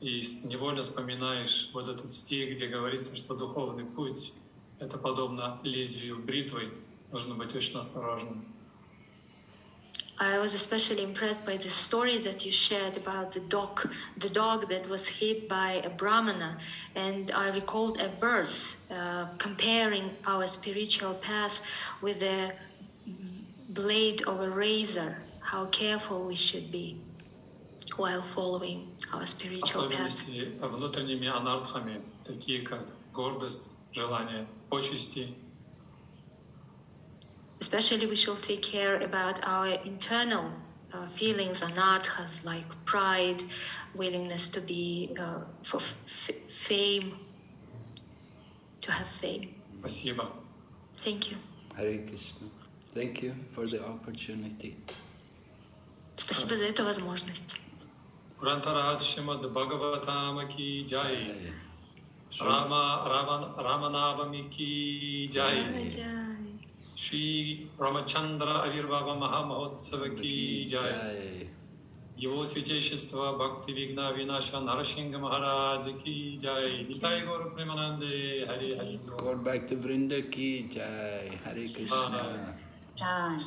И невольно вспоминаешь вот этот стих, где говорится, что духовный путь — это подобно лезвию бритвы. Нужно быть очень осторожным. I was especially impressed by the story that you shared about the dog that was hit by a brahmana, and I recalled a verse comparing our spiritual path with the blade of a razor, how careful we should be while following our spiritual path. Особенности внутренними анартхами, такие как гордость, желание почести. Especially we should take care about our internal feelings, anarthas, like pride, willingness to be for fame, to have fame. Спасибо. Thank you. Hare Krishna. Thank you for the opportunity. Спасибо за эту возможность. Грантарат Шримад Бхагаватам ки джай. Rama Navami ki jai. Шри Рамачандра Авирвава Махамахотсава ки джай. Его святейшество Бхакти-Вигна Винаша Нарасинга Махараджа ки джай. Нитай Гора Примананде Хари Хари. Go back to Vrinda ki jai. Hare Krishna. Jai.